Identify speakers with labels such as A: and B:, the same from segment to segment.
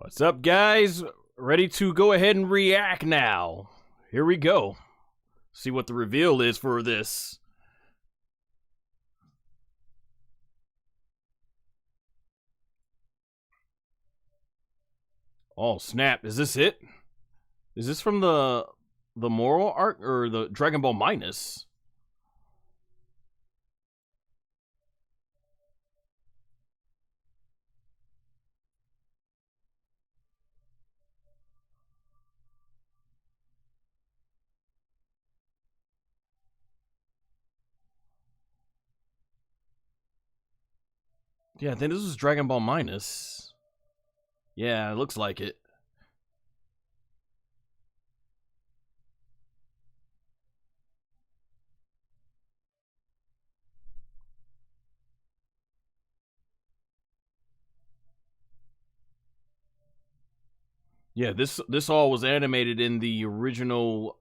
A: What's up, guys? Ready to go ahead and react now. Here we go. See what the reveal is for this. Oh, snap. Is this it? Is this from the moral arc or the Dragon Ball Minus? Yeah, I think this was Dragon Ball Minus. Yeah, it looks like it. Yeah, this all was animated in the original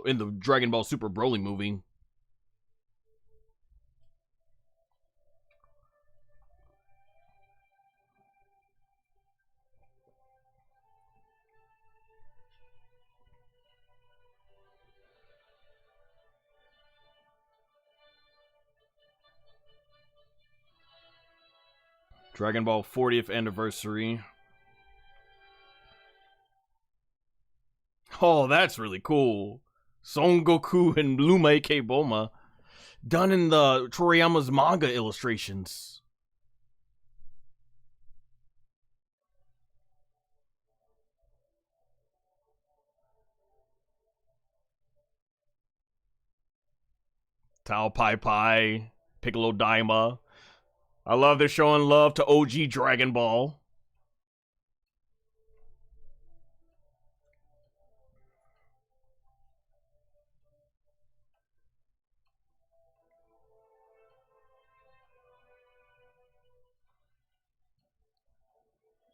A: in the Dragon Ball Super Broly movie. Dragon Ball 40th anniversary. Oh, that's really cool. Son Goku and Lume K. Boma. Done in the Toriyama's manga illustrations. Tao Pai Pai, Piccolo Daima. I love they're showing love to OG Dragon Ball.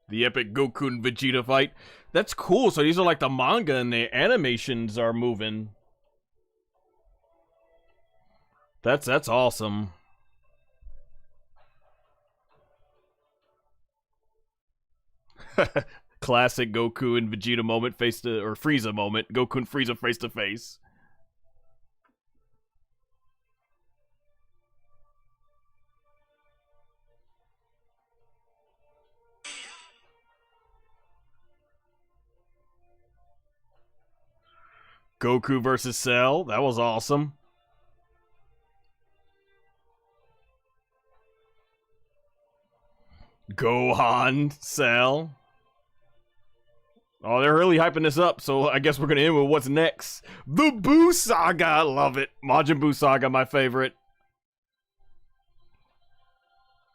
A: The epic Goku and Vegeta fight. That's cool. So these are like the manga and the animations are moving. That's awesome. Classic Goku and Vegeta moment or Frieza moment. Goku and Frieza face to face. Goku versus Cell. That was awesome. Gohan, Cell. Oh, they're really hyping this up, so I guess we're gonna end with what's next. The Buu Saga, I love it. Majin Buu Saga, my favorite.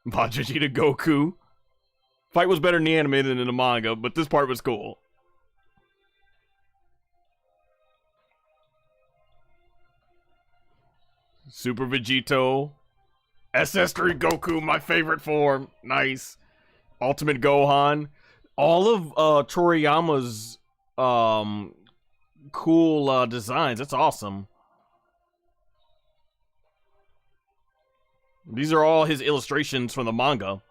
A: Majin Vegeta Goku. Fight was better in the anime than in the manga, but this part was cool. Super Vegito. SS3 Goku, my favorite form. Nice. Ultimate Gohan. All of Toriyama's cool designs. That's awesome. These are all his illustrations from the manga.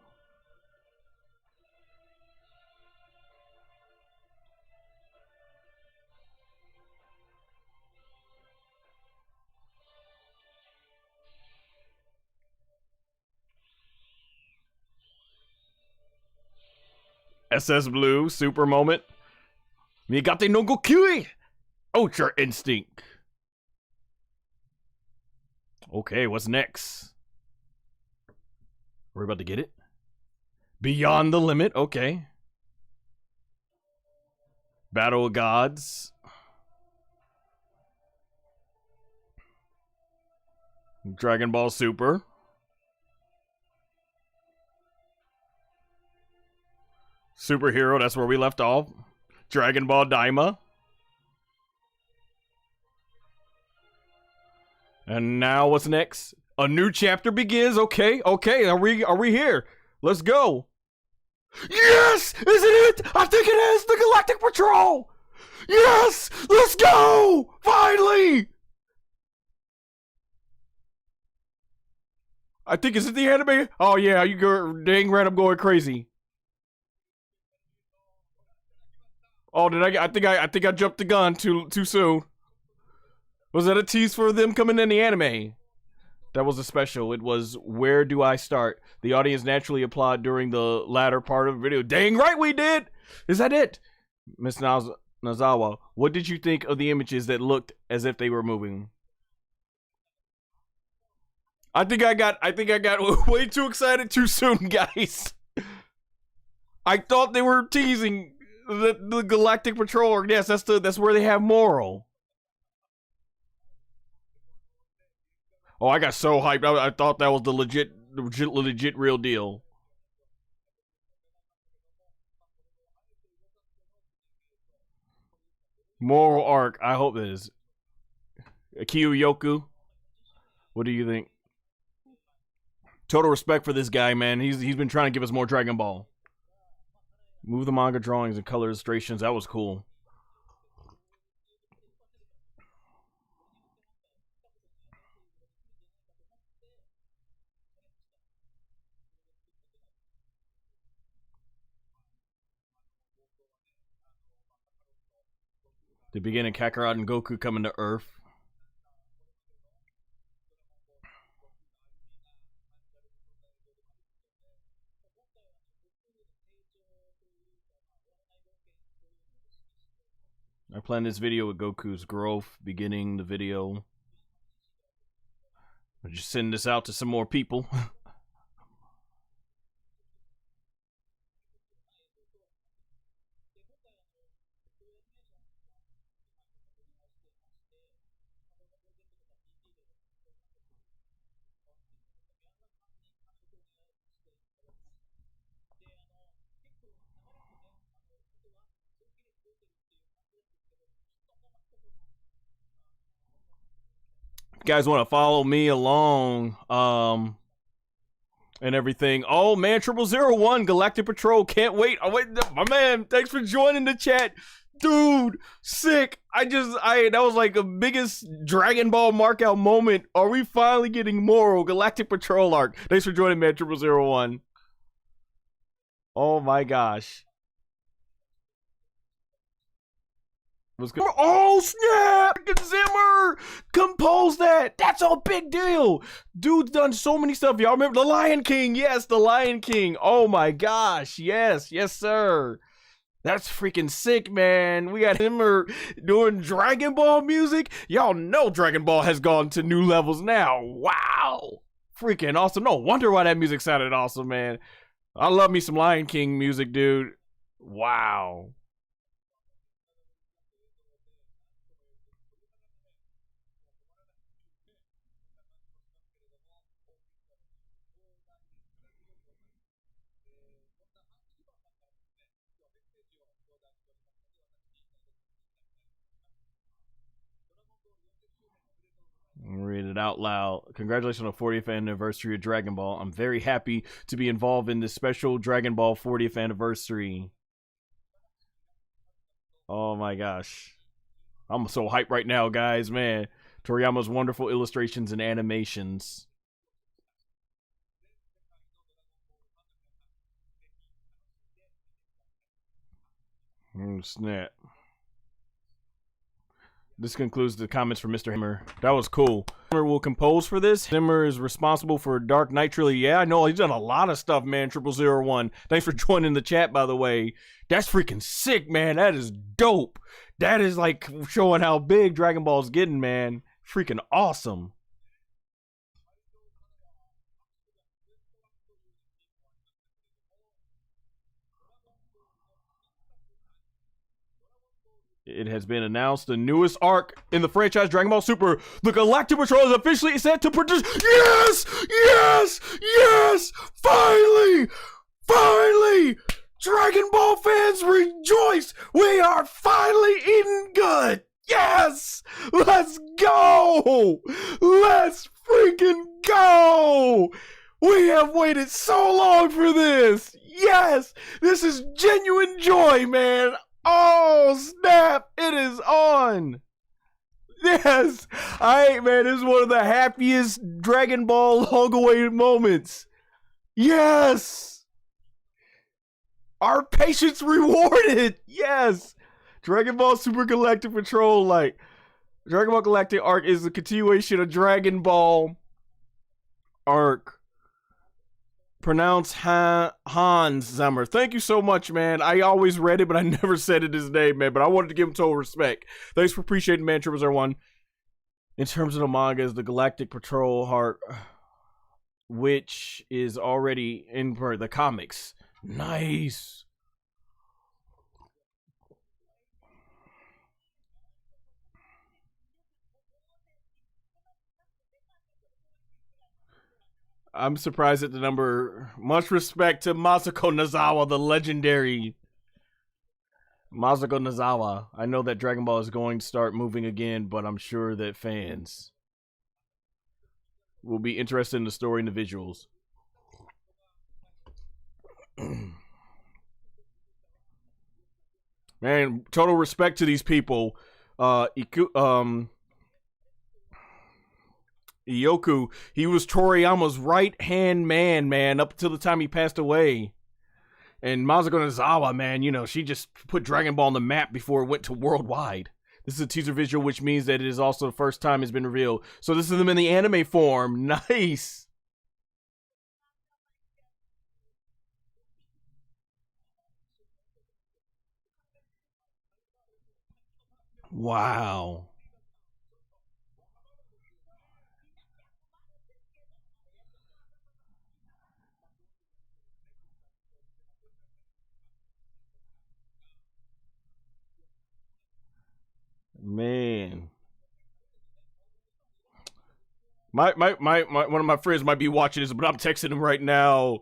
A: SS Blue, super moment. Migate no Goku! Ultra Instinct. Okay, what's next? We're about to get it. Beyond the Limit, okay. Battle of Gods. Dragon Ball Super. Superhero, that's where we left off. Dragon Ball Daima. And now what's next? A new chapter begins. Okay, are we here? Let's go. Yes! Is it it? I think it is the Galactic Patrol! Yes! Let's go! Finally! I think is it the anime? Oh yeah, you go dang right, I'm going crazy. Oh, did I think I jumped the gun too soon. Was that a tease for them coming in the anime? That was a special. It was Where Do I Start? The audience naturally applauded during the latter part of the video. Dang right we did! Is that it? Miss Nozawa, what did you think of the images that looked as if they were moving? I think I got way too excited too soon, guys. I thought they were teasing the Galactic Patrol. Yes, that's where they have Moral. Oh, I got so hyped. I thought that was the legit real deal. Moral arc. I hope it is. Kiyoyoku. What do you think? Total respect for this guy, man. He's been trying to give us more Dragon Ball. Move the manga drawings and color illustrations. That was cool. The beginning, Kakarot and Goku coming to Earth. I planned this video with Goku's growth, beginning the video. I'll just send this out to some more people. Guys want to follow me along and everything. Oh man, 0001 Galactic Patrol, can't wait. Oh wait, my man, thanks for joining the chat. Dude, sick. That was like the biggest Dragon Ball markout moment. Are we finally getting Moral Galactic Patrol arc? Thanks for joining, man, 0001. Oh my gosh. Oh snap! Zimmer compose that. That's a big deal. Dude's done so many stuff. Y'all remember the Lion King? Yes, the Lion King. Oh my gosh, yes, sir. That's freaking sick, man. We got Zimmer doing Dragon Ball music. Y'all know Dragon Ball has gone to new levels now. Wow, freaking awesome. No wonder why that music sounded awesome, man. I love me some Lion King music, dude. Wow. Read it out loud. Congratulations on the 40th anniversary of Dragon Ball. I'm very happy to be involved in this special Dragon Ball 40th anniversary. Oh my gosh. I'm so hyped right now, guys, man. Toriyama's wonderful illustrations and animations. Oh, snap. This concludes the comments from Mr. Hammer. That was cool. Hammer will compose for this. Hammer is responsible for Dark Knight Trilogy. Yeah, I know. He's done a lot of stuff, man. 0001. Thanks for joining the chat, by the way. That's freaking sick, man. That is dope. That is like showing how big Dragon Ball's getting, man. Freaking awesome. It has been announced the newest arc in the franchise, Dragon Ball Super. The Galactic Patrol is officially set to produce. Yes! Yes! Yes! Finally! Finally! Dragon Ball fans rejoice! We are finally eating good! Yes! Let's go! Let's freaking go! We have waited so long for this! Yes! This is genuine joy, man! Oh, snap! It is on! Yes! Alright, man, this is one of the happiest Dragon Ball long-awaited moments. Yes! Our patience rewarded! Yes! Dragon Ball Super Galactic Patrol, like Dragon Ball Galactic arc is a continuation of Dragon Ball arc. Pronounce Hans Zimmer. Thank you so much, man. I always read it, but I never said it his name, man. But I wanted to give him total respect. Thanks for appreciating, man. Triple 01. In terms of the manga, is the Galactic Patrol arc, which is already in the comics. Nice. I'm surprised at the number. Much respect to Masako Nozawa, the legendary Masako Nozawa. I know that Dragon Ball is going to start moving again, but I'm sure that fans will be interested in the story and the visuals. Man, total respect to these people. Ioku, he was Toriyama's right-hand man, up until the time he passed away. And Masako Nozawa, man, you know, she just put Dragon Ball on the map before it went to worldwide. This is a teaser visual, which means that it is also the first time it's been revealed. So this is them in the anime form. Nice. Wow. Man. My one of my friends might be watching this, but I'm texting him right now.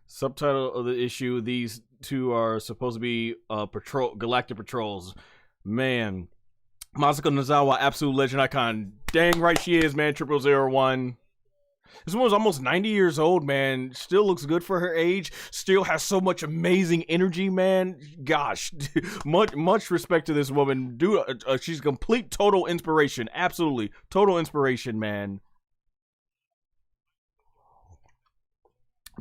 A: Subtitle of the issue: these two are supposed to be galactic patrols. Man, Masako Nozawa, absolute legend icon. Dang right she is, man. 0001. This woman's almost 90 years old, man. Still looks good for her age. Still has so much amazing energy, man. Gosh, much respect to this woman. Dude, she's complete, total inspiration. Absolutely, total inspiration, man.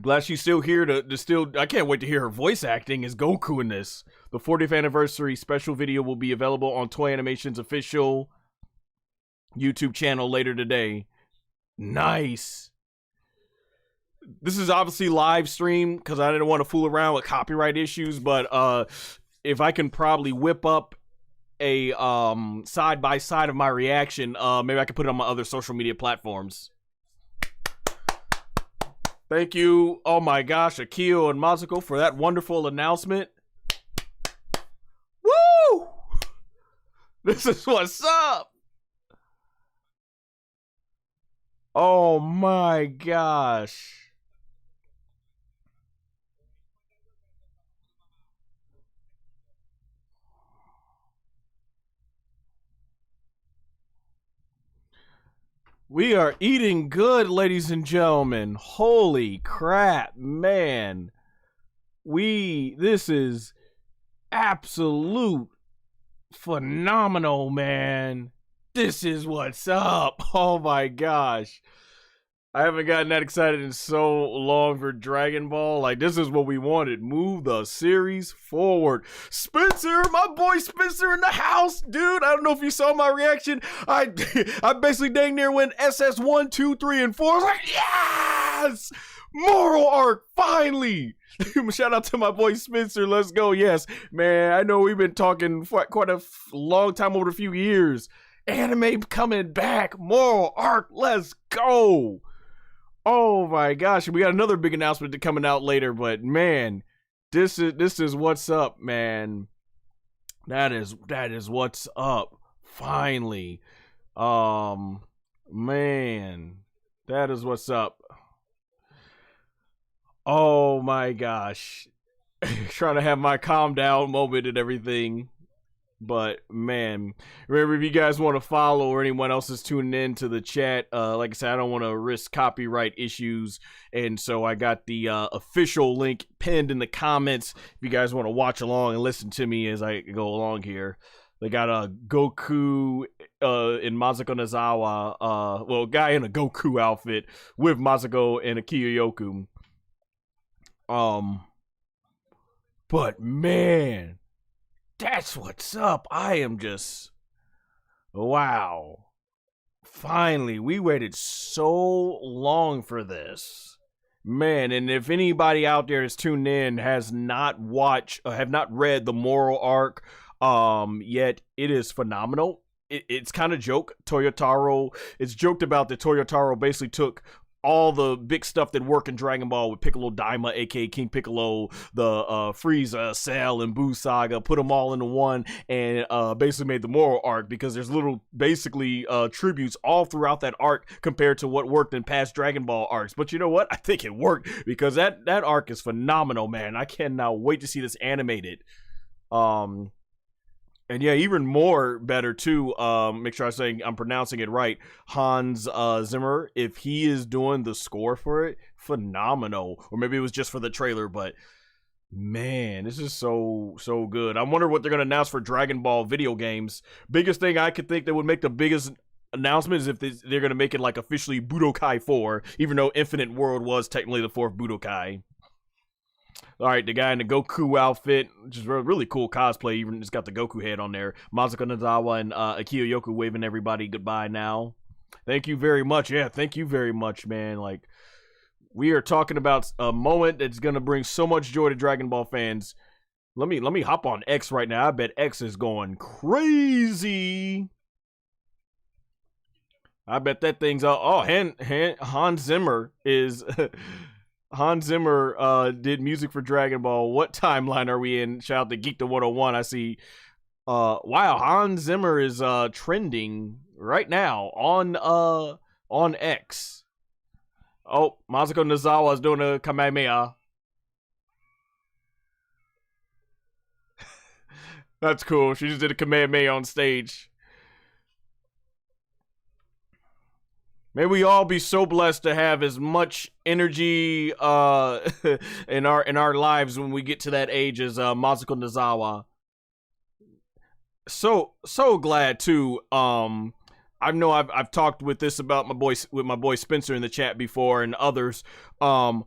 A: Glad she's still here to still. I can't wait to hear her voice acting as Goku in this. The 40th anniversary special video will be available on Toei Animation's official YouTube channel later today. Nice. This is obviously live stream because I didn't want to fool around with copyright issues, but if I can probably whip up a side by side of my reaction, maybe I can put it on my other social media platforms. Thank you, oh my gosh, Akio and Masako for that wonderful announcement. Woo! This is what's up. Oh my gosh. We are eating good, ladies and gentlemen. Holy crap, man. This is absolute phenomenal, man. This is what's up. Oh my gosh. I haven't gotten that excited in so long for Dragon Ball. Like, this is what we wanted. Move the series forward. Spencer, my boy Spencer in the house. Dude, I don't know if you saw my reaction. I basically dang near went SS 1, 2, 3, and 4. I was like, yes! Moral arc, finally! Shout out to my boy Spencer. Let's go. Yes, man, I know we've been talking for quite a long time, over a few years. Anime coming back. Moral arc, let's go. Oh my gosh, we got another big announcement coming out later, but man, this is what's up, man. That is what's up. Finally. Man, that is what's up. Oh my gosh. Trying to have my calm down moment and everything. But man, remember, if you guys want to follow or anyone else is tuning in to the chat, like I said, I don't want to risk copyright issues, and so I got the official link pinned in the comments if you guys want to watch along and listen to me as I go along here. They got a Goku in Masako Nozawa, well, a guy in a Goku outfit with Masako and a Kiyoyoku. But man, that's what's up. I am just, wow. Finally, we waited so long for this. Man, and if anybody out there is tuned in has not watched, have not read the moral arc yet, it is phenomenal. It's kind of joke. Toyotaro, it's joked about that Toyotaro basically took all the big stuff that work in Dragon Ball with Piccolo Daima, aka King Piccolo, the Frieza, Cell, and Buu saga, put them all into one, and basically made the moral arc, because there's little, basically, tributes all throughout that arc compared to what worked in past Dragon Ball arcs. But you know what? I think it worked, because that arc is phenomenal, man. I cannot wait to see this animated. And yeah, even more better too, make sure I'm pronouncing it right, Hans Zimmer, if he is doing the score for it, phenomenal. Or maybe it was just for the trailer, but man, this is so good. I wonder what they're going to announce for Dragon Ball video games. Biggest thing I could think that would make the biggest announcement is if they're going to make it like officially Budokai 4, even though Infinite World was technically the fourth Budokai. All right, the guy in the Goku outfit, which is really cool cosplay. Even it's got the Goku head on there. Masako Nozawa and Kiyoyoku waving everybody goodbye now. Thank you very much. Yeah, thank you very much, man. Like, we are talking about a moment that's gonna bring so much joy to Dragon Ball fans. Let me hop on X right now. I bet X is going crazy. I bet that thing's Hans Zimmer is. Hans Zimmer did music for Dragon Ball. What timeline are we in? Shout out to Geek to 101. I see. Wow, Hans Zimmer is trending right now on X. Oh, Masako Nozawa is doing a Kamehameha. That's cool. She just did a Kamehameha on stage. May we all be so blessed to have as much energy in our lives when we get to that age as Masako Nozawa. So glad too. I know I've talked with this about my boy Spencer in the chat before and others. I'm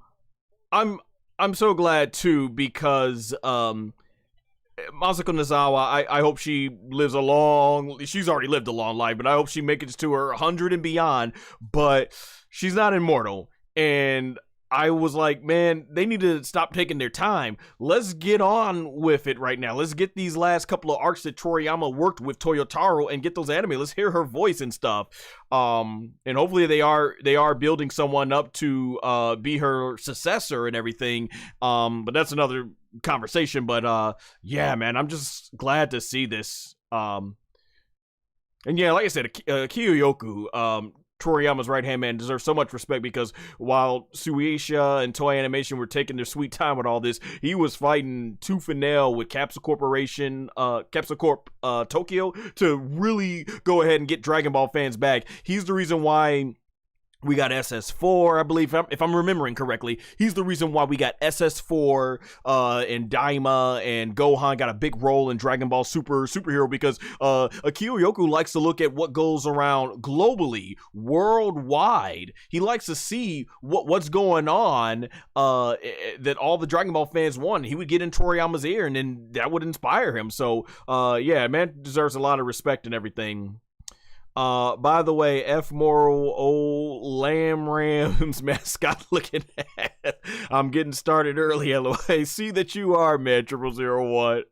A: so glad too, because Masako Nozawa, I hope she lives she's already lived a long life, but I hope she makes it to her 100 and beyond, but she's not immortal. And I was like, man, they need to stop taking their time. Let's get on with it right now. Let's get these last couple of arcs that Toriyama worked with Toyotaro and get those anime. Let's hear her voice and stuff. And hopefully they are building someone up to be her successor and everything. But that's another conversation. But yeah, man, I'm just glad to see this. And yeah, like I said, Kiyoyoku, Toriyama's right-hand man, deserves so much respect, because while Shueisha and Toei Animation were taking their sweet time with all this, he was fighting tooth and nail with Capsule Corp Tokyo to really go ahead and get Dragon Ball fans back. He's the reason why we got SS4, I believe, if I'm remembering correctly. He's the reason why we got SS4 and Daima and Gohan got a big role in Dragon Ball Superhero, because Kiyoyoku likes to look at what goes around globally, worldwide. He likes to see what's going on that all the Dragon Ball fans want. He would get in Toriyama's ear, and then that would inspire him. So yeah, man deserves a lot of respect and everything. By the way, F Moral old Lamb Rams mascot looking at. I'm getting started early, LOA. See that you are, man, 0001.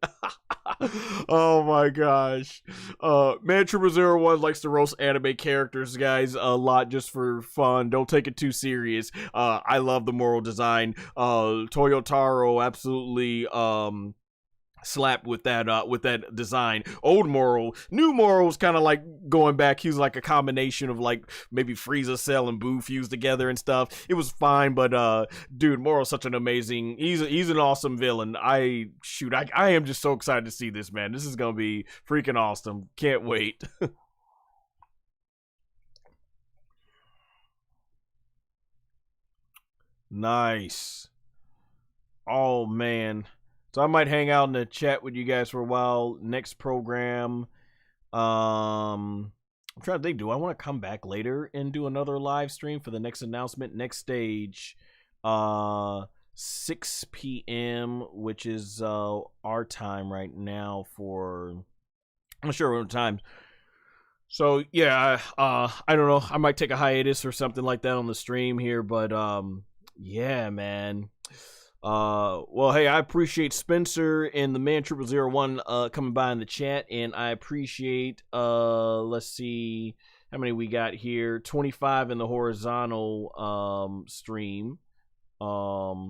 A: Oh my gosh. Man, 0001 likes to roast anime characters, guys, a lot just for fun. Don't take it too serious. I love the moral design. Toyotaro absolutely slapped with that design. Old Moral, new Moral's kind of like going back. He was like a combination of like maybe Frieza, Cell, and Boo fused together and stuff. It was fine, but dude, Moral's such an amazing. He's an awesome villain. I am just so excited to see this, man. This is gonna be freaking awesome. Can't wait. Nice. Oh man. So I might hang out in the chat with you guys for a while. Next program. I'm trying to think, do I want to come back later and do another live stream for the next announcement? Next stage. 6 p.m., which is our time right now for I'm not sure what time. So yeah, I don't know. I might take a hiatus or something like that on the stream here, but yeah, man. Well, hey, I appreciate Spencer and the man 0001 coming by in the chat, and I appreciate let's see how many we got here. 25 in the horizontal stream. Let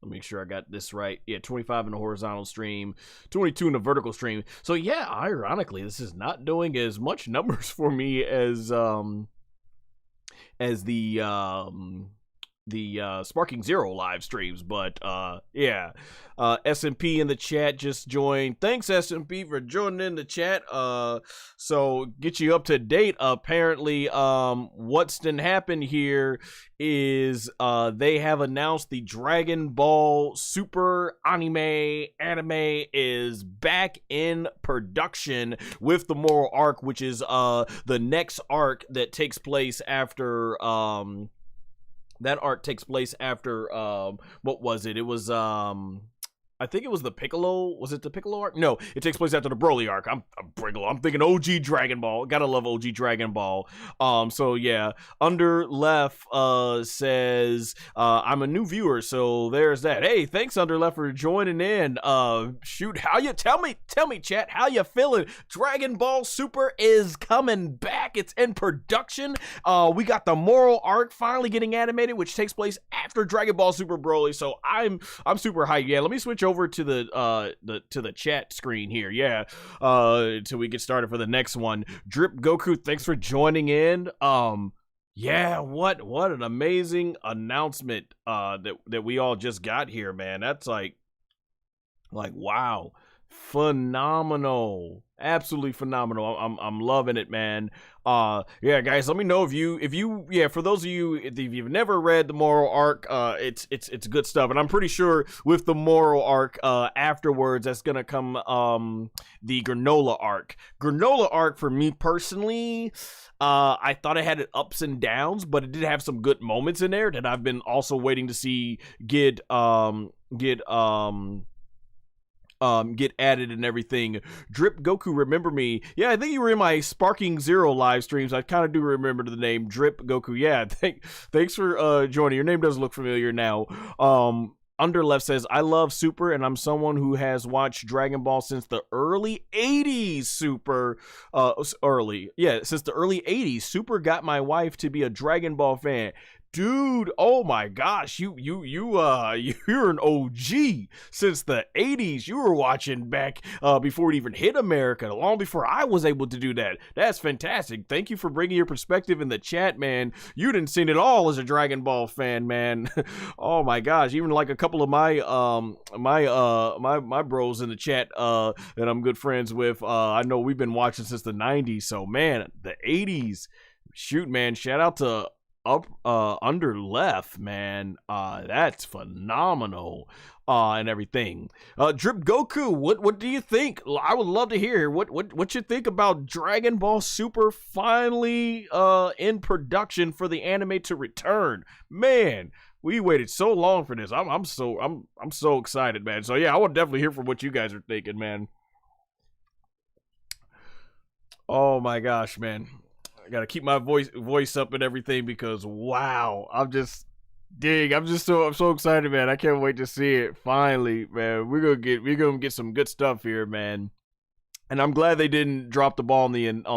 A: me make sure I got this right. Yeah, 25 in the horizontal stream, 22 in the vertical stream. So yeah, ironically, this is not doing as much numbers for me as the Sparking Zero live streams, but yeah. SMP in the chat just joined. Thanks, SMP, for joining in the chat. So get you up to date. Apparently, what's been happened here is they have announced the Dragon Ball Super anime is back in production with the Moral Arc, which is the next arc that takes place after that arc takes place after what was it? It was I think it was the Piccolo. Was it the Piccolo arc? No, it takes place after the Broly arc. I'm thinking OG Dragon Ball. Gotta love OG Dragon Ball. So yeah, Under Left says I'm a new viewer, so there's that. Hey, thanks Under Left for joining in. Shoot, how you tell me, chat, how you feeling? Dragon Ball Super is coming back. It's in production. We got the Moral arc finally getting animated, which takes place after Dragon Ball Super Broly. So I'm super hyped. Yeah, let me switch over to the chat screen here. Yeah, till we get started for the next one. Drip Goku, thanks for joining in. Yeah, what an amazing announcement that we all just got here, man. That's like wow, phenomenal, absolutely phenomenal. I'm loving it, man. Yeah, guys, let me know if you yeah, for those of you, if you've never read the Moral arc, it's good stuff, and I'm pretty sure with the Moral arc afterwards that's gonna come the Granola arc for me personally. I thought it had its ups and downs, but it did have some good moments in there that I've been also waiting to see get added and everything. Drip Goku, remember me? Yeah, I think you were in my Sparking Zero live streams. I kind of do remember the name Drip Goku. Yeah, thanks for joining. Your name does look familiar now. Under Left says, I love Super, and I'm someone who has watched Dragon Ball since the early 80s. Since the early 80s. Super got my wife to be a Dragon Ball fan. Dude, oh my gosh, you're an OG since the 80s. You were watching back before it even hit America, long before I was able to do that. That's fantastic. Thank you for bringing your perspective in the chat, man. You didn't see it all as a Dragon Ball fan, man. Oh my gosh, even like a couple of my my bros in the chat that I'm good friends with, I know we've been watching since the 90s. So man, the 80s, shoot, man, shout out to Under Left, man. That's phenomenal. And everything. Drip Goku, what do you think? I would love to hear what you think about Dragon Ball Super finally in production for the anime to return. Man, we waited so long for this. I'm so excited, man. So yeah, I would definitely hear from what you guys are thinking, man. Oh my gosh, man. I gotta keep my voice up and everything because wow, I'm so excited, man. I can't wait to see it finally, man. We're gonna get some good stuff here, man. And I'm glad they didn't drop the ball on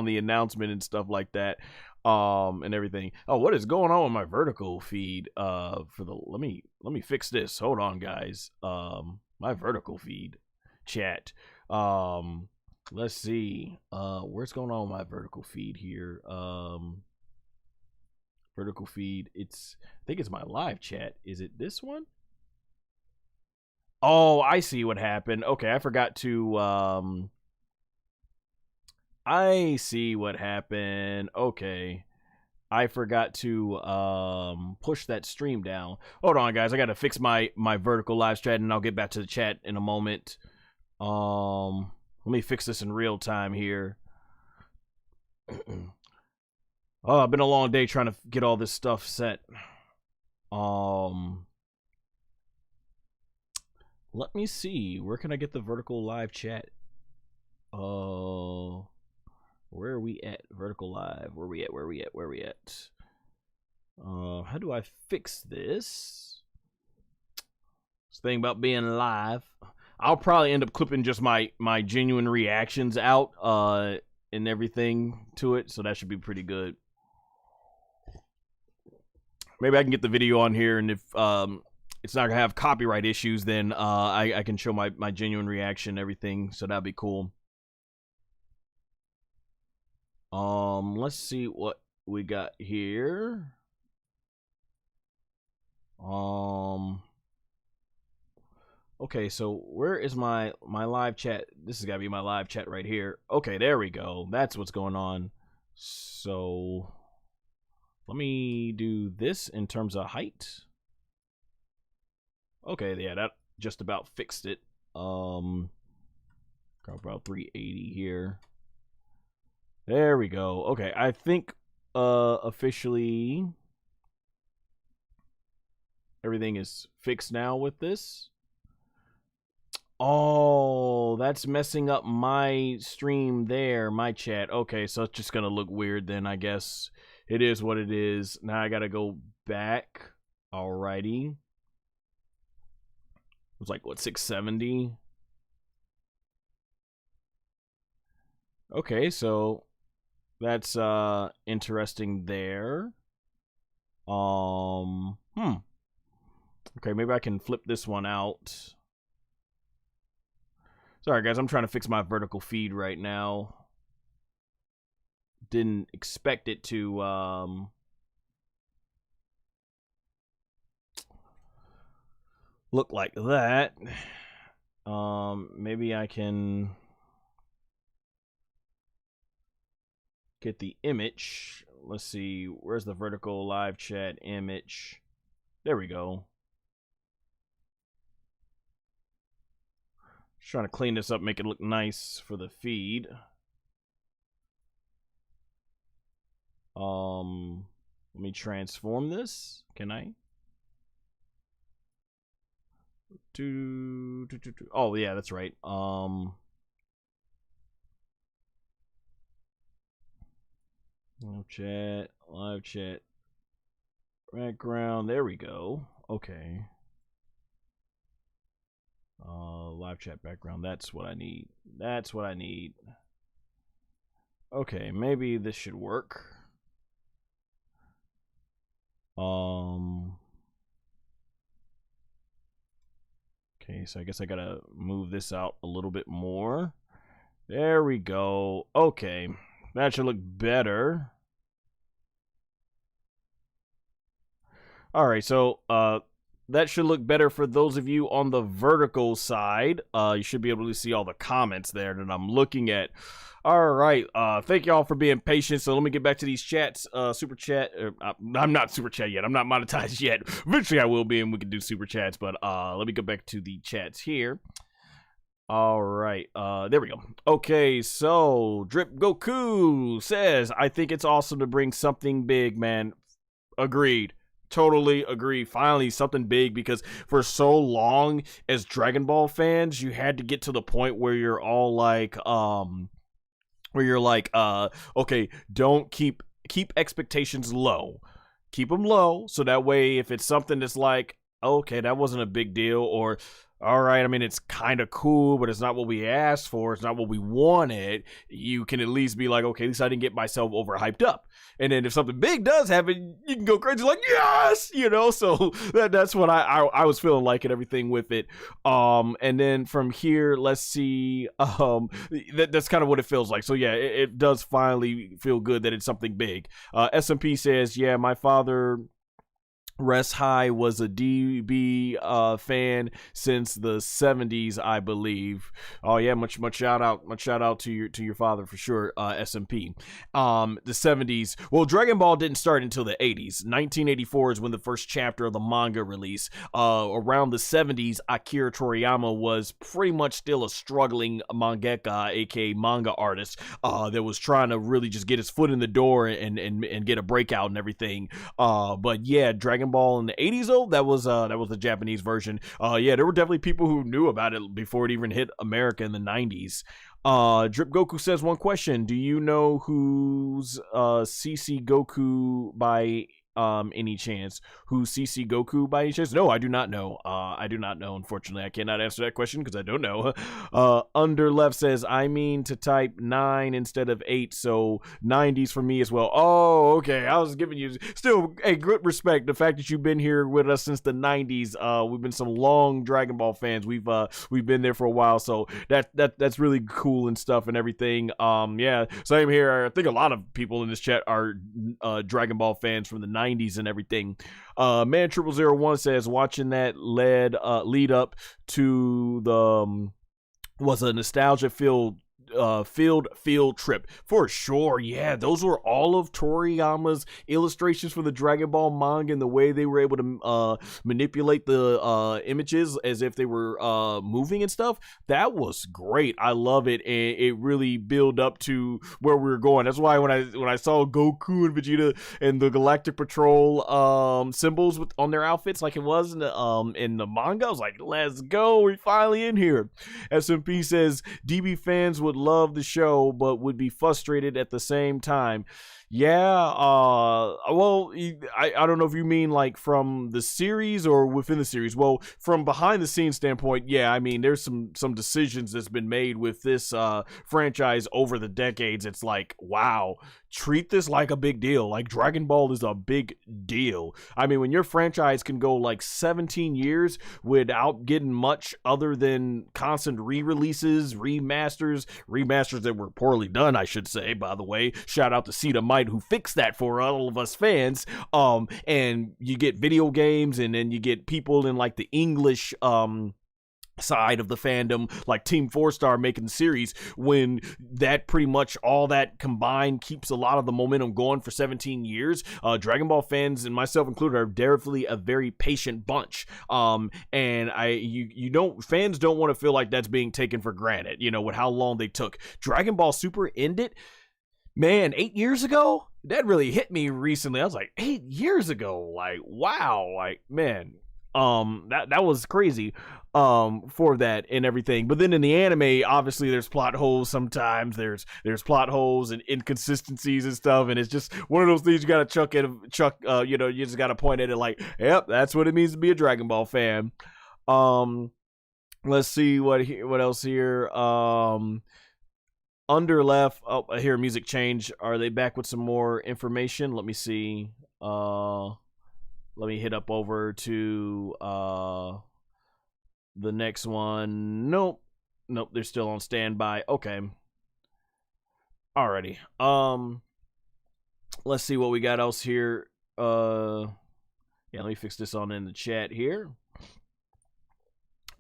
A: the announcement and stuff like that, and everything. Oh, what is going on with my vertical feed? Let me fix this. Hold on, guys. My vertical feed. chat. Let's see. Where's going on with my vertical feed here? Vertical feed. I think it's my live chat. Is it this one? Oh, I see what happened. Okay, I forgot to I see what happened. Okay. I forgot to push that stream down. Hold on, guys. I gotta fix my vertical live chat, and I'll get back to the chat in a moment. Let me fix this in real time here. Oh, it's been a long day trying to get all this stuff set. Let me see. Where can I get the vertical live chat? Where are we at? Vertical live. Where we at? How do I fix this? This thing about being live. I'll probably end up clipping just my genuine reactions out and everything to it, so that should be pretty good. Maybe I can get the video on here, and if it's not gonna have copyright issues, then I can show my genuine reaction and everything, so that'd be cool. Let's see what we got here. Okay, so where is my live chat? This has got to be my live chat right here. Okay, there we go. That's what's going on. So let me do this in terms of height. Okay, yeah, that just about fixed it. Got about 380 here. There we go. Okay, I think officially everything is fixed now with this. Oh, that's messing up my stream there, my chat. Okay, so it's just gonna look weird then, I guess. It is what it is. Now I gotta go back. Alrighty. It was like, what, 670? Okay, so that's interesting there. Okay, maybe I can flip this one out. Sorry guys, I'm trying to fix my vertical feed right now. Didn't expect it to look like that. Maybe I can get the image. Let's see, where's the vertical live chat image? There we go. Just trying to clean this up, make it look nice for the feed. Let me transform this. Can I? Oh yeah, that's right. Live chat, background. There we go. Okay. Live chat background. That's what I need. That's what I need. Okay, maybe this should work. Okay, so I guess I gotta move this out a little bit more. There we go. Okay, that should look better. All right, so that should look better for those of you on the vertical side. You should be able to see all the comments there that I'm looking at. All right, thank y'all for being patient. So let me get back to these chats. Super chat. I'm not super chat yet. I'm not monetized yet. Eventually I will be, and we can do super chats. But let me go back to the chats here. All right, there we go. Okay, so Drip Goku says, I think it's awesome to bring something big, man. Agreed. Totally agree. Finally, something big, because for so long as Dragon Ball fans, you had to get to the point where you're all like, okay, don't keep expectations low. Keep them low, so that way if it's something that's like, okay, that wasn't a big deal, or all right, I mean, it's kind of cool, but it's not what we asked for. It's not what we wanted. You can at least be like, okay, at least I didn't get myself overhyped up. And then if something big does happen, you can go crazy like, yes, you know. So that's what I was feeling like and everything with it. And then from here, let's see. That's kind of what it feels like. So yeah, it does finally feel good that it's something big. SMP says, yeah, my father, Rest High, was a DB fan since the 70s, I believe. Oh yeah, much shout out to your father for sure, SMP. The 70s. Well, Dragon Ball didn't start until the 80s. 1984 is when the first chapter of the manga released. Around the 70s, Akira Toriyama was pretty much still a struggling mangaka, aka manga artist, that was trying to really just get his foot in the door and get a breakout and everything. But yeah, Dragon Ball in the 80s, though, that was the Japanese version. Yeah, there were definitely people who knew about it before it even hit America in the 90s. Drip Goku says, one question: do you know who's CC Goku by any chance? Who's CC Goku by any chance? No, I do not know. I do not know. Unfortunately, I cannot answer that question because I don't know. Under left says, I mean to type 9 instead of 8, so 90s for me as well. Oh, okay. I was giving you still a good respect. The fact that you've been here with us since the 90s. We've been some long Dragon Ball fans. We've been there for a while, so that's really cool and stuff and everything. Yeah, same here. I think a lot of people in this chat are Dragon Ball fans from the 90s and everything. Man 0001 says, watching that lead up to the was a nostalgia filled field trip for sure. Yeah, those were all of Toriyama's illustrations for the Dragon Ball manga, and the way they were able to manipulate the images as if they were moving and stuff. That was great. I love it, and it really built up to where we were going. That's why when I saw Goku and Vegeta and the Galactic Patrol symbols on their outfits, like it was in the manga, I was like, let's go, we're finally in here. SMP says, DB fans would love the show but would be frustrated at the same time. Yeah, well, I don't know if you mean like from the series or within the series. Well, from behind the scenes standpoint, yeah, I mean, there's some decisions that's been made with this franchise over the decades. It's like, wow, treat this like a big deal. Like, Dragon Ball is a big deal. I mean, when your franchise can go like 17 years without getting much other than constant re-releases, remasters that were poorly done, I should say, by the way. Shout out to Cedar Might, who fixed that for all of us fans. And you get video games, and then you get people in like the English side of the fandom, like Team 4-Star making the series, when that pretty much all that combined keeps a lot of the momentum going for 17 years. Dragon Ball fans, and myself included, are definitely a very patient bunch. And fans don't want to feel like that's being taken for granted, you know, with how long they took. Dragon Ball Super ended, man, 8 years ago? That really hit me recently. I was like, 8 years ago? Like, wow. Like, man, that was crazy for that and everything. But then in the anime, obviously there's plot holes sometimes. There's plot holes and inconsistencies and stuff, and it's just one of those things you gotta chuck, you know, you just gotta point at it like, yep, that's what it means to be a Dragon Ball fan. Let's see what else here. Under left, oh, I hear music change. Are they back with some more information? Let me see. Let me hit up over to the next one. Nope, they're still on standby. Okay. Alrighty. Let's see what we got else here. Yeah, let me fix this on in the chat here.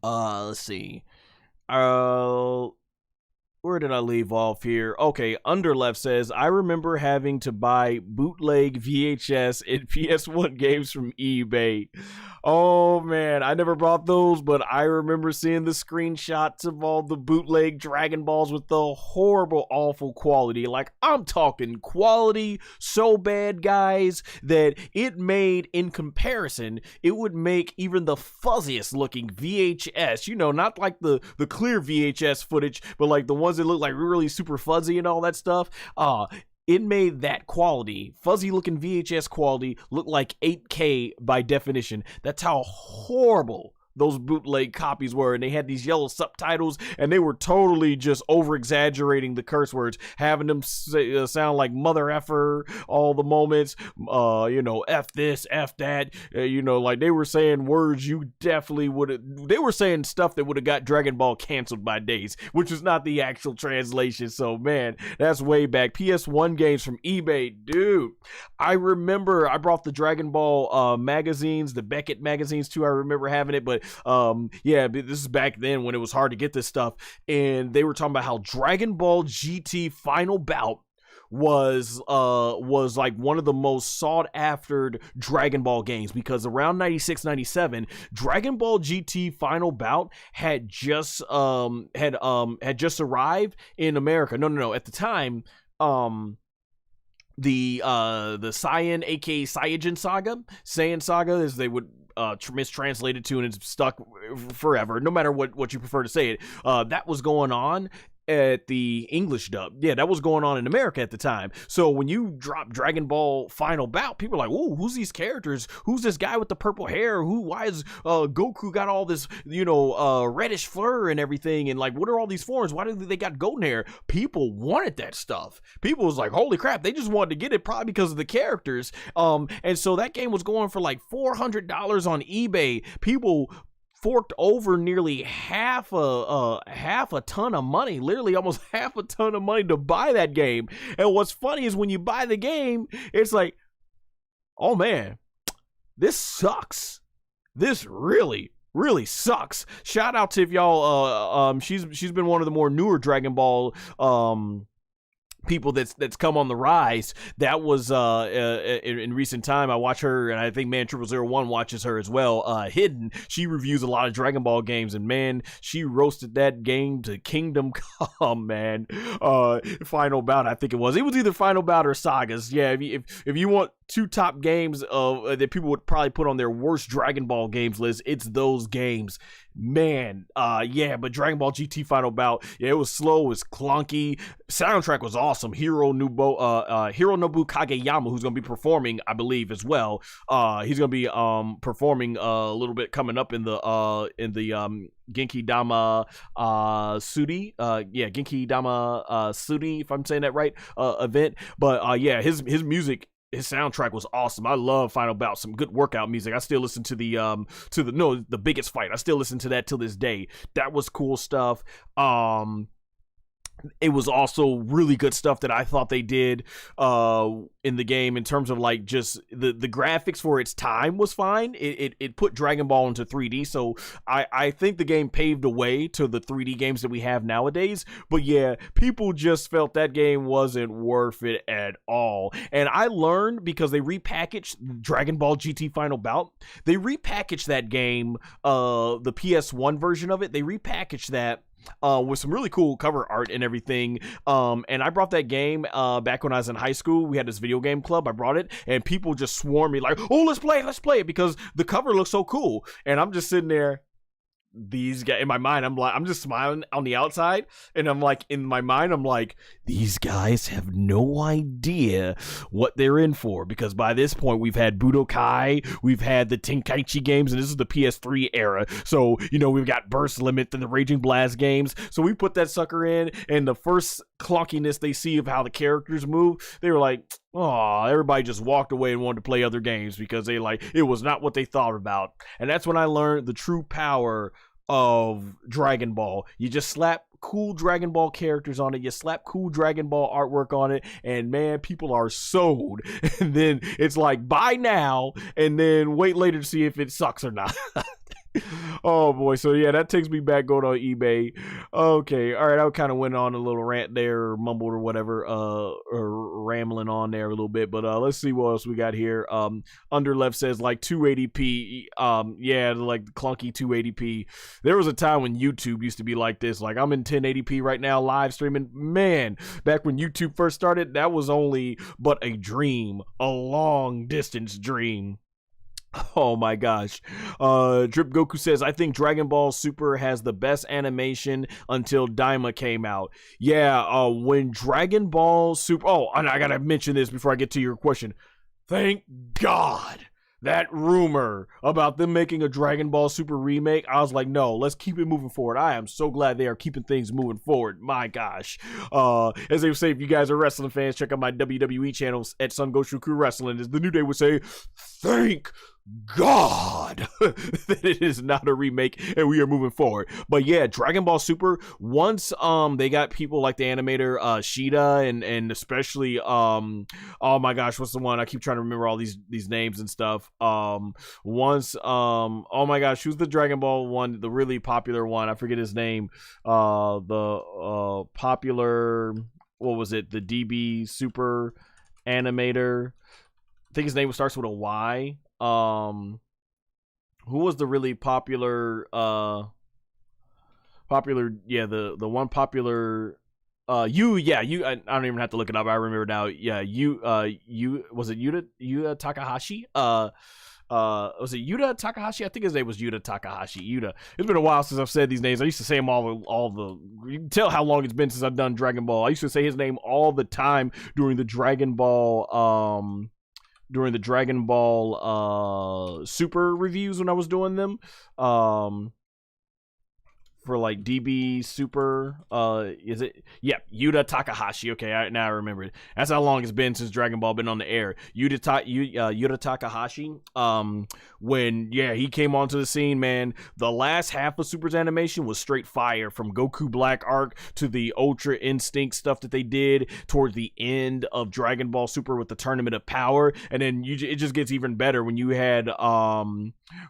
A: Let's see. Where did I leave off here? Okay, under left says, I remember having to buy bootleg VHS and PS1 games from eBay. Oh man, I never bought those, but I remember seeing the screenshots of all the bootleg Dragon Balls with the horrible, awful quality. Like, I'm talking quality so bad, guys, that it made, in comparison, it would make even the fuzziest looking VHS, you know, not like the clear VHS footage, but like the ones that look like really super fuzzy and all that stuff. It made that quality, fuzzy looking VHS quality, look like 8K by definition. That's how horrible those bootleg copies were, and they had these yellow subtitles, and they were totally just over exaggerating the curse words, having them sound like mother effer all the moments, F this, F that, like they were saying words you definitely would have, they were saying stuff that would have got Dragon Ball canceled by days, which was not the actual translation. So man, that's way back. PS1 games from eBay, dude. I remember I brought the Dragon Ball magazines, the Beckett magazines too. I remember having it, but this is back then when it was hard to get this stuff, and they were talking about how Dragon Ball GT Final Bout was like one of the most sought after Dragon Ball games, because around 96, 97, Dragon Ball GT Final Bout had just arrived in America. No, at the time, the Saiyan, aka Saiyajin Saga, as they would mistranslate it to, and it's stuck forever, no matter what you prefer to say it, that was going on at the English dub. Yeah, that was going on in America at the time. So when you drop Dragon Ball Final Bout, people are like, "Ooh, who's these characters? Who's this guy with the purple hair? Why is Goku got all this, reddish fur and everything? And like, what are all these forms? Why do they got golden hair?" People wanted that stuff. People was like, "Holy crap!" They just wanted to get it, probably because of the characters. And so that game was going for like $400 on eBay. People forked over nearly half a ton of money, literally almost half a ton of money to buy that game. And what's funny is when you buy the game, it's like, oh man, this sucks. This really sucks. Shout out to if y'all she's been one of the more newer Dragon Ball people that's come on the rise. That was in recent time. I watch her, and I think Man 0001 watches her as well. Hidden, she reviews a lot of Dragon Ball games, and man, she roasted that game to Kingdom Come, man. Final Bout, I think it was either Final Bout or Sagas. Yeah, if you want two top games that people would probably put on their worst Dragon Ball games list, it's those games, man. But Dragon Ball GT Final Bout, yeah, it was slow, it was clunky. Soundtrack was awesome. Hironobu Kageyama, who's going to be performing, I believe, as well. He's going to be performing a little bit coming up in the Genkidamatsuri, Genkidamatsuri, if I'm saying that right, event. But his music, his soundtrack was awesome. I love Final Bout, some good workout music. I still listen to the biggest fight. I still listen to that till this day. That was cool stuff. It was also really good stuff that I thought they did in the game in terms of like just the graphics for its time was fine. It put Dragon Ball into 3D, so I think the game paved the way to the 3D games that we have nowadays. But yeah, people just felt that game wasn't worth it at all. And I learned because they repackaged Dragon Ball GT Final Bout. They repackaged that game, the PS1 version of it. They repackaged that with some really cool cover art and everything. And I brought that game back when I was in high school. We had this video game club. I brought it, and people just swarmed me like, "Oh, let's play it," because the cover looks so cool. And I'm just sitting there. These guys, in my mind, I'm just smiling on the outside, and I'm like, in my mind, I'm like, these guys have no idea what they're in for, because by this point, we've had Budokai, we've had the Tenkaichi games, and this is the PS3 era, so, we've got Burst Limit and the Raging Blast games, so we put that sucker in, and the first clunkiness they see of how the characters move, they were like, oh, everybody just walked away and wanted to play other games because it was not what they thought about. And that's when I learned the true power of Dragon Ball. You just slap cool Dragon Ball characters on it, you slap cool Dragon Ball artwork on it, and man, people are sold. And then it's like, buy now, and then wait later to see if it sucks or not. Oh boy, so yeah, that takes me back going on eBay. Okay, all right, I kind of went on a little rant there, or mumbled or whatever, or rambling on there a little bit, but let's see what else we got here. Underleft says like 280p, yeah, like clunky 280p. There was a time when YouTube used to be like this, like I'm in 1080p right now, live streaming. Man, back when YouTube first started, that was only but a dream, a long distance dream. Oh my gosh. Drip Goku says, I think Dragon Ball Super has the best animation until Daima came out. Yeah, when Dragon Ball Super... Oh, and I gotta mention this before I get to your question. Thank God that rumor about them making a Dragon Ball Super remake, I was like, no, let's keep it moving forward. I am so glad they are keeping things moving forward. My gosh. As they would say, if you guys are wrestling fans, check out my WWE channels at SonGoshuaku Wrestling. As the New Day would say, thank God that it is not a remake and we are moving forward. But yeah, Dragon Ball Super, once they got people like the animator Shida and especially oh my gosh, what's the one? I keep trying to remember all these names and stuff. Once oh my gosh, who's the Dragon Ball one, the really popular one? I forget his name. The popular, what was it? The DB Super animator. I think his name starts with a Y. Who was the really popular the one popular I don't even have to look it up. I remember now. Yeah, was it Yuta Takahashi? Was it Yuta Takahashi? I think his name was Yuta Takahashi. Yuta. It's been a while since I've said these names. I used to say them you can tell how long it's been since I've done Dragon Ball. I used to say his name all the time during the Dragon Ball Super reviews when I was doing them. For like DB Super, is it? Yeah, Yuta Takahashi. Okay, now I remember it. That's how long it's been since Dragon Ball been on the air. Yuta Takahashi. When he came onto the scene, man, the last half of Super's animation was straight fire. From Goku Black arc to the Ultra Instinct stuff that they did towards the end of Dragon Ball Super with the Tournament of Power, and then it just gets even better when you had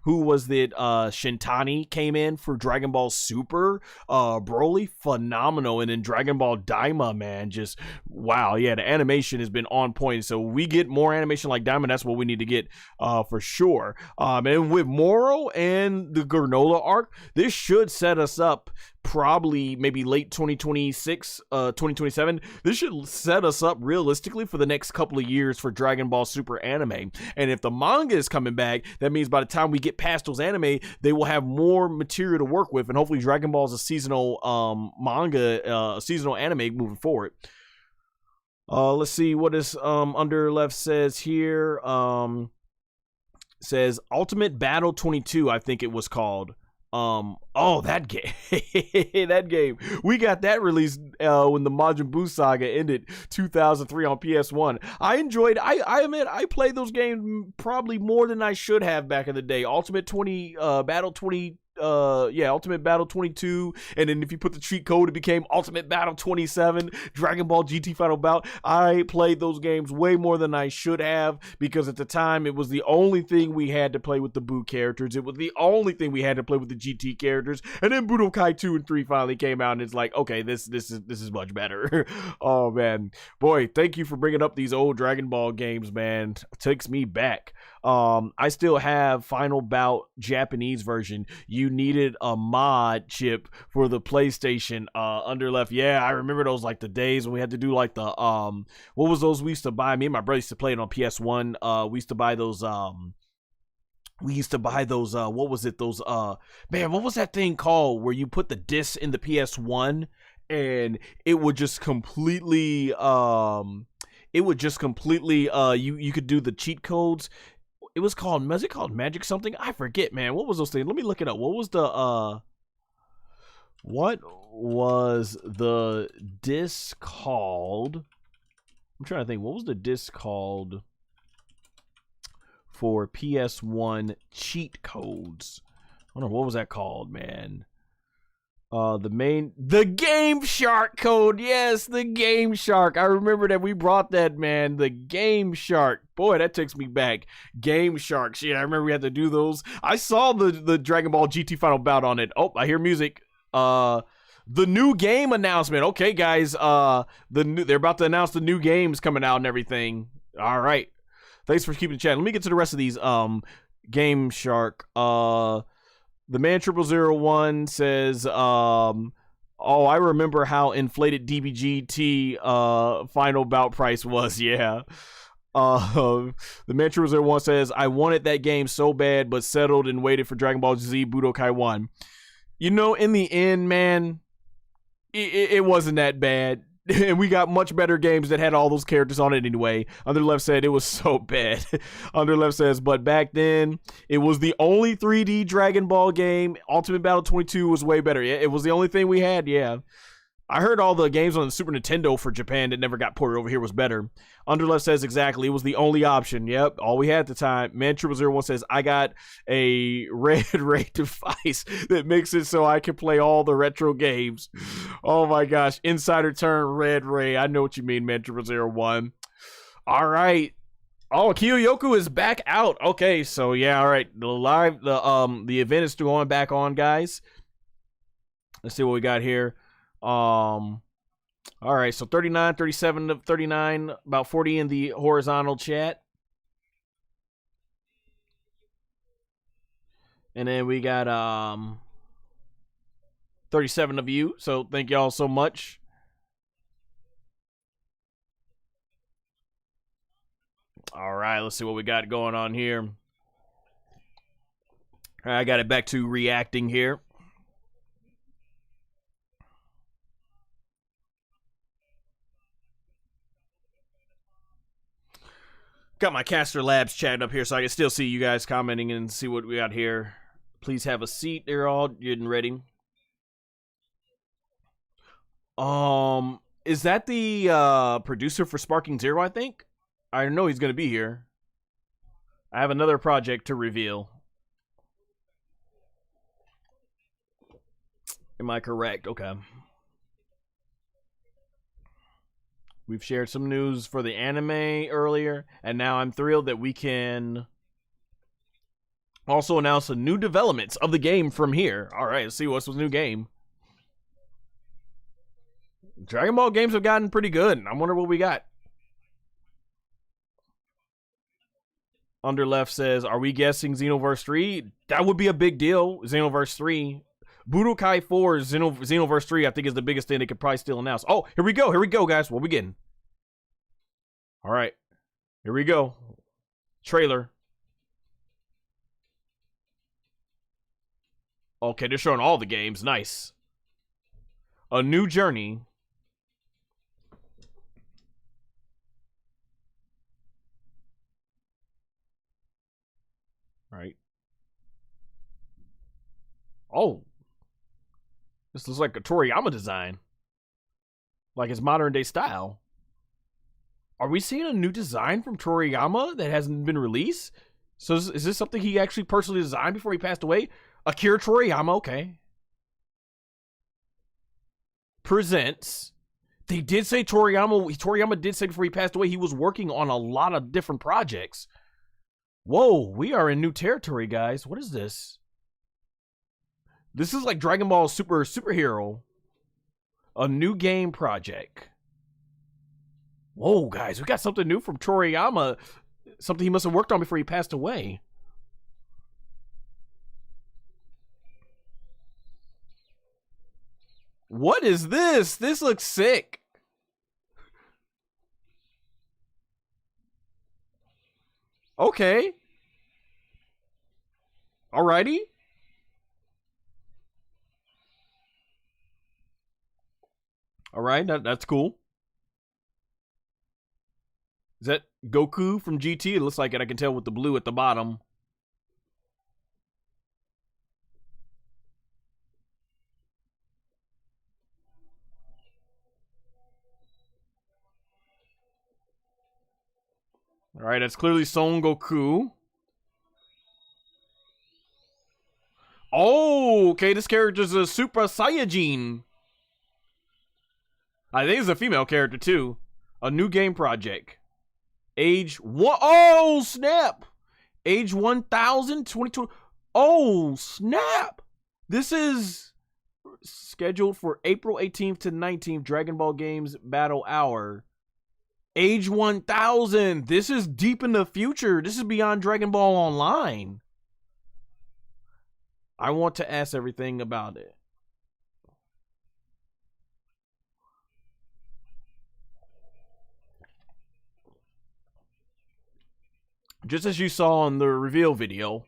A: who was it? Shintani came in for Dragon Ball Super. Broly, phenomenal. And then Dragon Ball Daima, man, just wow. Yeah, the animation has been on point. So we get more animation like Daima. That's what we need to get for sure. And with Moro and the Granola arc, this should set us up probably maybe late 2026, 2027. This should set us up realistically for the next couple of years for Dragon Ball Super anime. And if the manga is coming back, that means by the time we get past those anime, they will have more material to work with. And hopefully Dragon Ball is a seasonal manga, seasonal anime moving forward. Let's see what this under left says here. Says Ultimate Battle 22, I think it was called. That game. That game. We got that released when the Majin Buu saga ended 2003 on PS1. I enjoyed I admit I played those games probably more than I should have back in the day. Ultimate Battle 22, and then if you put the cheat code, it became Ultimate Battle 27, Dragon Ball GT Final Bout. I played those games way more than I should have, because at the time it was the only thing we had to play with the Buu characters. It was the only thing we had to play with the GT characters. And then Budokai 2 and 3 finally came out, and it's like, okay, this is much better. Oh man, boy, thank you for bringing up these old Dragon Ball games, man. It takes me back. I still have Final Bout Japanese version. You needed a mod chip for the PlayStation under left. Yeah, I remember those, like the days when we had to do like the what was those we used to buy? Me and my brother used to play it on PS1. We used to buy those what was it? Those man, what was that thing called where you put the disc in the PS1 and it would just completely you could do the cheat codes. It was called Magic something? I forget, man. What was those things? Let me look it up. What was the disc called? I'm trying to think. What was the disc called for PS1 cheat codes? I don't know. What was that called, man? The Game Shark code. Yes, the Game Shark. I remember that we brought that, man. The Game Shark. Boy, that takes me back. Game Sharks. Yeah, I remember we had to do those. I saw the Dragon Ball GT Final Bout on it. Oh, I hear music. The new game announcement. Okay, guys. They're about to announce the new games coming out and everything. All right. Thanks for keeping the chat. Let me get to the rest of these. Game Shark. The Man 0001 says, I remember how inflated DBGT Final Bout price was. Yeah. The Man 0001 says, I wanted that game so bad, but settled and waited for Dragon Ball Z Budokai 1. You know, in the end, man, it wasn't that bad. And we got much better games that had all those characters on it anyway. Under left said it was so bad. Under left says, but back then, it was the only 3D Dragon Ball game. Ultimate Battle 22 was way better. It was the only thing we had, yeah. I heard all the games on the Super Nintendo for Japan that never got ported over here was better. Underleft says exactly. It was the only option. Yep, all we had at the time. Man001 says, I got a Red Ray device that makes it so I can play all the retro games. Oh my gosh. Insider term Red Ray. I know what you mean, Man001. All right. Oh, Kiyoyoku is back out. Okay, so yeah, all right. The event is still going back on, guys. Let's see what we got here. All right, so 39, 37 of 39, about 40 in the horizontal chat. And then we got 37 of you. So thank y'all so much. All right, let's see what we got going on here. All right, I got it back to reacting here. Got my Caster Labs chat up here so I can still see you guys commenting and see what we got here. Please have a seat. They're all getting ready. Is that the producer for Sparking Zero, I think? I know he's going to be here. I have another project to reveal. Am I correct? Okay. We've shared some news for the anime earlier, and now I'm thrilled that we can also announce the new developments of the game from here. All right, let's see what's the new game. Dragon Ball games have gotten pretty good. I wonder what we got. Under left says, are we guessing Xenoverse 3? That would be a big deal, Xenoverse 3. Budokai 4 Xenoverse 3, I think, is the biggest thing they could probably still announce. Oh, here we go, guys. What we getting? All right, here we go. Trailer. Okay, they're showing all the games. Nice. A new journey. All right. Oh. This looks like a Toriyama design. Like his modern day style. Are we seeing a new design from Toriyama that hasn't been released? So is this something he actually personally designed before he passed away? Akira Toriyama, okay. Presents. They did say Toriyama did say before he passed away he was working on a lot of different projects. Whoa, we are in new territory, guys. What is this? This is like Dragon Ball Superhero. A new game project. Whoa, guys, we got something new from Toriyama. Something he must have worked on before he passed away. What is this? This looks sick. Okay. Alrighty. Alright, that's cool. Is that Goku from GT? It looks like it. I can tell with the blue at the bottom. All right, that's clearly Son Goku. Oh, okay, this character's a Super Saiyajin. I think it's a female character, too. A new game project. Age 1. Oh, snap. Age 1000, 22. Oh, snap. This is scheduled for April 18th to 19th, Dragon Ball Games Battle Hour. Age 1000. This is deep in the future. This is beyond Dragon Ball Online. I want to ask everything about it. Just as you saw in the reveal video,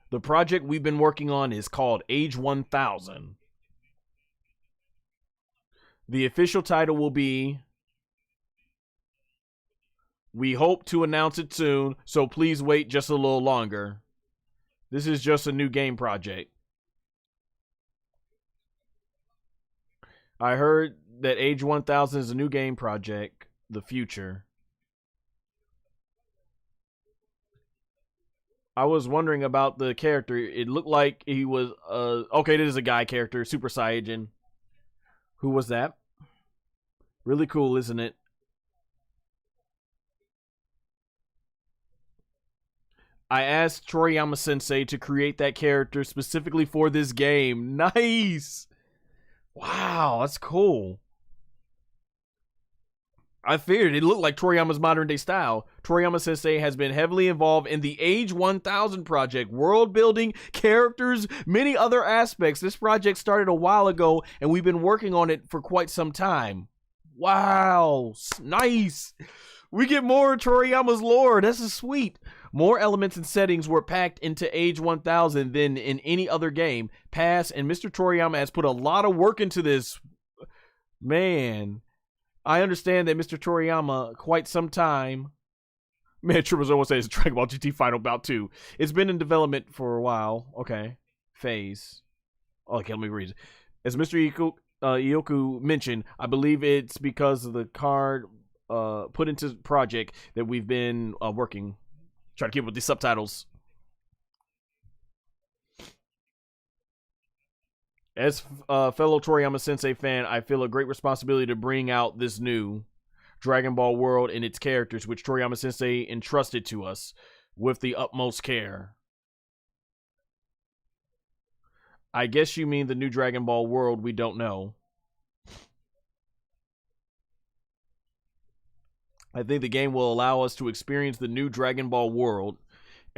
A: the project we've been working on is called Age 1000. The official title will be, we hope to announce it soon, so please wait just a little longer. This is just a new game project. I heard that Age 1000 is a new game project, the future. I was wondering about the character. It looked like he was, okay, this is a guy character, Super Saiyajin. Who was that? Really cool, isn't it? I asked Toriyama Sensei to create that character specifically for this game. Nice! Wow, that's cool. I figured it looked like Toriyama's modern day style. Toriyama Sensei has been heavily involved in the Age 1000 project, world building, characters, many other aspects. This project started a while ago and we've been working on it for quite some time. Wow, nice. We get more Toriyama's lore. This is sweet. More elements and settings were packed into Age 1000 than in any other game past, and Mr. Toriyama has put a lot of work into this. Man, I understand that Mr. Toriyama, quite some time. Man, Triple Zero says Dragon Ball GT Final Bout 2. It's been in development for a while. Okay. Phase. Okay, let me read it. As Mr. Ioku mentioned, I believe it's because of the card put into the project that we've been working. Try to keep up with these subtitles. As a fellow Toriyama Sensei fan, I feel a great responsibility to bring out this new Dragon Ball world and its characters, which Toriyama Sensei entrusted to us with the utmost care. I guess you mean the new Dragon Ball world we don't know. I think the game will allow us to experience the new Dragon Ball world,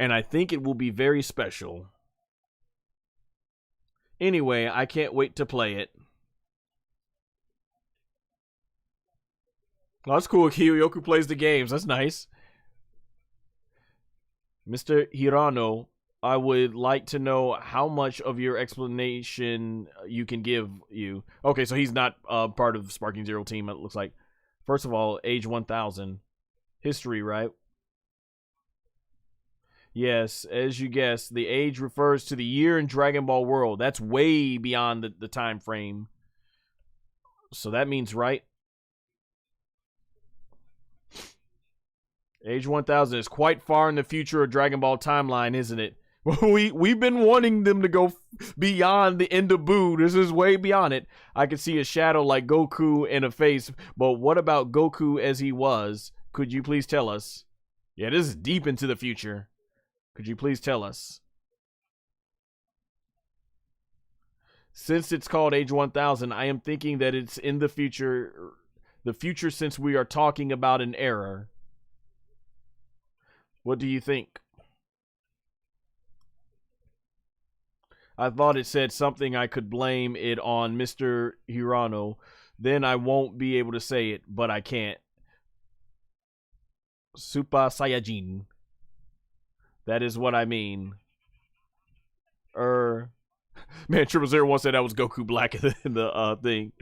A: and I think it will be very special. Anyway, I can't wait to play it. Oh, that's cool. Kyoku plays the games. That's nice. Mr. Hirano, I would like to know how much of your explanation you can give you. Okay, so he's not part of the Sparking Zero team, it looks like. First of all, Age 1000. History, right? Yes, as you guessed, the age refers to the year in Dragon Ball world. That's way beyond the time frame. So that means right. Age 1000 is quite far in the future of Dragon Ball timeline, isn't it? We've been wanting them to go beyond the end of Boo. This is way beyond it. I could see a shadow like Goku in a face, but what about Goku as he was? Could you please tell us? Yeah, this is deep into the future. Could you please tell us? Since it's called Age 1000, I am thinking that it's in the future since we are talking about an error. What do you think? I thought it said something I could blame it on Mr. Hirano. Then I won't be able to say it, but I can't. Super Saiyajin. That is what I mean. Man, Triple Zero once said that was Goku Black in the thing.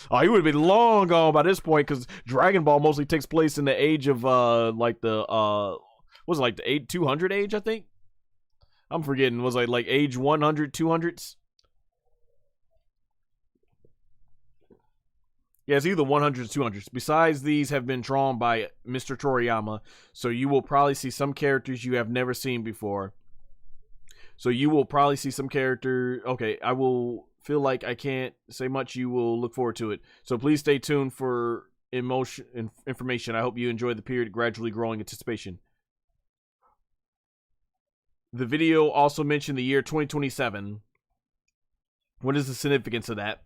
A: Oh, he would have been long gone by this point because Dragon Ball mostly takes place in the age of like the was it like the 200 age, I think? I'm forgetting. Was it like age 100, 200s? Yeah, it's either 100s or 200s. Besides, these have been drawn by Mr. Toriyama, so you will probably see some characters you have never seen before. Okay, I will feel like I can't say much. You will look forward to it. So please stay tuned for information. I hope you enjoy the period of gradually growing anticipation. The video also mentioned the year 2027. What is the significance of that?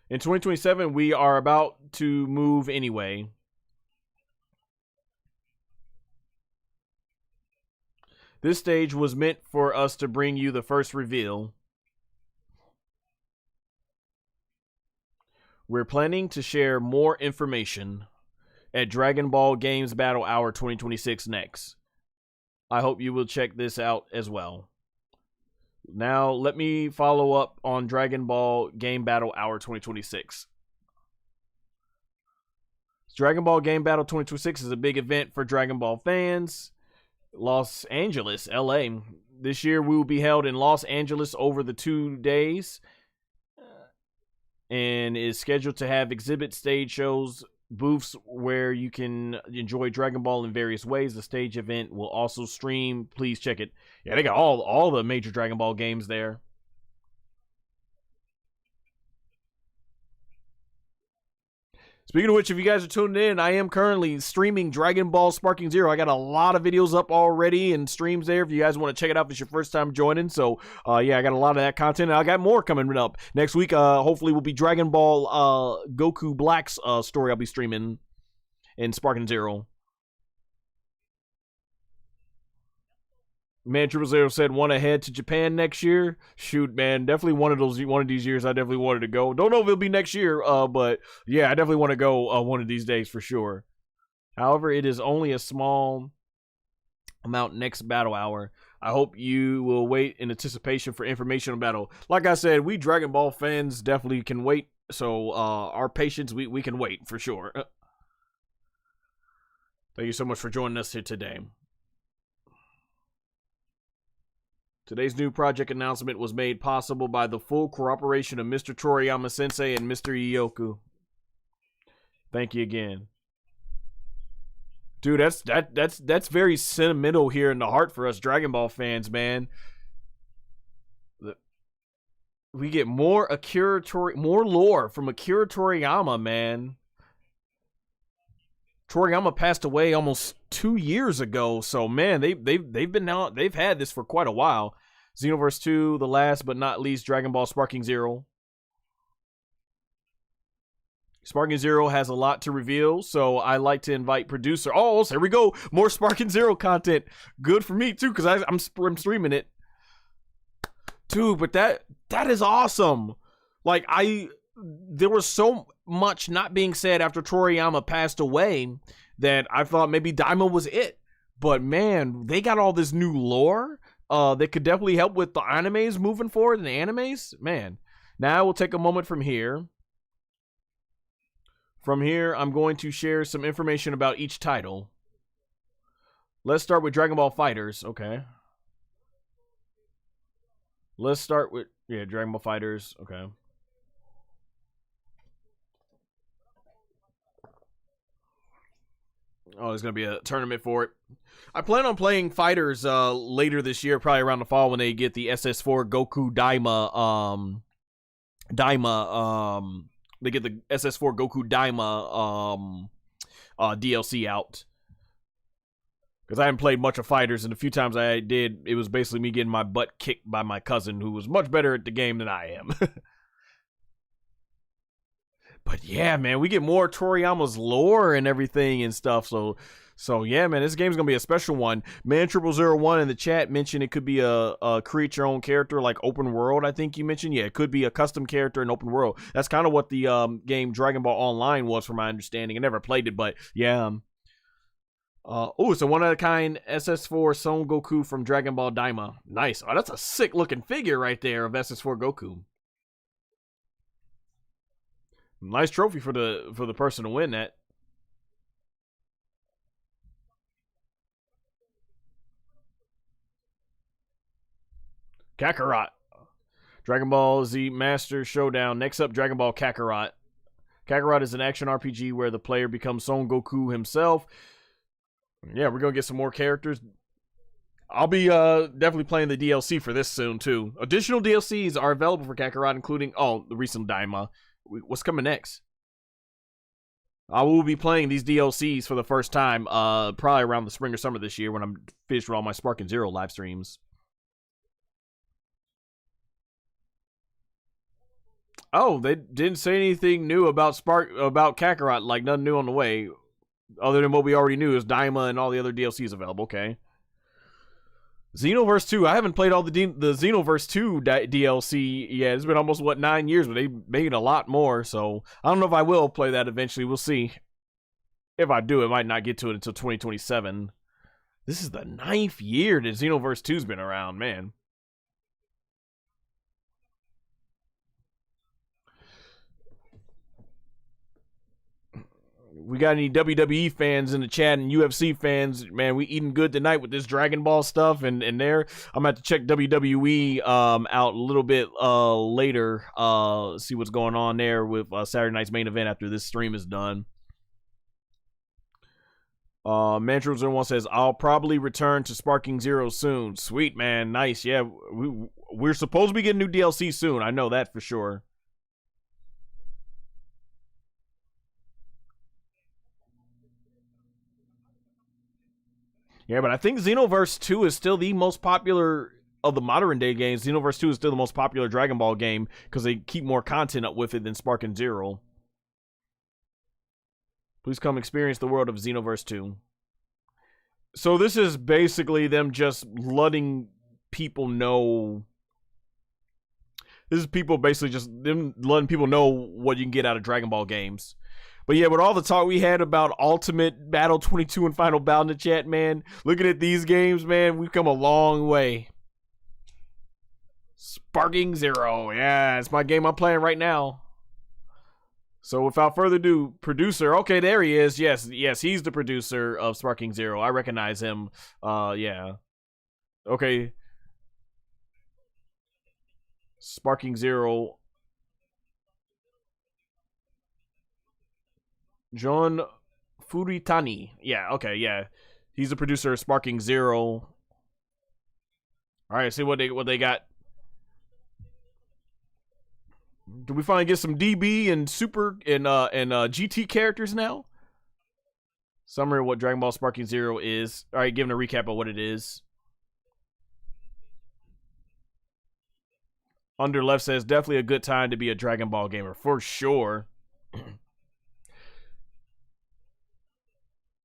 A: In 2027, we are about to move anyway. This stage was meant for us to bring you the first reveal. We're planning to share more information at Dragon Ball Games Battle Hour 2026 next. I hope you will check this out as well. Now, let me follow up on Dragon Ball Game Battle Hour 2026. Dragon Ball Game Battle 2026 is a big event for Dragon Ball fans. Los Angeles, LA. This year we will be held in Los Angeles over the 2 days and is scheduled to have exhibit stage shows, booths where you can enjoy Dragon Ball in various ways. The stage event will also stream. Please check it. Yeah, they got all the major Dragon Ball games there. Speaking of which, if you guys are tuning in, I am currently streaming Dragon Ball Sparking Zero. I got a lot of videos up already and streams there if you guys want to check it out if it's your first time joining. So, yeah, I got a lot of that content. And I got more coming up. Next week, hopefully, will be Dragon Ball Goku Black's story I'll be streaming in Sparking Zero. Man, 000 said want to head to Japan next year. Shoot, man, definitely one of these years I definitely wanted to go. Don't know if it'll be next year, but yeah, I definitely want to go one of these days for sure. However, it is only a small amount next battle hour. I hope you will wait in anticipation for information on battle. Like I said, we Dragon Ball fans definitely can wait. So our patience, we can wait for sure. Thank you so much for joining us here today. Today's new project announcement was made possible by the full cooperation of Mr. Toriyama Sensei and Mr. Iyoku. Thank you again. Dude, that's very sentimental here in the heart for us Dragon Ball fans, man. We get more lore from Akira Toriyama, man. Toriyama passed away almost 2 years ago, so man, they've had this for quite a while. Xenoverse 2, the last but not least, Dragon Ball Sparking Zero. Sparking Zero has a lot to reveal, so I like to invite producer. Oh, so here we go, more Sparking Zero content. Good for me too, because I'm streaming it, dude. But that is awesome. Like there was so much not being said after Toriyama passed away that I thought maybe Daima was it. But man, they got all this new lore that could definitely help with the animes moving forward and the animes. Man, now we'll take a moment from here. From here, I'm going to share some information about each title. Let's start with Dragon Ball FighterZ. Okay. Let's start with, yeah, Dragon Ball FighterZ. Okay. Oh, there's going to be a tournament for it. I plan on playing Fighters later this year, probably around the fall when they get the SS4 Goku Daima, they get the SS4 Goku Daima DLC out. Because I haven't played much of Fighters, and the few times I did, it was basically me getting my butt kicked by my cousin, who was much better at the game than I am. But yeah, man, we get more Toriyama's lore and everything and stuff. So yeah, man, this game's gonna be a special one. Man 001 in the chat mentioned it could be a create your own character, like open world. I think you mentioned, yeah, it could be a custom character in open world. That's kind of what the game Dragon Ball Online was, from my understanding. I never played it, but yeah. Oh, it's a one-of-a-kind SS4 Son Goku from Dragon Ball Daima. Nice. Oh, that's a sick-looking figure right there of SS4 Goku. Nice trophy for the person to win that. Kakarot. Dragon Ball Z Master Showdown. Next up, Dragon Ball Kakarot. Kakarot is an action RPG where the player becomes Son Goku himself. Yeah, we're going to get some more characters. I'll be definitely playing the DLC for this soon, too. Additional DLCs are available for Kakarot, including, the recent Daima. What's coming next? I will be playing these DLCs for the first time, probably around the spring or summer this year when I'm finished with all my Sparking Zero live streams. Oh, they didn't say anything new about Kakarot, like nothing new on the way, other than what we already knew is Daima and all the other DLCs available. Okay. Xenoverse 2. I haven't played all the Xenoverse 2 DLC yet. It's been almost, 9 years, but they made a lot more, so I don't know if I will play that eventually. We'll see. If I do, I might not get to it until 2027. This is the 9th year that Xenoverse 2's been around, man. We got any WWE fans in the chat and UFC fans? Man, we eating good tonight with this Dragon Ball stuff and there. I'm gonna have to check WWE out a little bit later. See what's going on there with Saturday night's main event after this stream is done. Mantrozer1 says, I'll probably return to Sparking Zero soon. Sweet, man. Nice. Yeah, we're supposed to be getting new DLC soon. I know that for sure. Yeah, but I think Xenoverse 2 is still the most popular of the modern day games. Xenoverse 2 is still the most popular Dragon Ball game because they keep more content up with it than Sparking Zero. Please come experience the world of Xenoverse 2. So this is basically them just letting people know. This is people basically just them letting people know what you can get out of Dragon Ball games. But yeah, with all the talk we had about Ultimate Battle 22 and Final Battle in the chat, man, looking at these games, man, we've come a long way. Sparking Zero. Yeah, it's my game I'm playing right now. So without further ado, producer. Okay, there he is. Yes, he's the producer of Sparking Zero. I recognize him. Yeah. Okay. Sparking Zero. John Furitani. Yeah, okay, yeah. He's the producer of Sparking Zero. All right, see what they got. Do we finally get some DB and Super and GT characters now? Summary of what Dragon Ball Sparking Zero is. All right, giving a recap of what it is. Under left says definitely a good time to be a Dragon Ball gamer for sure.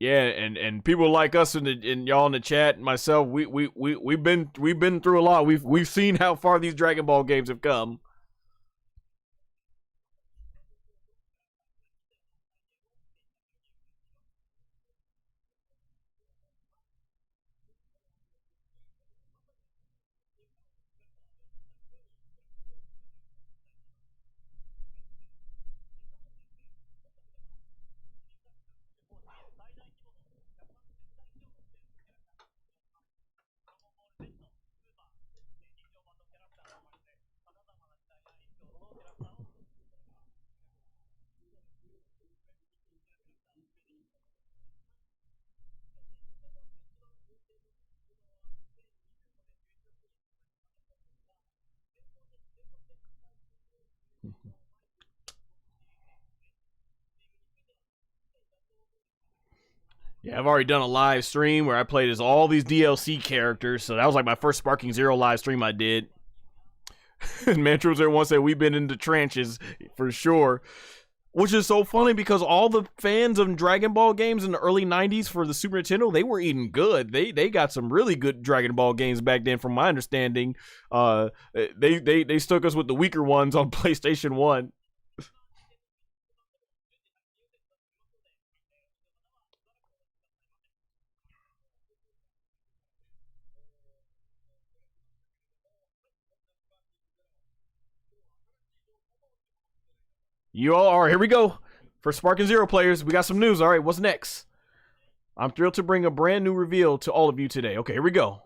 A: Yeah, and people like us and y'all in the chat and myself, we've been through a lot. We've seen how far these Dragon Ball games have come. Yeah, I've already done a live stream where I played as all these DLC characters, so that was like my first Sparking Zero live stream I did. And Mantro's there once said we've been in the trenches for sure. Which is so funny because all the fans of Dragon Ball games in the early 90s for the Super Nintendo, they were eating good. They got some really good Dragon Ball games back then, from my understanding. They stuck us with the weaker ones on PlayStation 1. You all right, here we go. For Sparking Zero players, we got some news. All right, what's next? I'm thrilled to bring a brand new reveal to all of you today. Okay, here we go.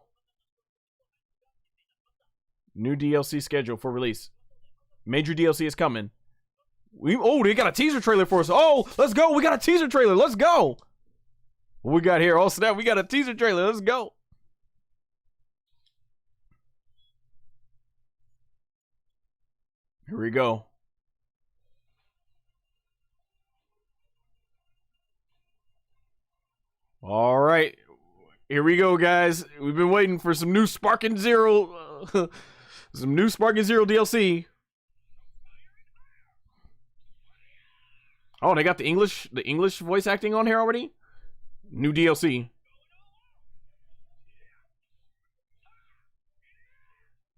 A: New DLC schedule for release. Major DLC is coming. They got a teaser trailer for us. Oh, let's go. We got a teaser trailer. Let's go. What we got here? Oh, snap. We got a teaser trailer. Let's go. Here we go. All right, here we go, guys. We've been waiting for some new Sparking Zero, some new Sparking Zero DLC. Oh, they got the English voice acting on here already. New DLC.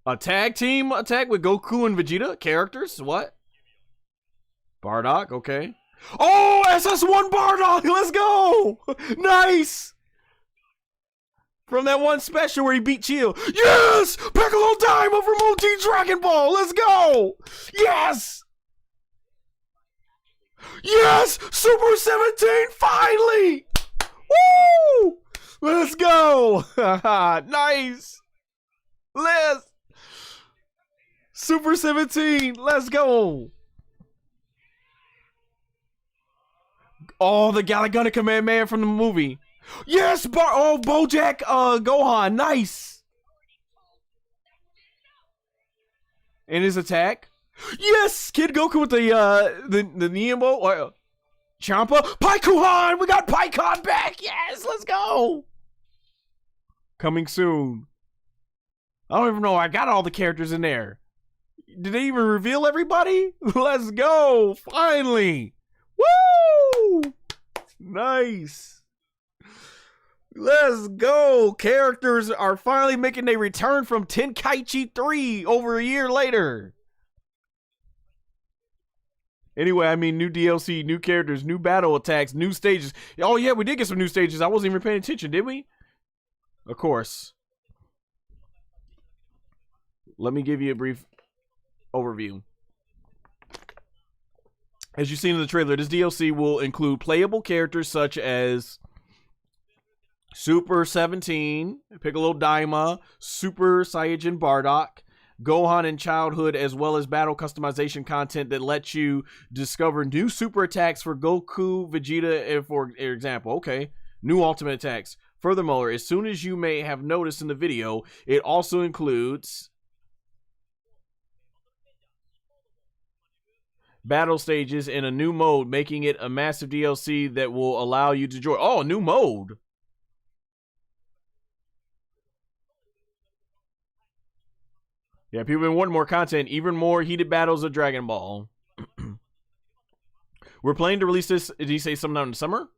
A: A tag team attack with Goku and Vegeta characters. What? Bardock. Okay. Oh, SS1 Bardock, let's go! Nice! From that one special where he beat Chill. Yes! Piccolo Daima from OG Dragon Ball, let's go! Yes! Yes! Super 17, finally! Woo! Let's go! Nice! Let's... Super 17, let's go! Oh, the Galaguna Command Man from the movie. Yes! Bojack Gohan, nice! And his attack. Yes! Kid Goku with the Nemo Champa. Paikuhan! We got Paikon back! Yes! Let's go! Coming soon. I don't even know. I got all the characters in there. Did they even reveal everybody? Let's go! Finally! Woo! Nice. Let's go. Characters are finally making a return from Tenkaichi 3 over a year later. Anyway, I mean, new DLC, new characters, new battle attacks, new stages. Oh, yeah, we did get some new stages. I wasn't even paying attention, did we? Of course. Let me give you a brief overview. As you've seen in the trailer, this DLC will include playable characters such as Super 17, Piccolo Daima, Super Saiyajin Bardock, Gohan in childhood, as well as battle customization content that lets you discover new super attacks for Goku, Vegeta, and for example. Okay, new ultimate attacks. Furthermore, as soon as you may have noticed in the video, it also includes battle stages in a new mode, making it a massive DLC that will allow you to join. Oh, a new mode. Yeah, people have been wanting more content, even more heated battles of Dragon Ball. We're planning to release this, did he say sometime in the summer?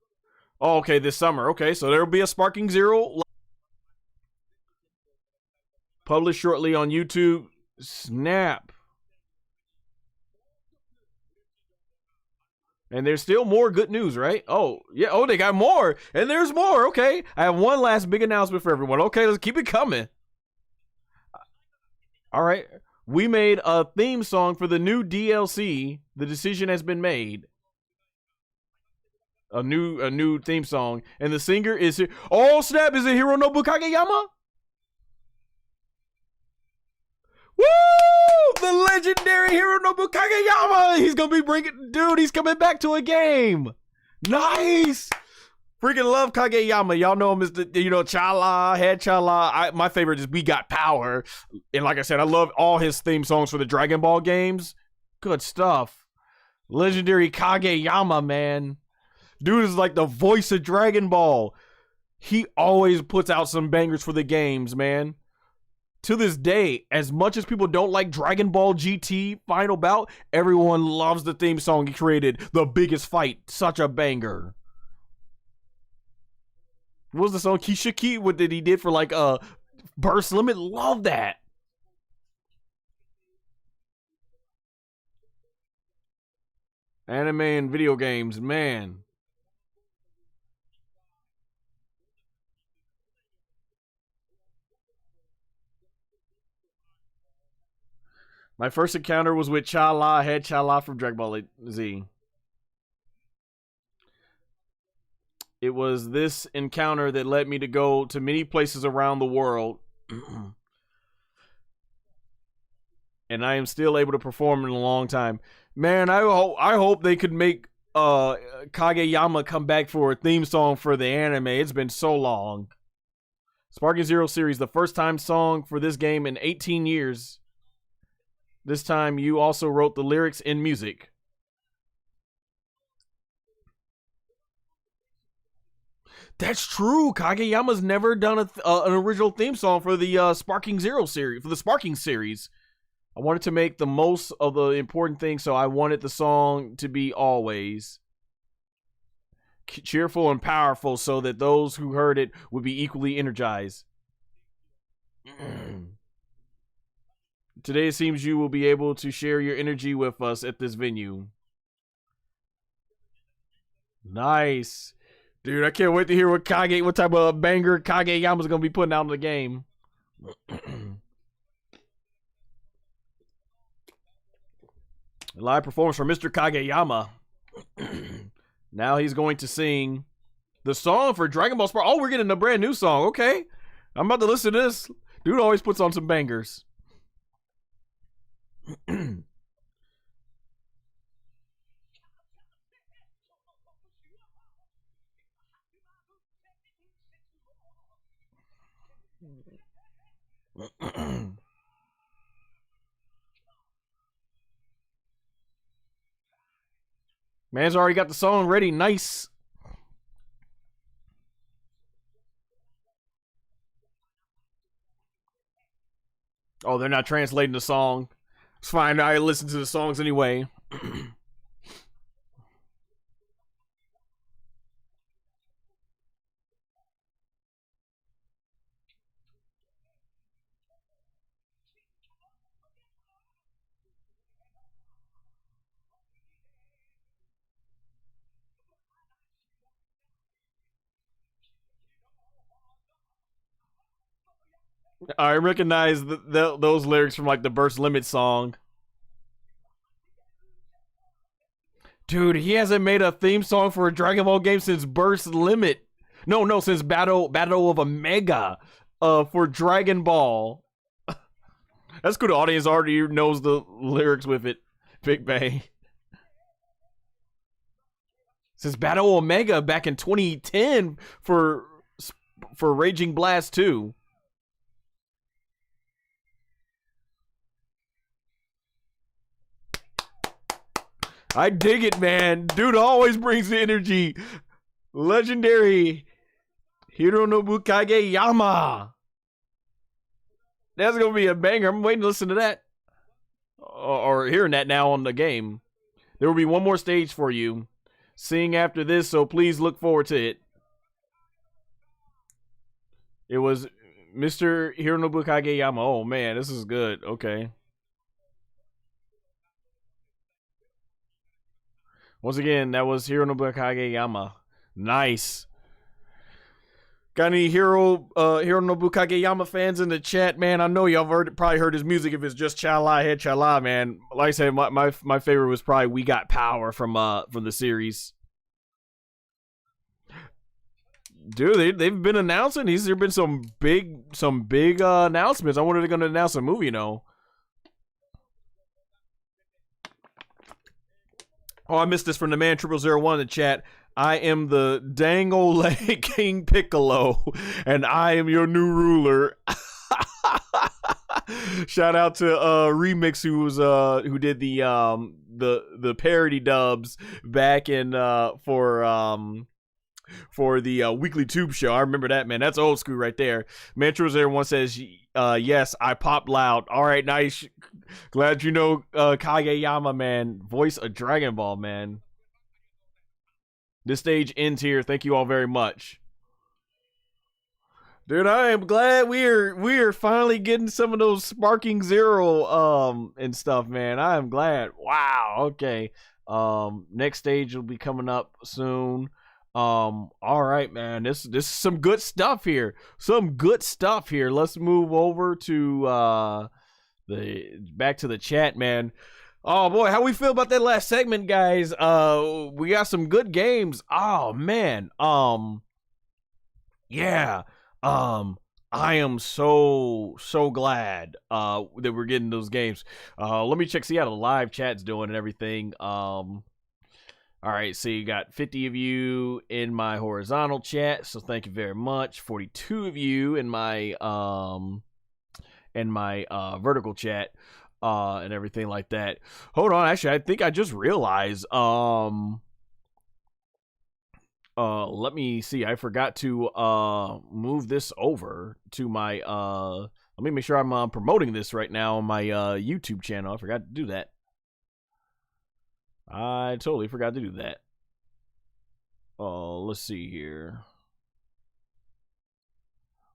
A: Oh, okay, this summer. Okay, so there will be a Sparking Zero published shortly on YouTube. Snap. And there's still more good news, right? Oh, yeah. Oh, they got more. And there's more. Okay. I have one last big announcement for everyone. Okay, let's keep it coming. All right. We made a theme song for the new DLC. The decision has been made. A new theme song. And the singer is... Oh, snap. Is it Hironobu Kageyama? Woo! The legendary Hironobu Kageyama! He's gonna be bringing... Dude, he's coming back to a game! Nice! Freaking love Kageyama. Y'all know him as the, Chala, Head Chala. My favorite is We Got Power. And like I said, I love all his theme songs for the Dragon Ball games. Good stuff. Legendary Kageyama, man. Dude is like the voice of Dragon Ball. He always puts out some bangers for the games, man. To this day, as much as people don't like Dragon Ball GT Final Bout, everyone loves the theme song he created. The Biggest Fight. Such a banger. What was the song? Kishiki? What did he did for like Burst Limit? Love that. Anime and video games, man. My first encounter was with Chala, Head Chala from Dragon Ball Z. It was this encounter that led me to go to many places around the world. And I am still able to perform in a long time. Man, I hope they could make Kageyama come back for a theme song for the anime. It's been so long. Sparking Zero series, the first time song for this game in 18 years. This time you also wrote the lyrics and music. That's true. Kageyama's never done an original theme song for the Sparking Zero series, for the Sparking series. I wanted to make the most of the important things, so I wanted the song to be always cheerful and powerful so that those who heard it would be equally energized. Today it seems you will be able to share your energy with us at this venue. Nice. Dude, I can't wait to hear what type of banger Kageyama's gonna be putting out in the game. Live performance from Mr. Kageyama. Now he's going to sing the song for Dragon Ball Spark. Oh, we're getting a brand new song. Okay. I'm about to listen to this. Dude always puts on some bangers. Man's already got the song ready. Nice. Oh, they're not translating the song. It's fine. I listen to the songs anyway. I recognize those lyrics from like the Burst Limit song. Dude, he hasn't made a theme song for a Dragon Ball game since Burst Limit. No, since Battle of Omega for Dragon Ball. That's cool. The audience already knows the lyrics with it. Big Bang. Since Battle Omega back in 2010 for Raging Blast 2. I dig it, man. Dude always brings the energy. Legendary Hironobu Kageyama. That's going to be a banger. I'm waiting to listen to that. Or hearing that now on the game. There will be one more stage for you. Sing after this, so please look forward to it. It was Mr. Hironobu Kageyama. Oh, man, this is good. Okay. Once again, that was Hironobu Kageyama. Nice. Got any Hironobu Kageyama fans in the chat, man? I know y'all probably heard his music if it's just Chala Head Chala, man. Like I said, my favorite was probably We Got Power from the series. Dude, they've been announcing. There been some big announcements. I wonder if they're gonna announce a movie, Oh, I missed this from the man 0001 in the chat. I am the dang old leg King Piccolo, and I am your new ruler. Shout out to Remix who did the parody dubs back in for the weekly tube show. I remember that, man. That's old school right there. Mantro's there one says, yes, I popped loud. All right, nice. Glad you know Kageyama, man. Voice of Dragon Ball, man. This stage ends here. Thank you all very much. Dude, I am glad we are finally getting some of those Sparking Zero and stuff, man. I am glad. Wow, okay. Next stage will be coming up soon. All right, man. This is some good stuff here. Let's move over to back to the chat, man. Oh boy, how we feel about that last segment, guys? We got some good games. Oh man. Yeah. I am so glad that we're getting those games. Let me see how the live chat's doing and everything. All right, so you got 50 of you in my horizontal chat, so thank you very much. 42 of you in my vertical chat, and everything like that. Hold on, actually, I think I just realized, let me see. I forgot to move this over to my let me make sure I'm promoting this right now on my YouTube channel. I forgot to do that. I totally forgot to do that. Let's see here.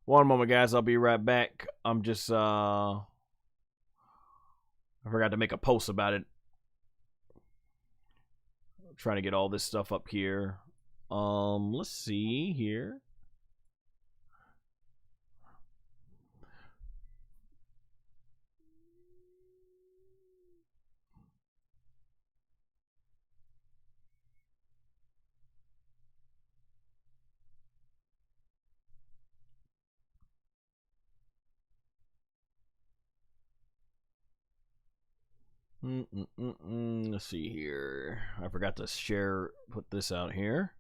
A: One moment, guys. I'll be right back. I'm just I forgot to make a post about it. I'm trying to get all this stuff up here. Let's see here. Let's see here. I forgot to put this out here.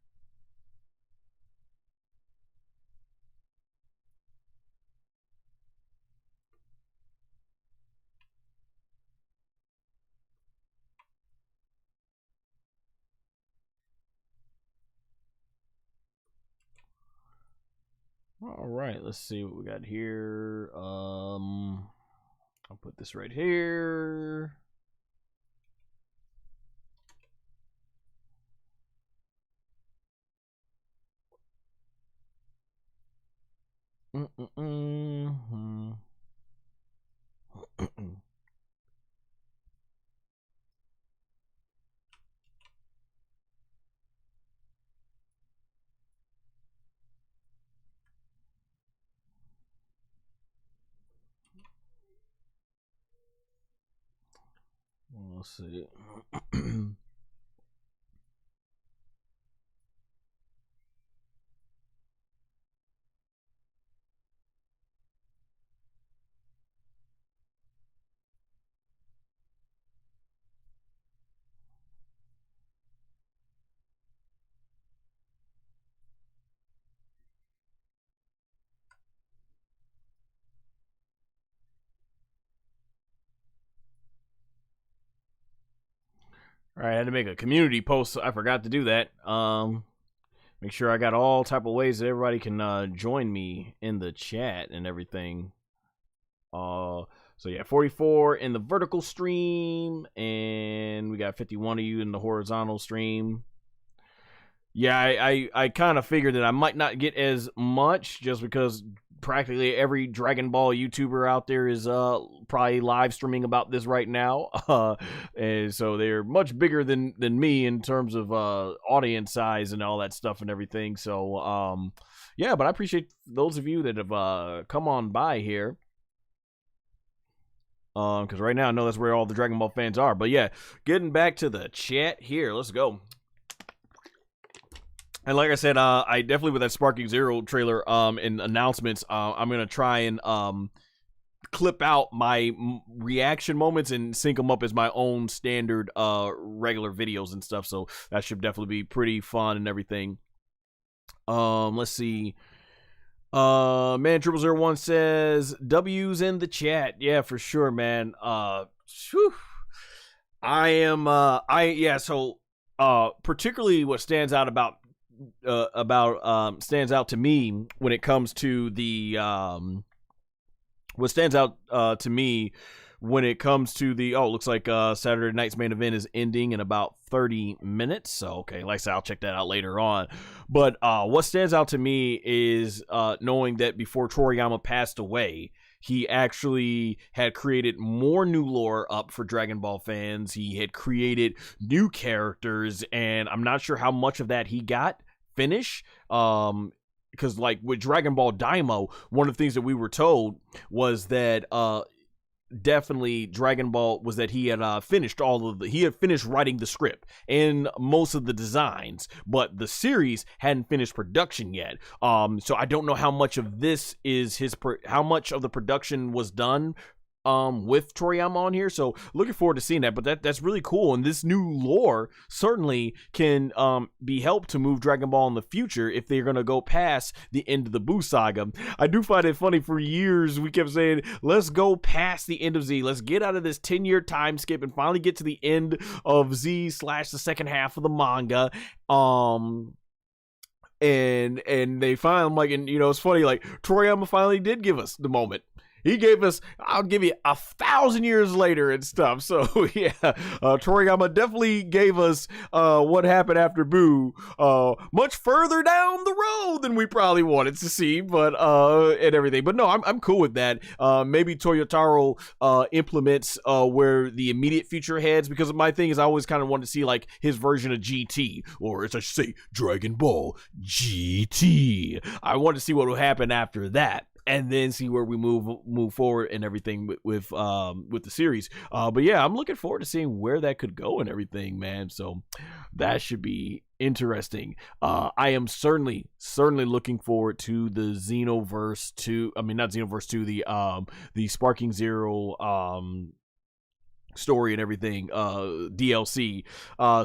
A: All right, let's see what we got here. I'll put this right here. Let's see. All right, I had to make a community post. I forgot to do that. Make sure I got all type of ways that everybody can join me in the chat and everything. So yeah, 44 in the vertical stream, and we got 51 of you in the horizontal stream. Yeah, I kind of figured that I might not get as much just because practically every Dragon Ball YouTuber out there is probably live streaming about this right now. And so they're much bigger than me in terms of audience size and all that stuff and everything. So yeah, but I appreciate those of you that have come on by here. Because right now I know that's where all the Dragon Ball fans are. But yeah, getting back to the chat here, let's go. And like I said, I definitely with that Sparking Zero trailer and announcements, I'm gonna try and clip out my reaction moments and sync them up as my own standard regular videos and stuff. So that should definitely be pretty fun and everything. Let's see. Man, 0001 says W's in the chat. Yeah, for sure, man. Whew. So particularly what stands out stands out to me when it comes to the looks like Saturday night's main event is ending in about 30 minutes. So okay, like I said, I'll check that out later on. But what stands out to me is knowing that before Toriyama passed away, he actually had created more new lore up for Dragon Ball fans. He had created new characters, and I'm not sure how much of that he got finish. Because like with Dragon Ball Daima, one of the things that we were told was that definitely Dragon Ball was that he had finished writing the script and most of the designs, but the series hadn't finished production yet. So I don't know how much of this is how much of the production was done with Toriyama on here. So looking forward to seeing that. But that's really cool, and this new lore certainly can be helped to move Dragon Ball in the future if they're gonna go past the end of the Buu saga. I do find it funny, for years we kept saying, let's go past the end of Z, let's get out of this 10-year time skip and finally get to the end of Z / the second half of the manga. And they finally, like, and you know, it's funny, like Toriyama finally did give us the moment. He gave us, I'll give you 1,000 years later and stuff. So yeah, Toriyama definitely gave us what happened after Buu much further down the road than we probably wanted to see, but and everything. But no, I'm cool with that. Maybe Toyotaro implements where the immediate future heads, because my thing is I always kind of wanted to see like his version of GT, or as I should say, Dragon Ball GT. I want to see what will happen after that, and then see where we move forward and everything with the series. But yeah, I'm looking forward to seeing where that could go and everything, man. So that should be interesting. I am certainly looking forward to the Xenoverse 2. I mean, not Xenoverse 2, the Sparking Zero story and everything, DLC.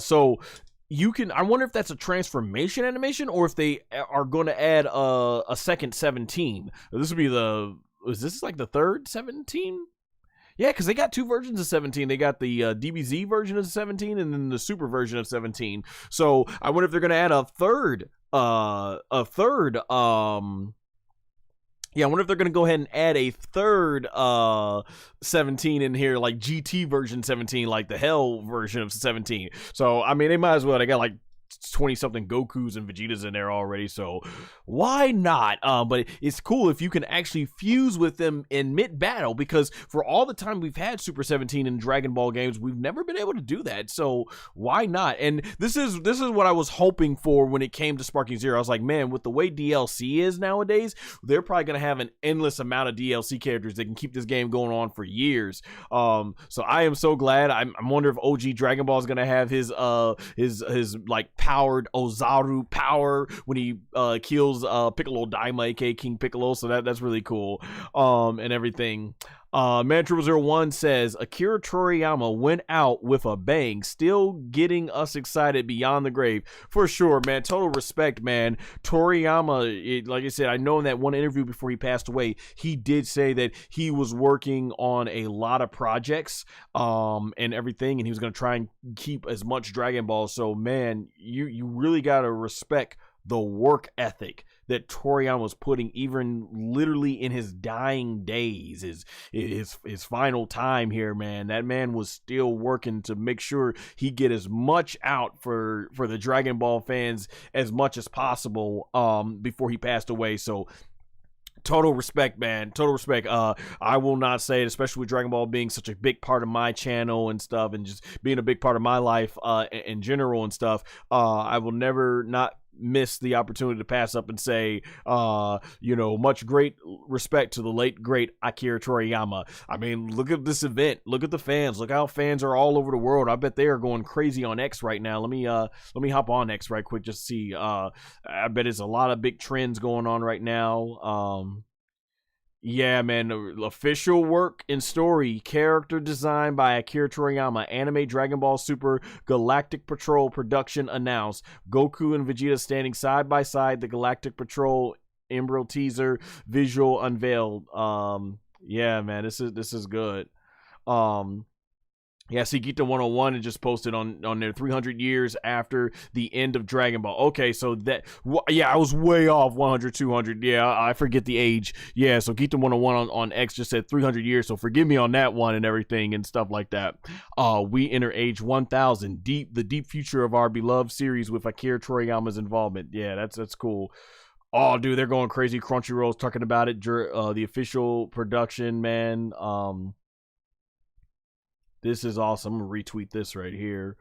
A: So you can, I wonder if that's a transformation animation or if they are going to add a second 17. This would be is this like the third 17? Yeah, because they got two versions of 17. They got the DBZ version of 17 and then the super version of 17. So I wonder if they're going to add a third, yeah, I wonder if they're going to go ahead and add a third 17 in here, like GT version 17, like the Hell version of 17. So, I mean, they might as well. They got like 20-something Gokus and Vegetas in there already, so why not? But it's cool if you can actually fuse with them in mid-battle, because for all the time we've had Super 17 in Dragon Ball games, we've never been able to do that, so why not? And this is what I was hoping for when it came to Sparking Zero. I was like, man, with the way DLC is nowadays, they're probably going to have an endless amount of DLC characters that can keep this game going on for years. So I am so glad. I wonder if OG Dragon Ball is going to have his like powered Ozaru power when he kills Piccolo Daima, aka King Piccolo, so that's really cool, and everything. Man001 says Akira Toriyama went out with a bang, still getting us excited beyond the grave. For sure, man. Total respect, man. Toriyama, like I said, I know in that one interview before he passed away, he did say that he was working on a lot of projects and everything, and he was going to try and keep as much Dragon Ball. So, man, you really got to respect the work ethic that Toriyama was putting, even literally in his dying days, his final time here, man. That man was still working to make sure he get as much out for the Dragon Ball fans as much as possible before he passed away. So total respect, man. Total respect. I will not say it, especially with Dragon Ball being such a big part of my channel and stuff, and just being a big part of my life in general and stuff. I will never not miss the opportunity to pass up and say, much great respect to the late great Akira Toriyama. I mean, look at this event. Look at the fans. Look how fans are all over the world. I bet they are going crazy on X right now. Let me hop on X right quick just to see. I bet it's a lot of big trends going on right now. Yeah, man, official work and story, character design by Akira Toriyama, anime Dragon Ball Super Galactic Patrol production announced. Goku and Vegeta standing side by side, the Galactic Patrol embryo teaser visual unveiled. Yeah, man, this is good. Yeah, Sigita 101 had just posted on their 300 years after the end of Dragon Ball. Okay, so yeah, I was way off 100, 200. Yeah, I forget the age. Yeah, so Gita 101 on X just said 300 years, so forgive me on that one and everything and stuff like that. We enter age 1000, the deep future of our beloved series with Akira Toriyama's involvement. Yeah, that's cool. Oh, dude, they're going crazy. Crunchyroll's talking about it. The official production, man. This is awesome. I'm gonna retweet this right here.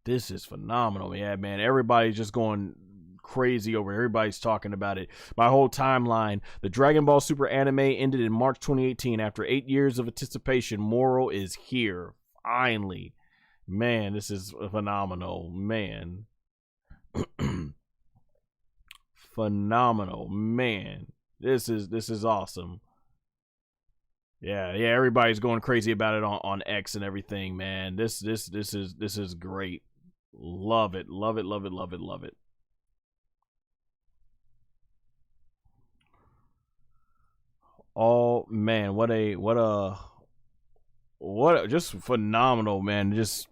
A: This is phenomenal. Yeah, man. Everybody's just going crazy over it. Everybody's talking about it. My whole timeline. The Dragon Ball Super anime ended in March 2018. After 8 years of anticipation, Moro is here. Finally. Man, this is phenomenal. Man. Phenomenal. Man. This is awesome. Yeah, everybody's going crazy about it on X and everything, man. This is great. Love it. Love it, love it, love it, love it. Oh man, what just phenomenal, man. Just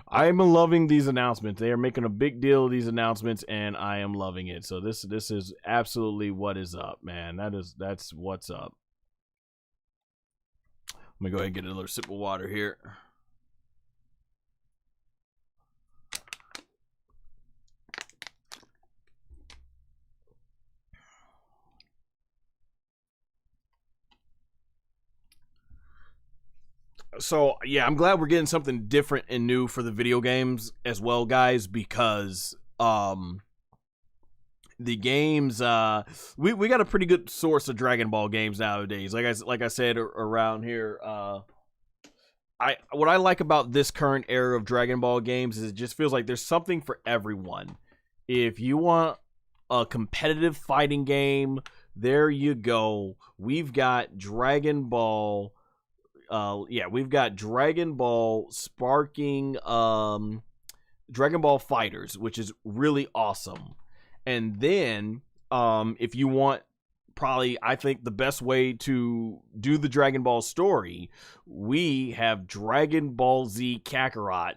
A: I'm loving these announcements. They are making a big deal of these announcements and I am loving it. So this is absolutely what is up, man. That's what's up. Let me go ahead and get another sip of water here. So, yeah, I'm glad we're getting something different and new for the video games as well, guys, because the games we got a pretty good source of Dragon Ball games nowadays. Like I said around here, what I like about this current era of Dragon Ball games is it just feels like there's something for everyone. If you want a competitive fighting game, there you go. We've got Dragon Ball yeah, we've got Dragon Ball sparking Dragon Ball Fighters, which is really awesome. And then if you want, probably I think the best way to do the Dragon Ball story, we have Dragon Ball Z Kakarot.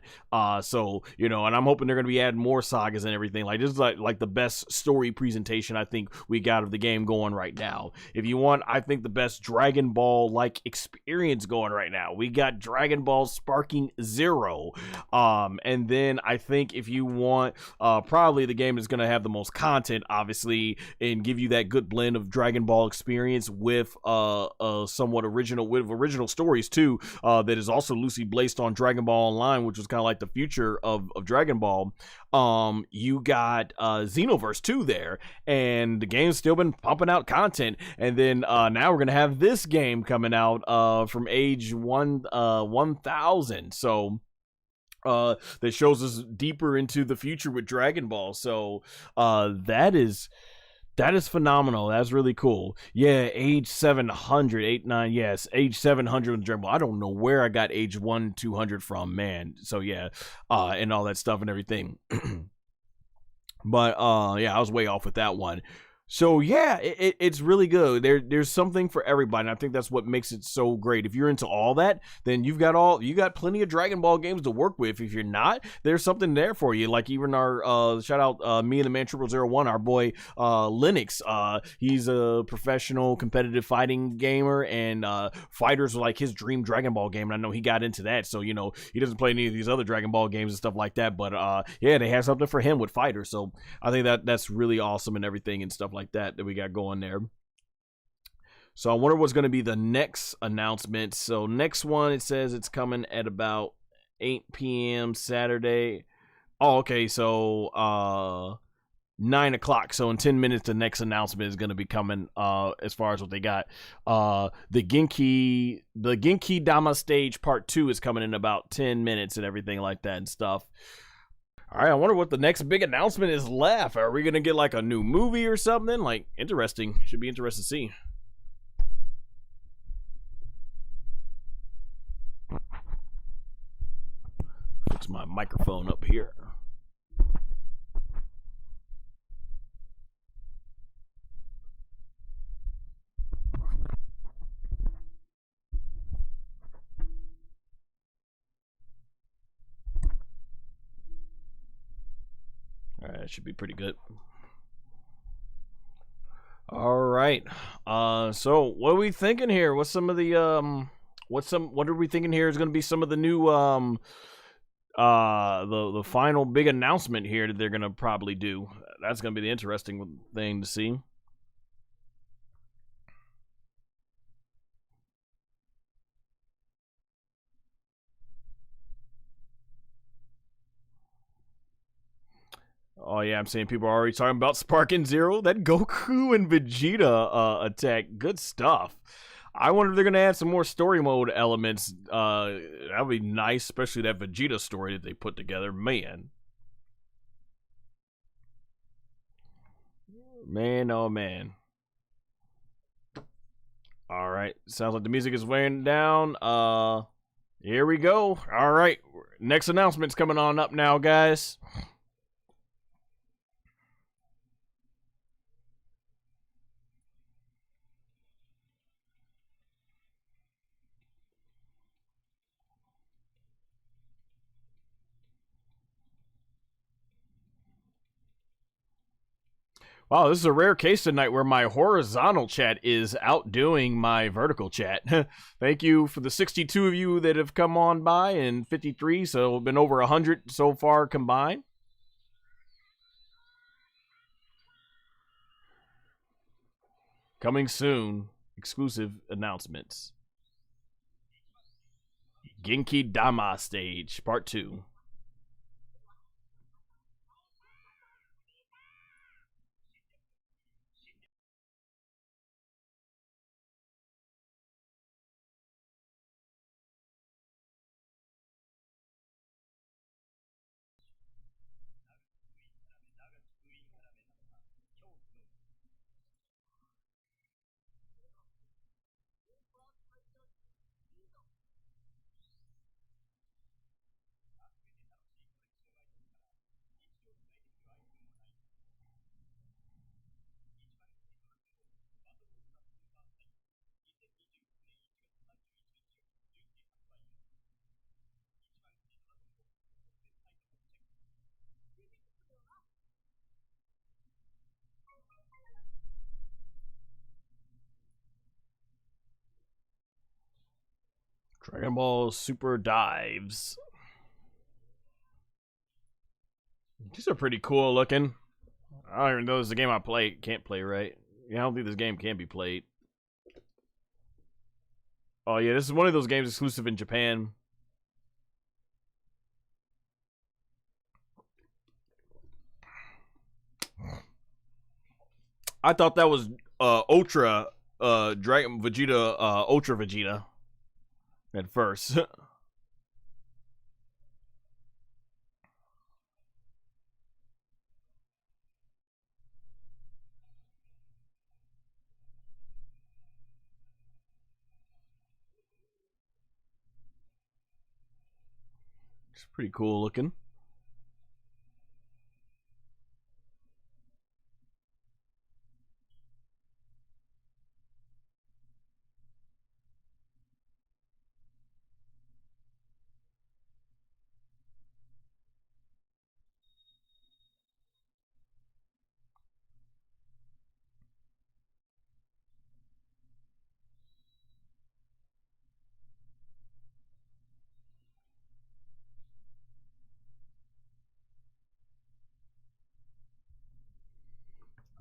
A: So you know, and I'm hoping they're going to be adding more sagas and everything. Like this is like the best story presentation I think we got of the game going right now. If you want, I think the best Dragon Ball like experience going right now, we got Dragon Ball Sparking Zero. And then I think if you want, probably the game is going to have the most content, obviously, and give you that good blend of Dragon Ball experience with somewhat original stories too, that is also loosely based on Dragon Ball Online, which was kind of like the future of Dragon Ball. You got Xenoverse 2 there, and the game's still been pumping out content. And then now we're gonna have this game coming out from age 1000. So that shows us deeper into the future with Dragon Ball. So that is phenomenal. That's really cool. Yeah, age 700, 89, yes, age 700 with Dragon Ball. I don't know where I got age 200 from, man. So yeah, and all that stuff and everything. But yeah, I was way off with that one. So yeah, it's really good. There's something for everybody, and I think that's what makes it so great. If you're into all that, then you got plenty of Dragon Ball games to work with. If you're not, there's something there for you. Like even our shout out me and the man 0001, our boy Linux. He's a professional competitive fighting gamer, and fighters are like his dream Dragon Ball game. And I know he got into that, so you know he doesn't play any of these other Dragon Ball games and stuff like that. But yeah, they have something for him with fighters. So I think that's really awesome and everything and stuff like that we got going there. So I wonder what's going to be the next announcement. So next one, it says it's coming at about 8 p.m. Saturday. Oh, okay. So 9 o'clock. So in 10 minutes, the next announcement is going to be coming. As far as what they got, the Genkidama stage part 2 is coming in about 10 minutes and everything like that and stuff. All right, I wonder what the next big announcement is left. Are we going to get like a new movie or something? Like, interesting. Should be interesting to see. Fix my microphone up here. All right, that should be pretty good. All right. So what are we thinking here? What's some of the what are we thinking here is going to be some of the new the final big announcement here that they're going to probably do? That's going to be the interesting thing to see. Oh yeah, I'm seeing people are already talking about Sparking Zero. That Goku and Vegeta attack, good stuff. I wonder if they're gonna add some more story mode elements. That would be nice, especially that Vegeta story that they put together. Man, oh man. All right, sounds like the music is wearing down. Here we go. All right, next announcement's coming on up now, guys. Wow, this is a rare case tonight where my horizontal chat is outdoing my vertical chat. Thank you for the 62 of you that have come on by, and 53, so been over 100 so far combined. Coming soon, exclusive announcements. Genkidama stage, part 2. Dragon Ball Super Dives. These are pretty cool looking. I don't even know this is a game I can't play, right? Yeah, I don't think this game can be played. Oh yeah, this is one of those games exclusive in Japan. I thought that was Ultra Dragon Vegeta, Ultra Vegeta at first. It's pretty cool looking.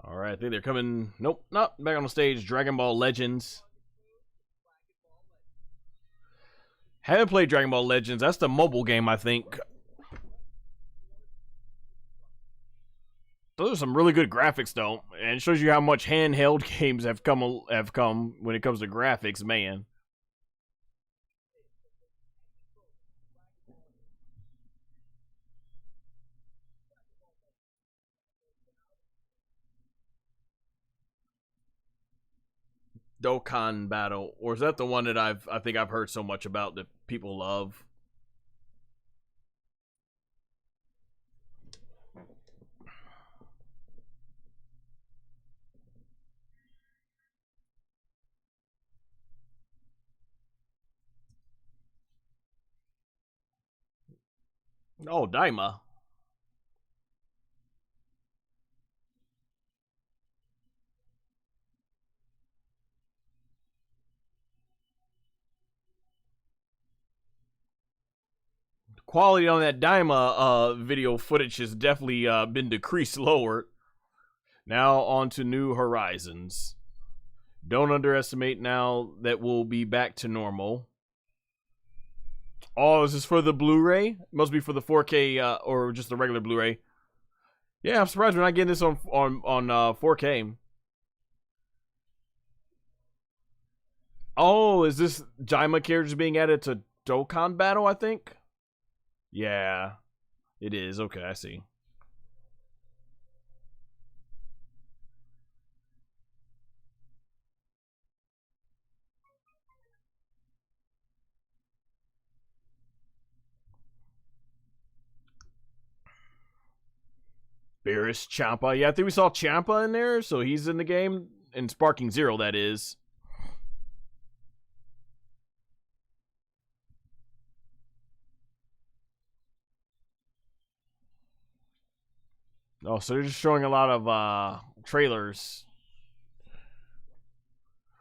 A: All right, I think they're coming. Nope, not back on the stage. Dragon Ball Legends. Haven't played Dragon Ball Legends. That's the mobile game, I think. Those are some really good graphics, though, and it shows you how much handheld games have come when it comes to graphics, man. Dokkan Battle, or is that the one that I think I've heard so much about that people love? Oh, Daima. Quality on that Daima video footage has definitely been decreased lower. Now on to New Horizons. Don't underestimate now that we'll be back to normal. Oh, is this for the Blu-ray? Must be for the 4K or just the regular Blu-ray. Yeah, I'm surprised we're not getting this on 4K. Oh, is this Daima characters being added to Dokkan Battle, I think? Yeah, it is. Okay, I see. Beerus, Champa. Yeah, I think we saw Champa in there, so he's in the game. And Sparking Zero, that is. Oh, so they're just showing a lot of trailers.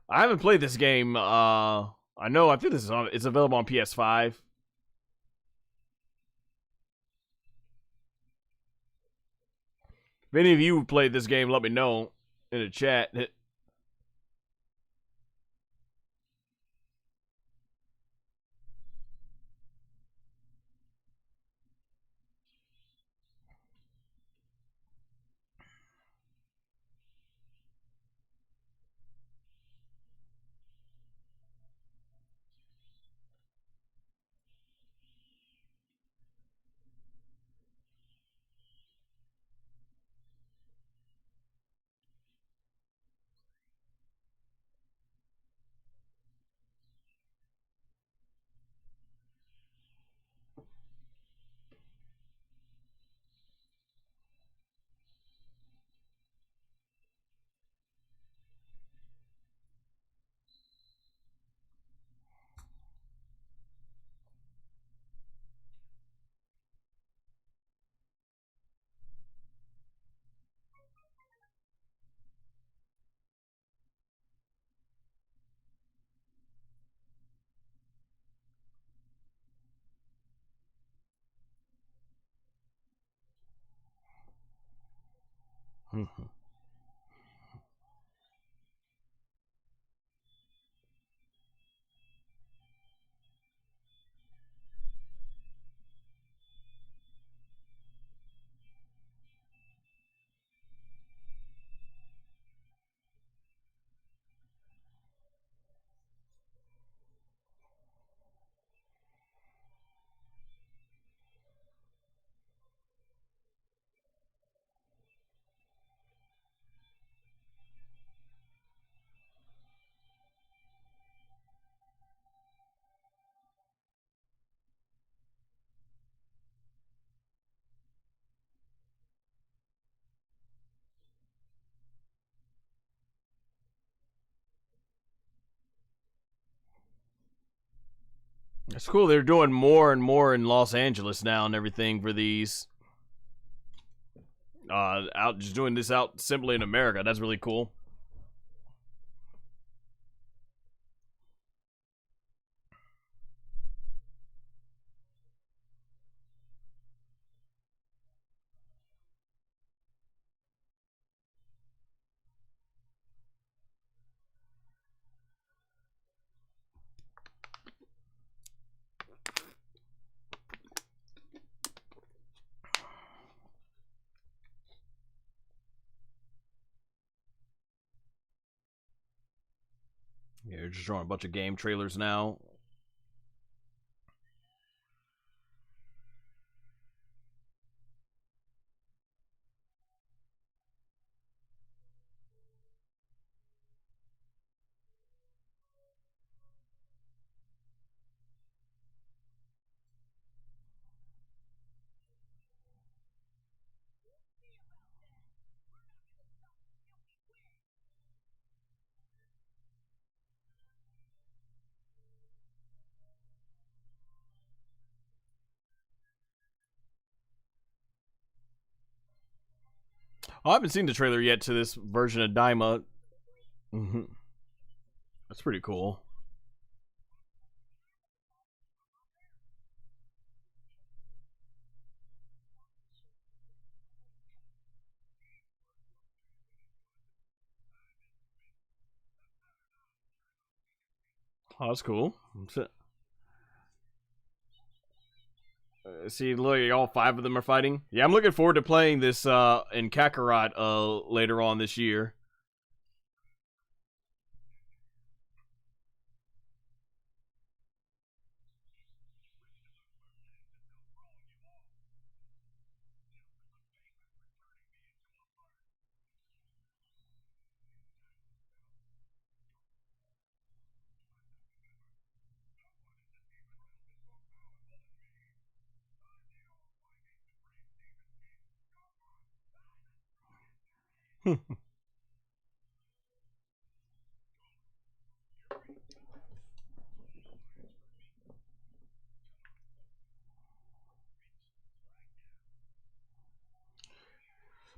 A: I haven't played this game. I know. I think this is on. It's available on PS5. If any of you played this game, let me know in the chat. It's cool. They're doing more and more in Los Angeles now and everything for these. Out just doing this out simply in America. That's really cool. Yeah, they're just showing a bunch of game trailers now. Oh, I haven't seen the trailer yet to this version of Daima. That's pretty cool. Oh, that's cool. See, look, all 5 of them are fighting. Yeah, I'm looking forward to playing this in Kakarot later on this year.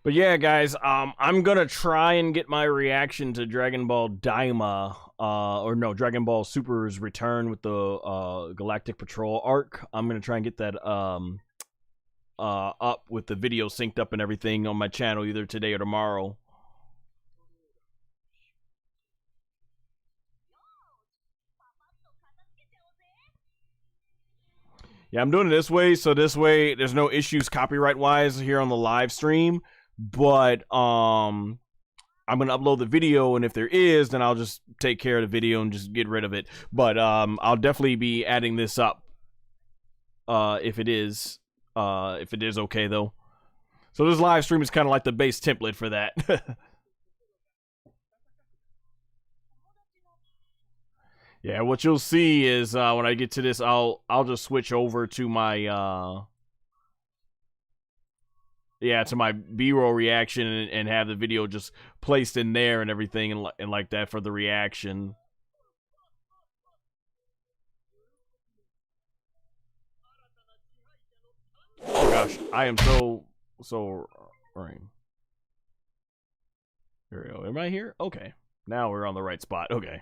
A: But yeah, guys, I'm gonna try and get my reaction to Dragon Ball Daima, or no, Dragon Ball Super's return with the Galactic Patrol arc. I'm gonna try and get that up with the video synced up and everything on my channel either today or tomorrow. Yeah, I'm doing it this way, so this way there's no issues copyright wise here on the live stream. But I'm gonna upload the video, and if there is, then I'll just take care of the video and just get rid of it. But I'll definitely be adding this up if it is okay though. So this live stream is kind of like the base template for that. Yeah, what you'll see is when I get to this, I'll just switch over to my to my B-roll reaction and have the video just placed in there and everything and like that for the reaction. Oh gosh, I am so right. Here we go. Am I here? Okay. Now we're on the right spot. Okay.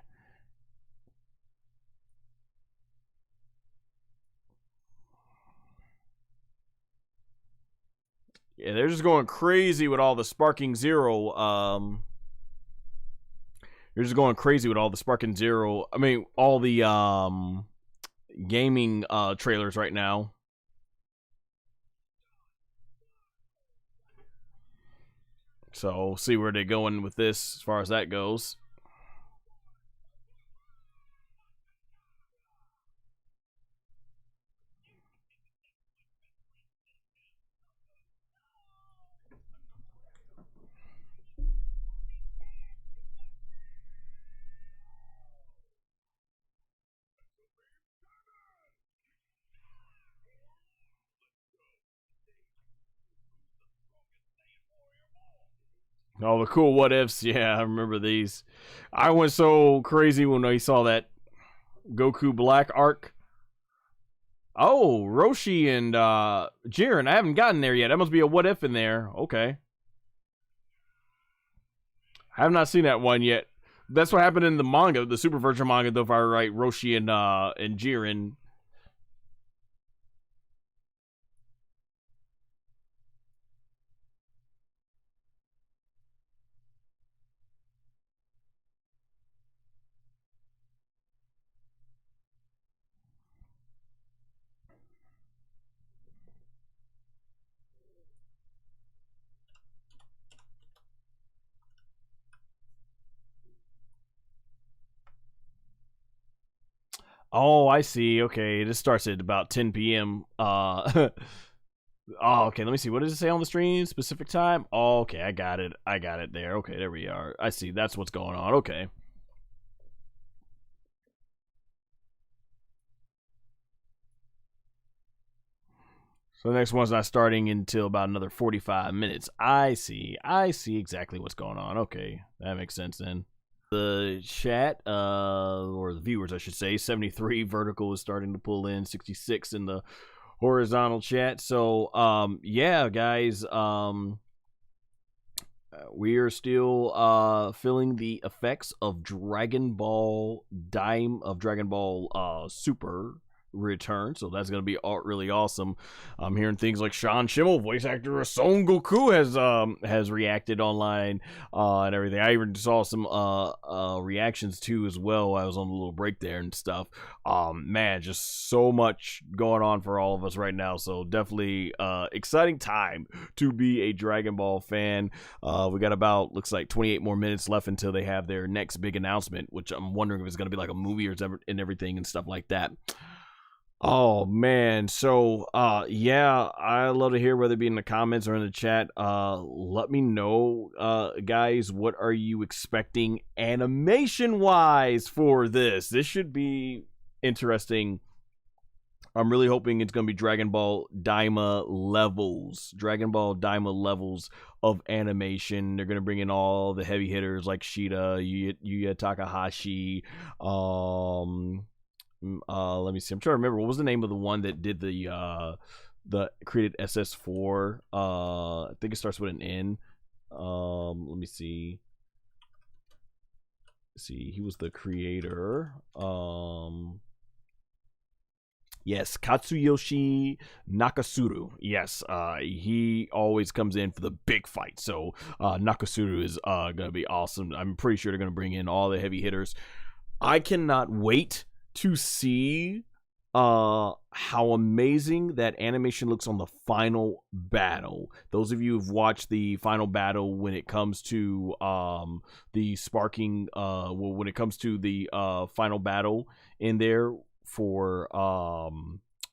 A: Yeah, they're just going crazy with all the Sparking Zero. They're just going crazy with all the Sparking Zero. I mean, all the gaming trailers right now. So we'll see where they're going with this as far as that goes. All the cool what ifs. Yeah, I remember these. I went so crazy when I saw that Goku Black arc. Oh, Roshi and Jiren. I haven't gotten there yet. That must be a what if in there. Okay. I have not seen that one yet. That's what happened in the manga, the Super Virgin manga, though, if I right, Roshi and Jiren. Oh, I see. Okay, this starts at about 10 p.m. Oh, okay. Let me see. What does it say on the stream? Specific time? Oh, okay. I got it. I got it there. Okay, there we are. I see. That's what's going on. Okay. So the next one's not starting until about another 45 minutes. I see. I see exactly what's going on. Okay, that makes sense then. The chat, or the viewers, I should say, 73 vertical is starting to pull in, 66 in the horizontal chat. So, yeah, guys, we are still feeling the effects of Dragon Ball Super return, so that's going to be really awesome. I'm hearing things like Sean Schimmel, voice actor of Son Goku, has reacted online and everything. I even saw some reactions too as well. I was on a little break there and stuff. Man, just so much going on for all of us right now, so definitely exciting time to be a Dragon Ball fan. We got about, looks like 28 more minutes left until they have their next big announcement, which I'm wondering if it's going to be like a movie or and everything and stuff like that. Oh man, so yeah, I love to hear, whether it be in the comments or in the chat. Let me know, guys, what are you expecting animation wise for this? This should be interesting. I'm really hoping it's gonna be Dragon Ball Daima levels of animation. They're gonna bring in all the heavy hitters like Shida, Yuya Takahashi, let me see. I'm trying to remember, what was the name of the one that did the created SS4. I think it starts with an N. Let me see. He was the creator. Yes, Katsuyoshi Nakasuru. Yes, he always comes in for the big fight. So Nakasuru is gonna be awesome. I'm pretty sure they're gonna bring in all the heavy hitters. I cannot wait to see how amazing that animation looks on the final battle. Those of you who've watched the final battle when it comes to the sparking, when it comes to the final battle in there for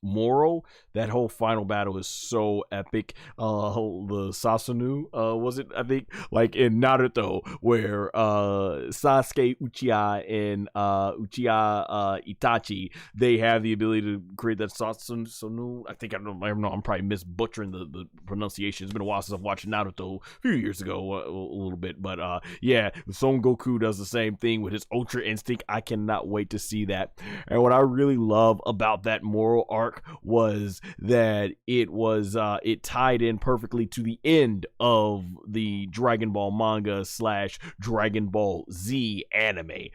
A: Moro, that whole final battle is so epic. The Sasunu, was it? I think like in Naruto, where Sasuke, Uchiha, and Uchiha Itachi, they have the ability to create that Sasunu. I don't know. I'm probably misbutchering the pronunciation. It's been a while since I've watched Naruto, a few years ago, a little bit, but yeah, Son Goku does the same thing with his Ultra Instinct. I cannot wait to see that. And what I really love about that Moro arc was that it tied in perfectly to the end of the Dragon Ball manga / Dragon Ball Z anime.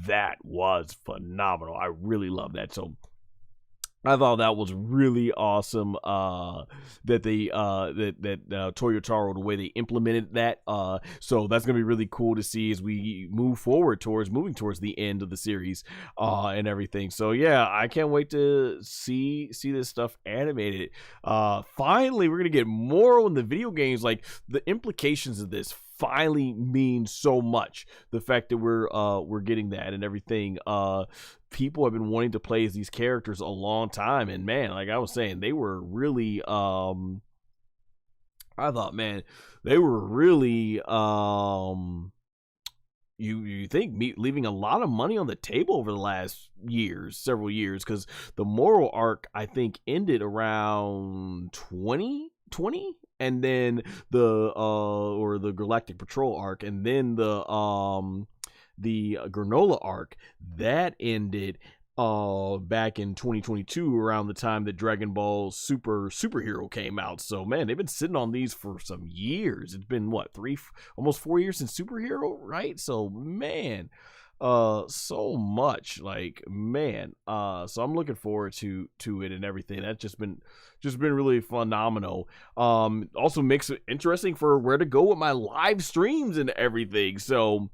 A: That was phenomenal. I really love that. So I thought that was really awesome. That they Toyotaro, the way they implemented that. So that's gonna be really cool to see as we move forward towards the end of the series, and everything. So yeah, I can't wait to see this stuff animated. Finally, we're gonna get more on the video games. Like, the implications of this finally means so much. The fact that we're getting that and everything. People have been wanting to play as these characters a long time, and man, like I was saying, they were really I thought, man, they were really you think me leaving a lot of money on the table over the last several years, because the moral arc, I think, ended around 2020, and then the Galactic Patrol arc, and then the Granola arc that ended back in 2022, around the time that Dragon Ball Superhero came out. So man, they've been sitting on these for some years. It's been what, almost 4 years since Superhero, right? So man, so much, like, man. So I'm looking forward to it and everything. That's just been really phenomenal. Also makes it interesting for where to go with my live streams and everything. So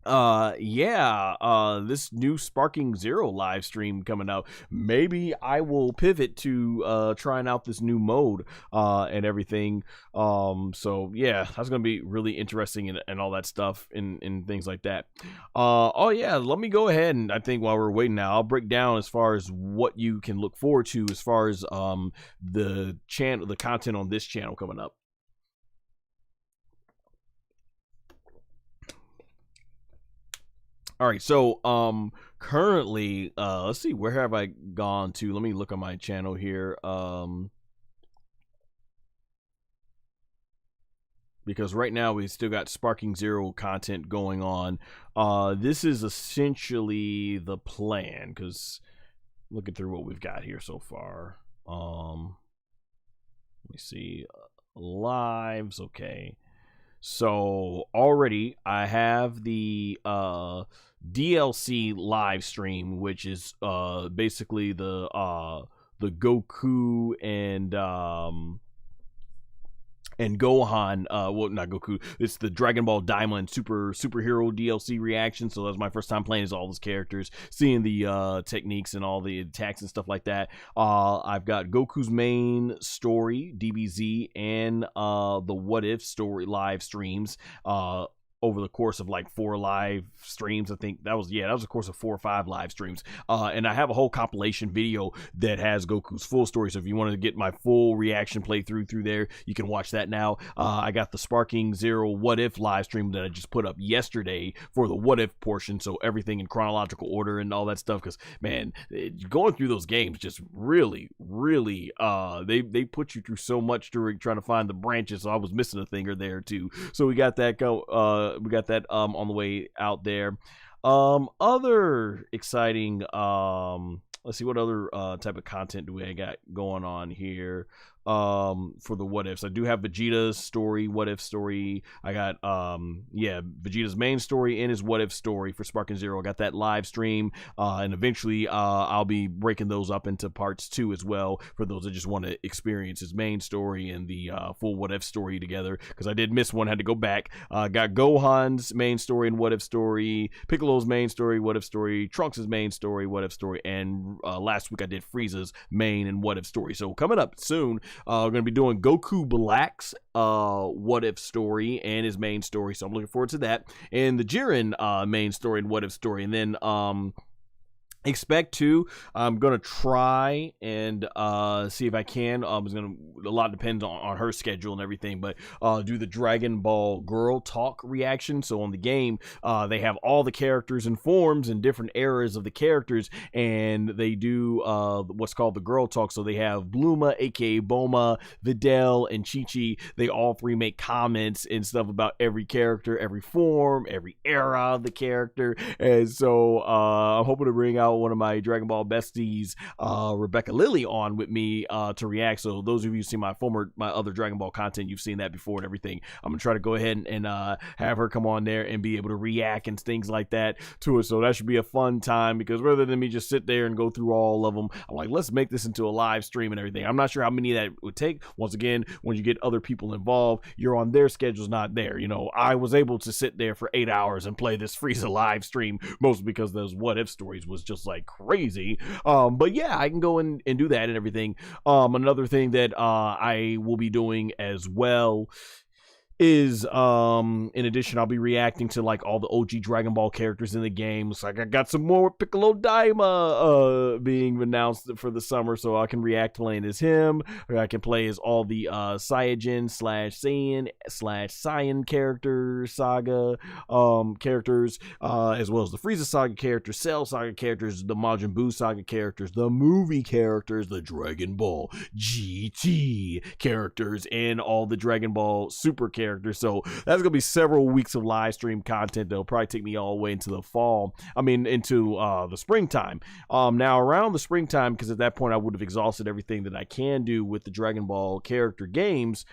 A: this new Sparking Zero live stream coming out, maybe I will pivot to trying out this new mode and everything. So yeah, that's gonna be really interesting, and all that stuff and things like that. Oh yeah, let me go ahead, and I think while we're waiting now, I'll break down as far as what you can look forward to as far as the content on this channel coming up. All right, so currently, let's see, where have I gone to? Let me look on my channel here. Because right now we still got Sparking Zero content going on. This is essentially the plan, because looking through what we've got here so far. Let me see, lives, okay. So already I have the DLC live stream, which is basically the Goku and Gohan, well, not Goku, it's the Dragon Ball Diamond superhero DLC reaction. So that was my first time playing as all those characters, seeing the techniques and all the attacks and stuff like that. I've got Goku's main story, DBZ, and the What If story live streams over the course of like 4 live streams. I think that was a course of 4 or 5 live streams. And I have a whole compilation video that has Goku's full story. So if you wanted to get my full reaction playthrough through there, you can watch that now. I got the Sparking Zero What If live stream that I just put up yesterday for the What If portion. So everything in chronological order and all that stuff. Because man, going through those games just really, really, they put you through so much during trying to find the branches. So I was missing a thing or there too. So we got that on the way out there. Other exciting, let's see, what other type of content do we got going on here? For the What Ifs, I do have Vegeta's story, What If story. I got Vegeta's main story and his What If story for Sparking Zero. I got that live stream, and eventually I'll be breaking those up into parts 2 as well, for those that just want to experience his main story and the full What If story together, because I did miss one, had to go back. Got Gohan's main story and What If story, Piccolo's main story, What If story, Trunks' main story, What If story, and last week I did Frieza's main and What If story. So coming up soon, we're going to be doing Goku Black's What If story and his main story, so I'm looking forward to that. And the Jiren main story and What If story. And then expect to, I'm gonna try and see if I can. A lot depends on her schedule and everything, but do the Dragon Ball Girl Talk reaction. So on the game, they have all the characters and forms and different eras of the characters, and they do what's called the Girl Talk. So they have Bluma, aka Boma, Videl, and Chi-Chi. They all 3 make comments and stuff about every character, every form, every era of the character. And so I'm hoping to bring out one of my Dragon Ball besties, Rebecca Lilly, on with me to react. So those of you who see my other Dragon Ball content, you've seen that before and everything. I'm gonna try to go ahead and have her come on there and be able to react and things like that to it. So that should be a fun time, because rather than me just sit there and go through all of them, I'm like, let's make this into a live stream and everything. I'm not sure how many that would take. Once again, when you get other people involved, you're on their schedules, not there. You know, I was able to sit there for 8 hours and play this Frieza live stream, mostly because those what if stories was just like crazy. But yeah, I can go and do that and everything. Another thing that I will be doing as well is in addition, I'll be reacting to like all the OG Dragon Ball characters in the game. So like I got some more Piccolo Daima being announced for the summer, so I can react playing as him, or I can play as all the Saiyajin / Saiyan character saga characters, as well as the Frieza saga characters, Cell saga characters, the Majin Buu saga characters, the movie characters, the Dragon Ball GT characters, and all the Dragon Ball Super characters. So that's gonna be several weeks of live stream content that'll probably take me all the way into the fall. I mean, into the springtime. Now around the springtime, because at that point I would have exhausted everything that I can do with the Dragon Ball character games.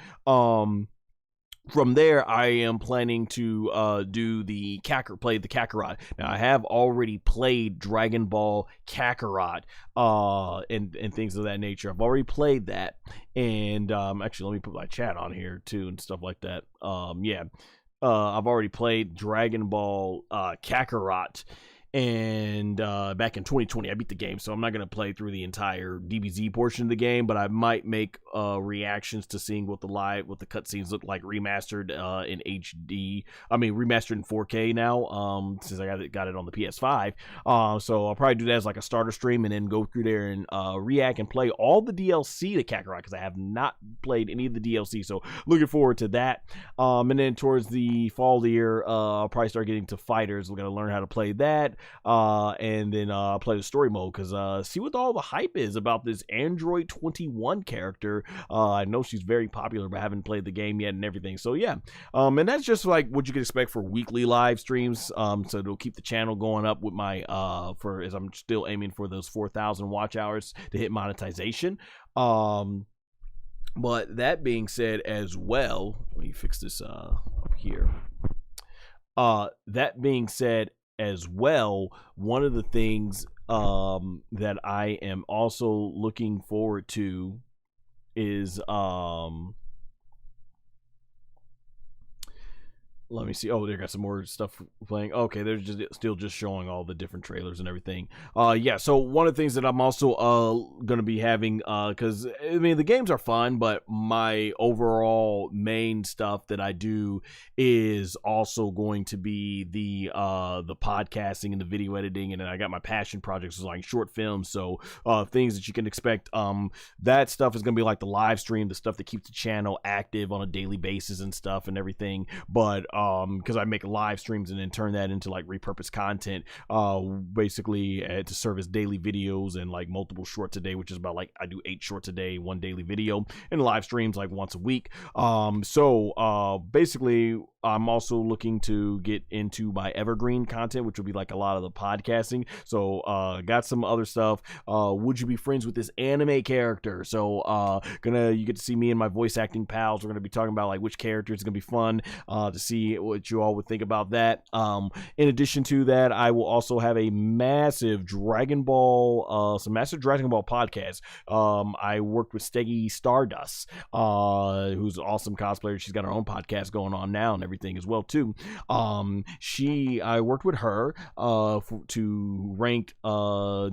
A: From there, I am planning to do play the Kakarot. Now, I have already played Dragon Ball Kakarot and things of that nature. I've already played that. And actually, let me put my chat on here, too, and stuff like that. Yeah, I've already played Dragon Ball Kakarot. And back in 2020, I beat the game, so I'm not going to play through the entire DBZ portion of the game, but I might make reactions to seeing what the cutscenes look like remastered in HD. I mean, remastered in 4K now, since I got it on the PS5. So I'll probably do that as like a starter stream, and then go through there and react and play all the DLC to Kakarot, because I have not played any of the DLC, so looking forward to that. And then towards the fall of the year, I'll probably start getting to fighters. We're going to learn how to play that. And then play the story mode, because see what all the hype is about this Android 21 character. I know she's very popular, but I haven't played the game yet and everything. So yeah, and that's just like what you can expect for weekly live streams. So it'll keep the channel going up with my as I'm still aiming for those 4,000 watch hours to hit monetization. But that being said as well, let me fix this up here. That being said as well, one of the things that I am also looking forward to is let me see. Oh, they got some more stuff playing. Okay, they're still just showing all the different trailers and everything. Yeah, so one of the things that I'm also going to be having, because, I mean, the games are fun, but my overall main stuff that I do is also going to be the podcasting and the video editing, and then I got my passion projects, like short films, so things that you can expect. That stuff is going to be like the live stream, the stuff that keeps the channel active on a daily basis and stuff and everything, but because I make live streams and then turn that into like repurposed content, basically to serve as daily videos and like multiple shorts a day, which is about like I do 8 shorts a day, 1 daily video, and live streams like once a week. So basically I'm also looking to get into my evergreen content, which will be like a lot of the podcasting. So got some other stuff. Would you be friends with this anime character? So you get to see me and my voice acting pals. We're gonna be talking about like which character is gonna be fun to see what you all would think about that. In addition to that, I will also have a massive Dragon Ball podcast. I worked with Steggy Stardust, who's an awesome cosplayer. She's got her own podcast going on now and everything as well too. I worked with her to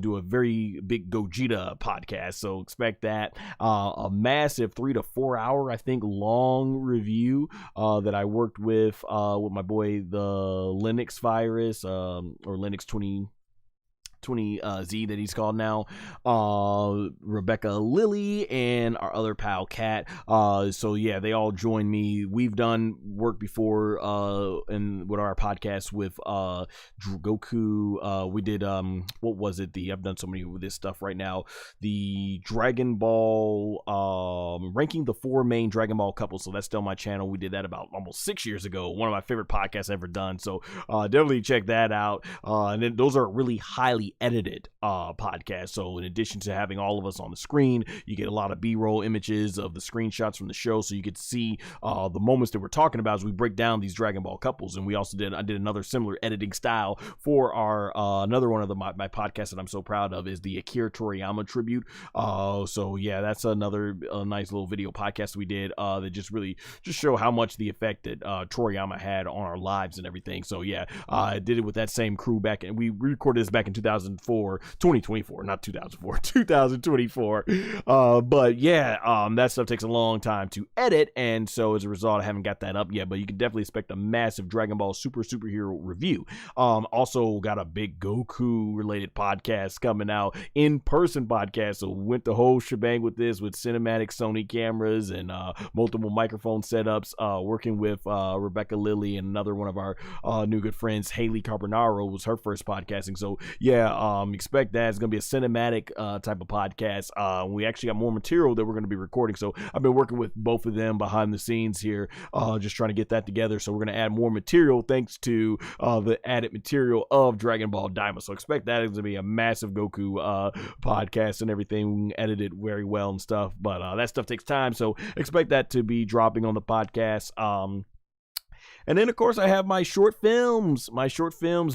A: do a very big Gogeta podcast, so expect that. A massive 3 to 4 hour, I think, long review that I worked with my boy the Linux Virus, or Linux 20Z that he's called now, Rebecca Lilly, and our other pal Kat. So yeah, they all joined me. We've done work before and with our podcast with Goku. We did what was it? I've done so many with this stuff right now. The Dragon Ball ranking the 4 main Dragon Ball couples. So that's still my channel. We did that about almost 6 years ago. One of my favorite podcasts I've ever done. So definitely check that out. And then those are really highly heavily edited podcast. So in addition to having all of us on the screen, you get a lot of B-roll images of the screenshots from the show, so you get to see the moments that we're talking about as we break down these Dragon Ball couples. And I did another similar editing style for our another one of my podcasts that I'm so proud of is the Akira Toriyama tribute. So yeah, that's another nice little video podcast we did that just show how much the effect that Toriyama had on our lives and everything. So yeah, I did it with that same crew back, and we recorded this back in 2024, not 2004, 2024. But yeah, that stuff takes a long time to edit, and so as a result, I haven't got that up yet. But you can definitely expect a massive Dragon Ball superhero review. Also got a big Goku related podcast coming out, in-person podcast. So we went the whole shebang with this, with cinematic Sony cameras and multiple microphone setups, working with Rebecca Lilly and another one of our new good friends, Haley Carbonaro, was her first podcasting. So yeah, expect that. It's going to be a cinematic type of podcast. We actually got more material that we're going to be recording. So I've been working with both of them behind the scenes here, just trying to get that together. So we're going to add more material thanks to the added material of Dragon Ball Daima. So expect that is going to be a massive Goku podcast and everything, edited very well and stuff. But that stuff takes time. So expect that to be dropping on the podcast. And then, of course, I have my short films,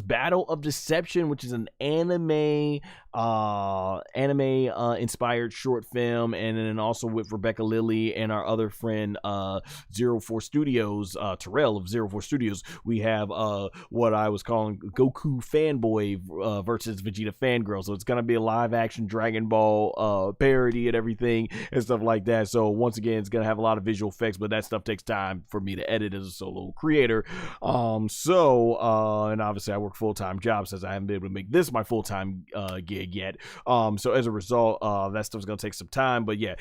A: Battle of Deception, which is an anime inspired short film. And then also with Rebecca Lilly and our other friend, 04 Studios, Terrell of 04 Studios, we have what I was calling Goku Fanboy versus Vegeta Fangirl. So it's going to be a live action Dragon Ball parody and everything and stuff like that. So once again, it's going to have a lot of visual effects, but that stuff takes time for me to edit as a solo creator. And obviously I work full-time job, since I haven't been able to make this my full-time gig yet. So as a result, that stuff's gonna take some time. But yeah,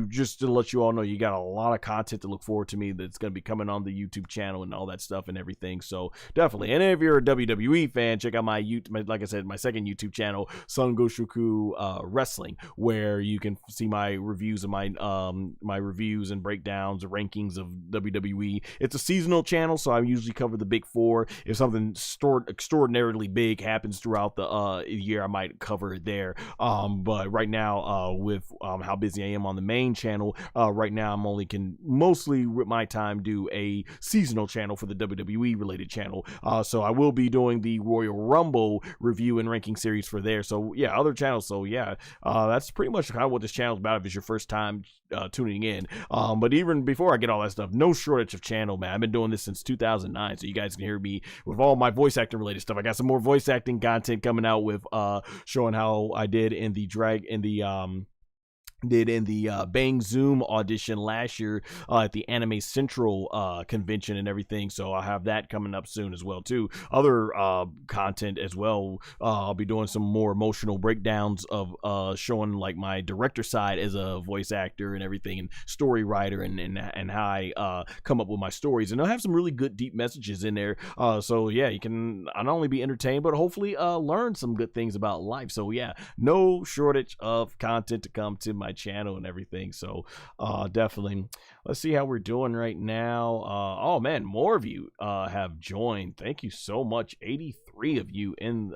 A: just to let you all know, you got a lot of content to look forward to me that's gonna be coming on the YouTube channel and all that stuff and everything. So definitely. And if you're a WWE fan, check out my like I said, my second YouTube channel, SonGoshuaku Wrestling, where you can see my reviews of my reviews and breakdowns, rankings of WWE. It's a seasonal channel, so I usually cover the big four. If something extraordinarily big happens throughout the year, I might cover it there. But right now, with how busy I am on the main channel, right now I'm only can mostly with my time do a seasonal channel for the WWE related channel. So I will be doing the Royal Rumble review and ranking series for there. So yeah, other channels. So yeah, that's pretty much kind of what this channel is about if it's your first time tuning in. But even before I get all that stuff, no shortage of channel, man. I've been doing this since 2009, so you guys can hear me with all my voice acting related stuff. I got some more voice acting content coming out with showing how I did in the Bang Zoom audition last year at the Anime Central convention and everything. So I'll have that coming up soon as well too. Other content as well. I'll be doing some more emotional breakdowns of showing like my director side as a voice actor and everything, and story writer, and how I come up with my stories. And I'll have some really good deep messages in there. So yeah, you can not only be entertained, but hopefully learn some good things about life. So yeah, no shortage of content to come to my channel and everything. So definitely, let's see how we're doing right now. Oh man, more of you have joined. Thank you so much. 83 of you in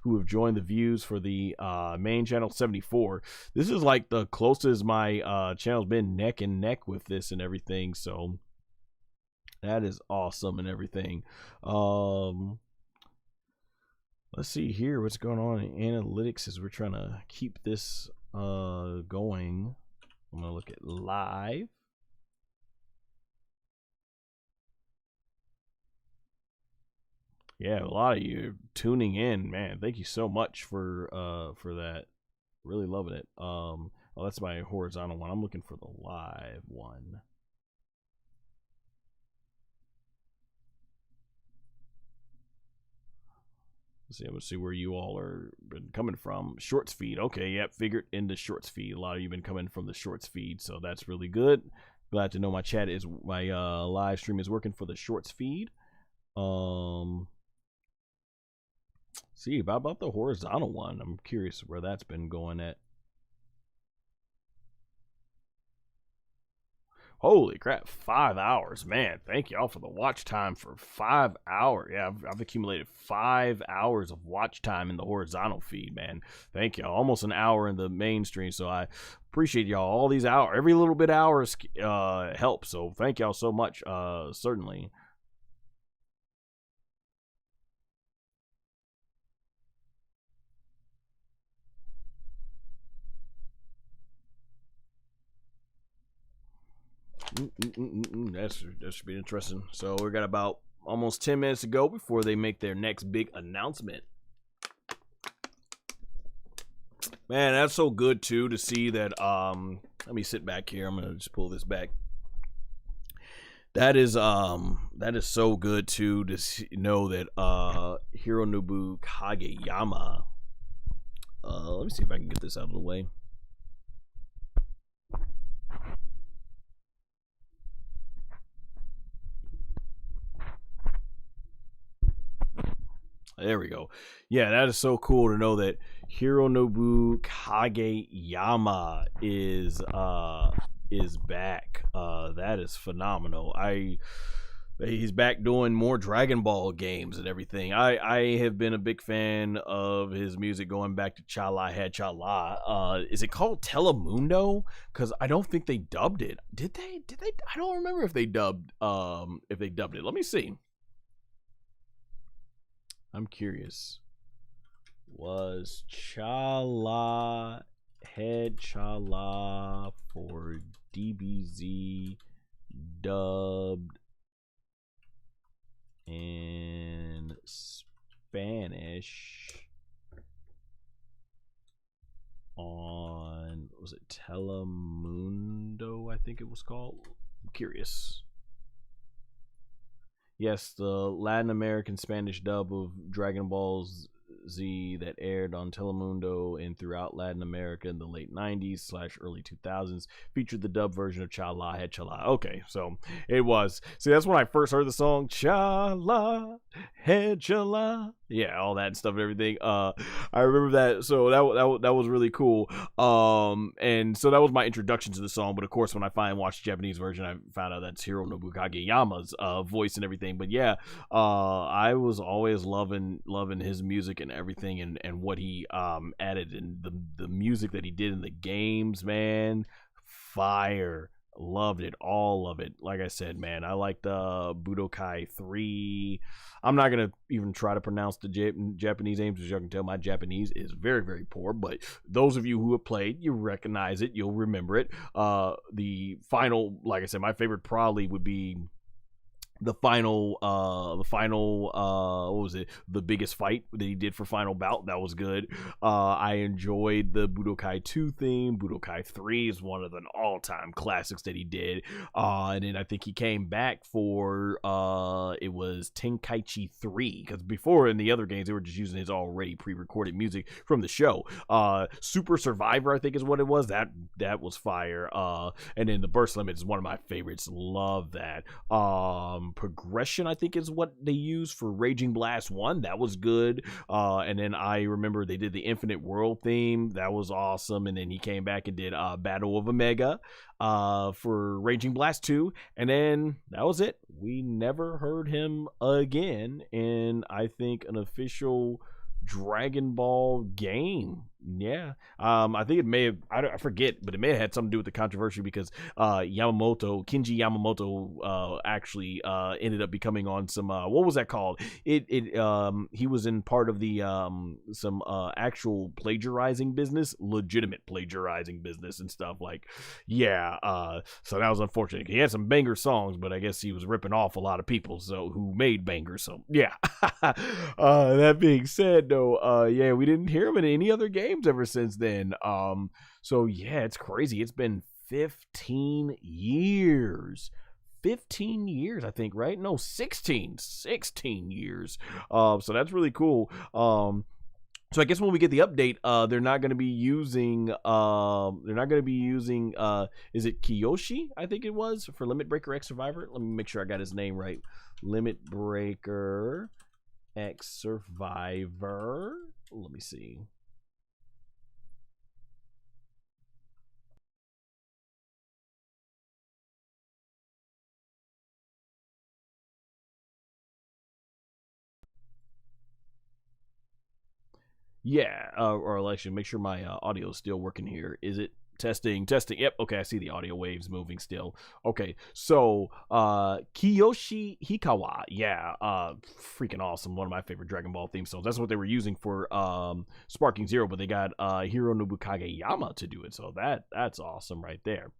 A: who have joined the views for the main channel. 74. This is like the closest my channel's been neck and neck with this and everything. So that is awesome and everything. Let's see here what's going on in analytics as we're trying to keep this going. I'm gonna look at live. Yeah, a lot of you tuning in, man. Thank you so much for that. Really loving it. Oh, that's my horizontal one. I'm looking for the live one. Let's see, I'm gonna see where you all are been coming from. Shorts feed. Okay, yep, figured into shorts feed. A lot of you been coming from the shorts feed, so that's really good. Glad to know my live stream is working for the shorts feed. See about the horizontal one. I'm curious where that's been going at. Holy crap, 5 hours, man! Thank y'all for the watch time for 5 hours. Yeah, I've accumulated 5 hours of watch time in the horizontal feed, man. Thank y'all. Almost an hour in the mainstream, so I appreciate y'all. All these hours, every little bit hours helps. So thank y'all so much. Certainly. That should be interesting. So we got about almost 10 minutes to go before they make their next big announcement. Man, that's so good too to see that. Let me sit back here. I'm gonna just pull this back. That is so good too to know that Hironobu Kageyama. Let me see if I can get this out of the way. There we go. Yeah, that is so cool to know that Hironobu Kageyama is back. That is phenomenal. He's back doing more Dragon Ball games and everything. I have been a big fan of his music going back to Chala Had Chala. Is it called Telemundo? Because I don't think they dubbed it. Did they? I don't remember if they dubbed it. Let me see. I'm curious. Was Chala Head Chala for DBZ dubbed in Spanish on, was it Telemundo? I think it was called. I'm curious. Yes, the Latin American Spanish dub of Dragon Ball Z that aired on Telemundo and throughout Latin America in the late 90s / early 2000s featured the dub version of Chala Had Chala. Okay, so it was. See, that's when I first heard the song Chala Had Chala. Yeah, all that stuff and everything. I remember that. So that was really cool. And so that was my introduction to the song. But of course, when I finally watched the Japanese version, I found out that's Hironobu Kageyama's voice and everything. But yeah, I was always loving his music and everything, and what he added, and the music that he did in the games, man, fire. Loved it, all of it. Like I said, man, I liked Budokai 3. I'm not gonna even try to pronounce the Japanese names, as you can tell my Japanese is very, very poor, but those of you who have played, you recognize it, you'll remember it. The final, like I said, my favorite probably would be the final what was it, the biggest fight that he did for Final Bout. That was good. I enjoyed the Budokai 2 theme. Budokai 3 is one of the all-time classics that he did, and then I think he came back for it was Tenkaichi 3, because before in the other games they were just using his already pre-recorded music from the show. Super Survivor, I think, is what it was. That was fire. And then the Burst Limit is one of my favorites. Love that. Progression, I think, is what they used for Raging Blast 1. That was good. And then I remember they did the Infinite World theme. That was awesome. And then he came back and did Battle of Omega for Raging Blast 2. And then that was it. We never heard him again in, I think, an official Dragon Ball game. Yeah. I think it may have, I forget, but it may have had something to do with the controversy, because Kinji Yamamoto actually ended up becoming on some what was that called? He was in part of the some actual plagiarizing business, legitimate plagiarizing business and stuff, like, yeah. So that was unfortunate. He had some banger songs, but I guess he was ripping off a lot of people who made bangers. So yeah. That being said, though, yeah, we didn't hear him in any other games ever since then. So yeah, it's crazy. It's been 15 years. 15 years, I think, right? No, 16 years. So that's really cool. So I guess when we get the update, they're not going to be using is it Kiyoshi? I think it was, for Limit Breaker X Survivor. Let me make sure I got his name right. Limit Breaker X Survivor. Let me see. Yeah, or actually make sure my audio is still working here. Is it testing? Yep. Okay, I see the audio waves moving still. Okay, so Kiyoshi Hikawa, yeah, freaking awesome. One of my favorite Dragon Ball theme songs. That's what they were using for Sparking Zero, but they got Hironobu Kageyama to do it. So that's awesome right there.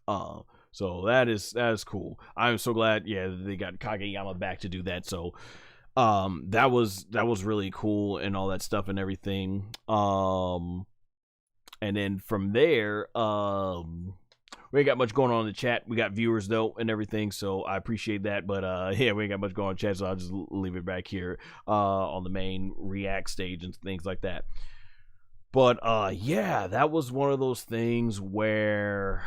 A: So that is cool. I'm so glad, yeah, they got Kageyama back to do that. So that was really cool and all that stuff and everything. And then from there, we ain't got much going on in the chat. We got viewers though and everything, so I appreciate that. But yeah, we ain't got much going on in chat, so I'll just leave it back here on the main React stage and things like that. But yeah, that was one of those things where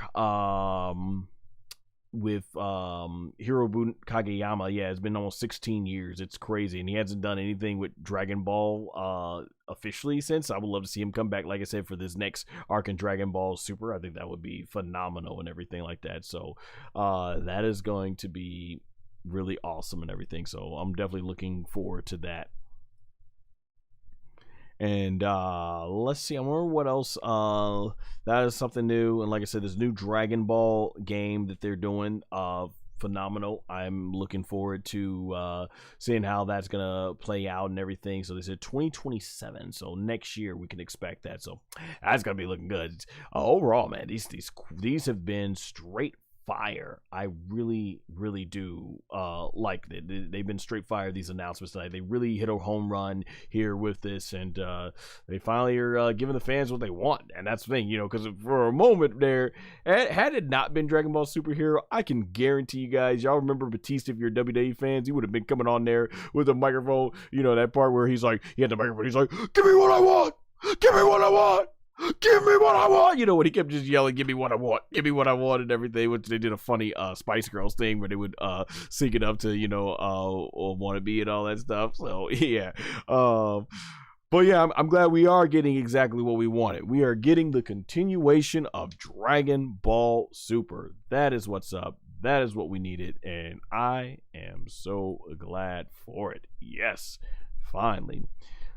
A: with Hironobu Kageyama, yeah, it's been almost 16 years. It's crazy, and he hasn't done anything with Dragon Ball officially since. I would love to see him come back, like I said, for this next arc in Dragon Ball Super. I think that would be phenomenal and everything like that. So that is going to be really awesome and everything. So I'm definitely looking forward to that. And let's see, I wonder what else. That is something new. And like I said, this new Dragon Ball game that they're doing, phenomenal. I'm looking forward to seeing how that's gonna play out and everything. So they said 2027, so next year we can expect that. So that's gonna be looking good. Overall, man, these have been straight fire. I really do like it. They've been straight fire, these announcements tonight. They really hit a home run here with this, and they finally are giving the fans what they want. And that's the thing, you know, because for a moment there, had it not been Dragon Ball Superhero, I can guarantee you guys, y'all remember Batista, if you're WWE fans, he would have been coming on there with a microphone, you know, that part where he's like, he had the microphone, he's like, give me what I want, give me what I want, give me what I want. You know, when he kept just yelling, give me what I want, give me what I want and everything, which they did a funny Spice Girls thing where they would sync it up to, you know, Wanna Be and all that stuff. So, yeah. But yeah, I'm glad we are getting exactly what we wanted. We are getting the continuation of Dragon Ball Super. That is what's up. That is what we needed. And I am so glad for it. Yes, finally.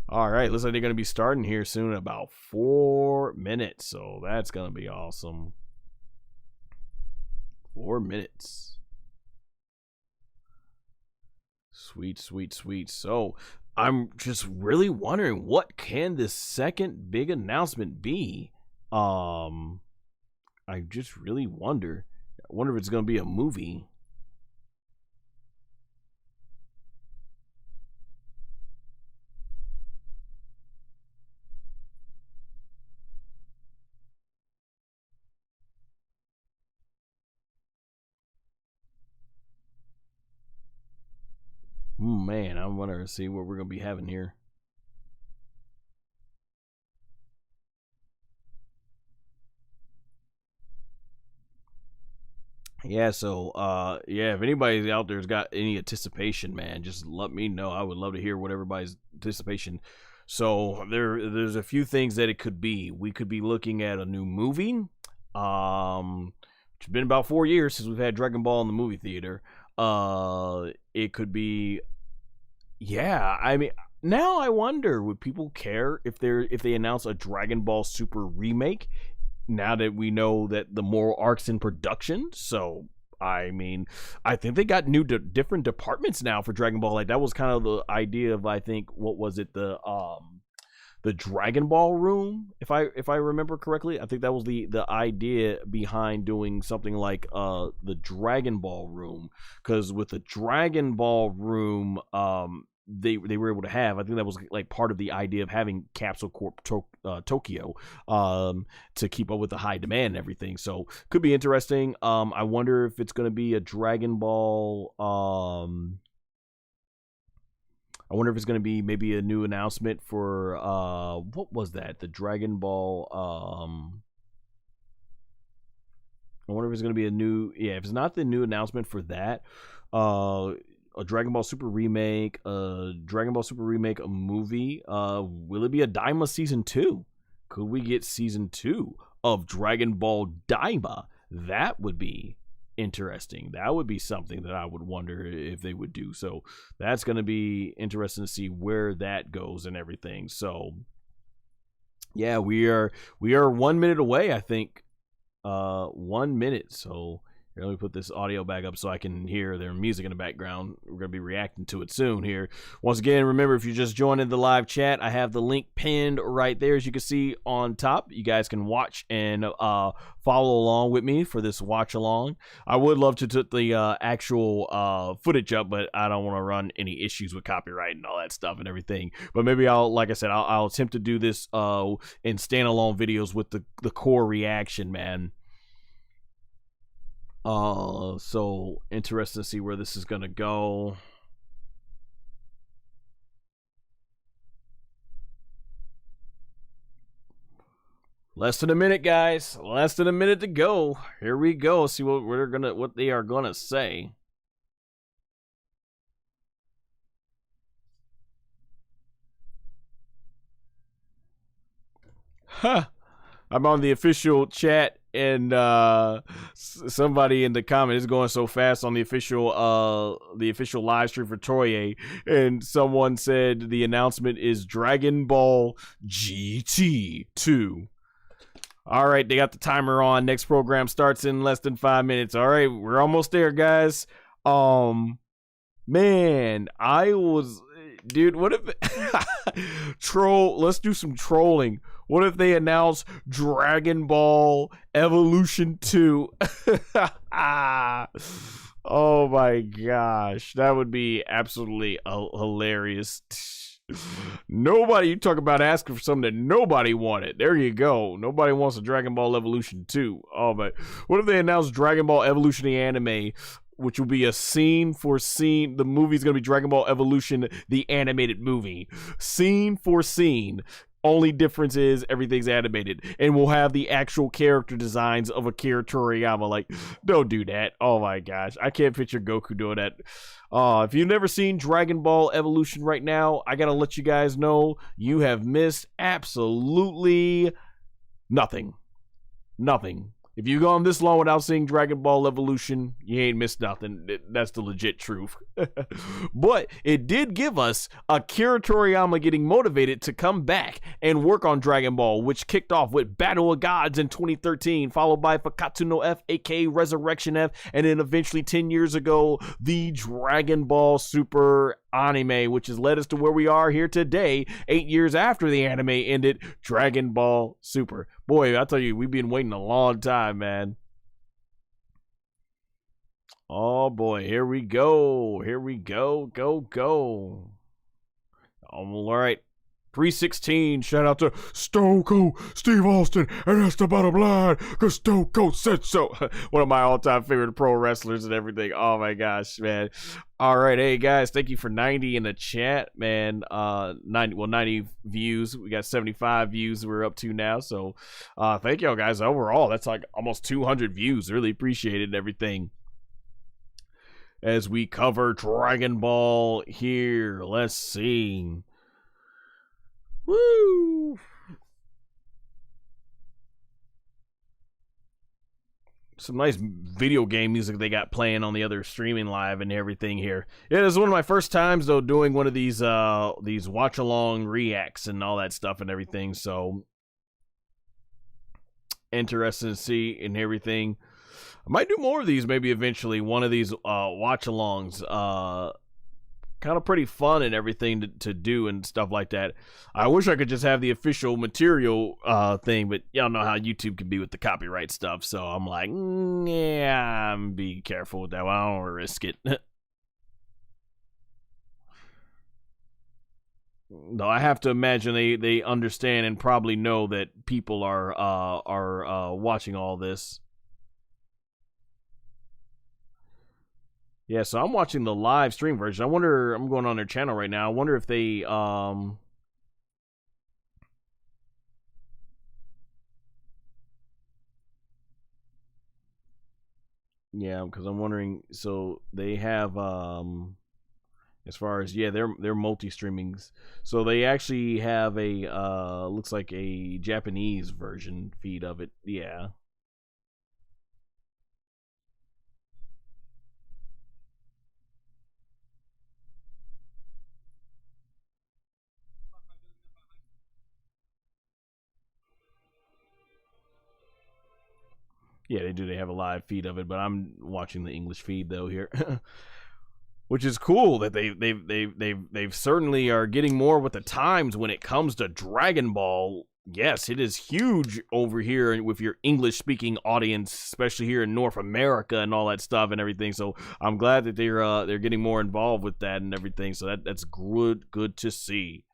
A: All right, looks like they're going to be starting here soon in about 4 minutes. So that's going to be awesome. 4 minutes. Sweet. So I'm just really wondering, what can this second big announcement be? I just really wonder. I wonder if it's going to be a movie. Man, I want to see what we're going to be having here. Yeah, so yeah, if anybody's out there's got any anticipation, man, just let me know. I would love to hear what everybody's anticipation. So there's a few things that it could be. We could be looking at a new movie. It's been about 4 years since we've had Dragon Ball in the movie theater. It could be, yeah, I mean, now I wonder, would people care if they announce a Dragon Ball Super remake now that we know that the more arcs in production? So I mean, I think they got new different departments now for Dragon Ball. Like, that was kind of the idea of, I think, what was it, the Dragon Ball room, if I remember correctly. I think that was the idea behind doing something like the Dragon Ball room, because with the Dragon Ball room, they were able to have, I think that was like part of the idea of having Capsule Corp Tokyo to keep up with the high demand and everything. So could be interesting. I wonder if it's going to be a Dragon Ball. I wonder if it's going to be maybe a new announcement for what was that? The Dragon Ball. I wonder if it's going to be a new. Yeah, if it's not the new announcement for that, a Dragon Ball Super remake, a movie. Will it be a Daima season 2? Could we get season 2 of Dragon Ball Daima? That would be interesting. That would be something that I would wonder if they would do. So that's going to be interesting to see where that goes and everything. So yeah, we are 1 minute away, I think. 1 minute. So here, let me put this audio back up so I can hear their music in the background. We're going to be reacting to it soon here. Once again, remember, if you just joined in the live chat, I have the link pinned right there, as you can see on top. You guys can watch and follow along with me for this watch along. I would love to put the actual footage up, but I don't want to run any issues with copyright and all that stuff and everything. But maybe like I said, I'll attempt to do this in standalone videos with the core reaction, man. So interesting to see where this is gonna go. Less than a minute, guys. Less than a minute to go. Here we go. See what they are gonna say. Huh. I'm on the official chat, and somebody in the comment is going so fast on the official live stream for Toye, and someone said the announcement is Dragon Ball GT 2. All right, they got the timer on. Next program starts in less than 5 minutes. All right, we're almost there, guys. Man, dude, what if let's do some trolling. What if they announce Dragon Ball Evolution 2? Oh my gosh, that would be absolutely hilarious. Nobody, you talk about asking for something that nobody wanted. There you go. Nobody wants a Dragon Ball Evolution 2. Oh, but what if they announce Dragon Ball Evolution the anime, which will be a scene for scene? The movie's going to be Dragon Ball Evolution, the animated movie. Scene for scene. Only difference is everything's animated, and we'll have the actual character designs of Akira Toriyama. Like, don't do that. Oh my gosh, I can't picture Goku doing that. If you've never seen Dragon Ball Evolution right now, I gotta let you guys know you have missed absolutely nothing. Nothing. If you've gone this long without seeing Dragon Ball Evolution, you ain't missed nothing. That's the legit truth. But it did give us Akira Toriyama getting motivated to come back and work on Dragon Ball, which kicked off with Battle of Gods in 2013, followed by Fakatsu no F, aka Resurrection F, and then eventually 10 years ago, the Dragon Ball Super anime, which has led us to where we are here today, 8 years after the anime ended, Dragon Ball Super. Boy, I tell you, we've been waiting a long time, man. Oh boy, here we go. Here we go. Go. All right. 316, shout out to Stone Cold Steve Austin, and that's the bottom line, because Stone Cold said so. One of my all-time favorite pro wrestlers and everything. Oh my gosh, man. All right, hey guys, thank you for 90 in the chat, man. 90 views. We got 75 views we're up to now, so thank y'all guys. Overall, that's like almost 200 views. Really appreciate it and everything. As we cover Dragon Ball here, let's see. Woo! Some nice video game music they got playing on the other streaming live and everything here. Yeah, this is one of my first times though doing one of these watch along reacts and all that stuff and everything. So interesting to see and everything. I might do more of these maybe eventually. One of these watch alongs. Kind of pretty fun and everything to do and stuff like that. I wish I could just have the official material thing, but y'all know how YouTube can be with the copyright stuff, so I'm like, yeah, I'm be careful with that one. I don't want to risk it. Though I have to imagine they understand and probably know that people are watching all this. Yeah, so I'm watching the live stream version. I wonder, I'm going on their channel right now. I wonder if they, yeah, because I'm wondering, so they have, as far as, yeah, they're multi-streamings. So they actually have a, looks like a Japanese version feed of it. Yeah. Yeah, they do. They have a live feed of it, but I'm watching the English feed though here, which is cool that they've certainly are getting more with the times when it comes to Dragon Ball. Yes, it is huge over here with your English speaking audience, especially here in North America and all that stuff and everything. So I'm glad that they're getting more involved with that and everything. So that's good to see.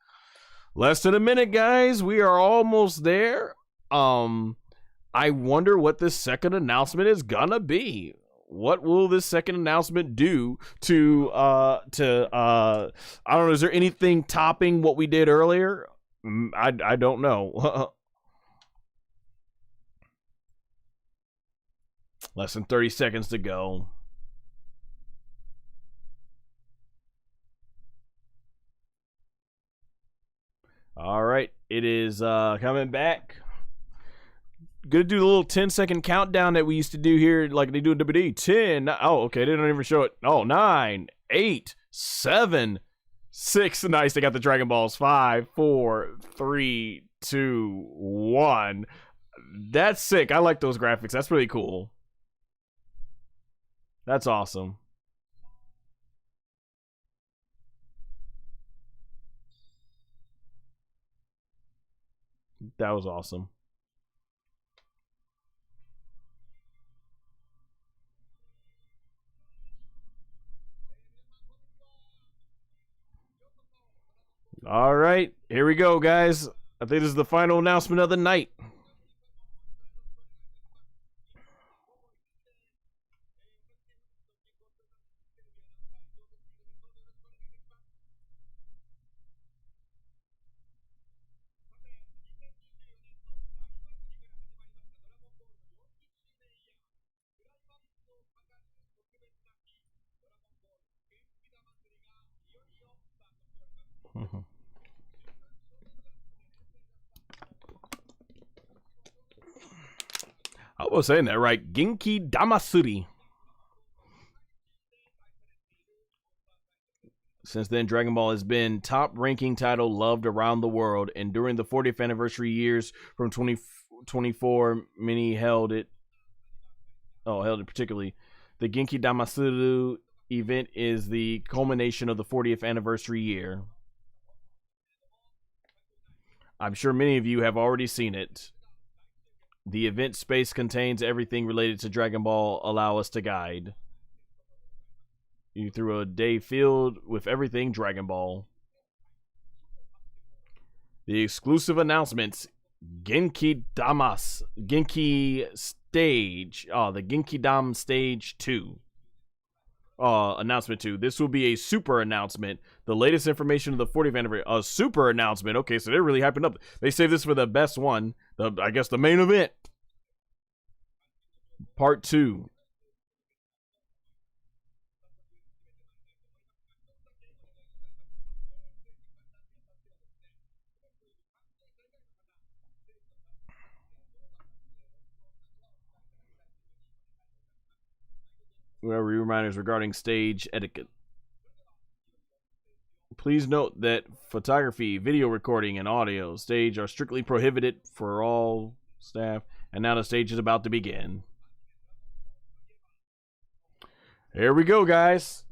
A: Less than a minute, guys. We are almost there. I wonder what this second announcement is gonna be. What will this second announcement do to I don't know, is there anything topping what we did earlier? I don't know. Less than 30 seconds to go. All right, it is coming back. Gonna do the little 10-second countdown that we used to do here, like they do in WD. 10. Oh, okay, they don't even show it. Oh, 9, 8, 7, 6. Nice, they got the Dragon Balls. 5, 4, 3, 2, 1. That's sick. I like those graphics. That's really cool. That's awesome. That was awesome. All right, here we go, guys. I think this is the final announcement of the night. I was saying that right. Genkidamatsuri. Since then, Dragon Ball has been top ranking title loved around the world, and during the 40th anniversary years from 2024, many held it. Oh, held it particularly. The Genkidamatsuri event is the culmination of the 40th anniversary year. I'm sure many of you have already seen it. The event space contains everything related to Dragon Ball. Allow us to guide you through a day filled with everything Dragon Ball. The exclusive announcements: Genki Stage. Oh, the Genkidam Stage 2. Announcement 2. This will be a super announcement. The latest information of the 40th anniversary. A super announcement. Okay, so they're really hyping up. They saved this for the best one. I guess the main event. Part 2. Reminders regarding stage etiquette. Please note that photography, video recording, and audio stage are strictly prohibited for all staff. And now the stage is about to begin. Here we go, guys.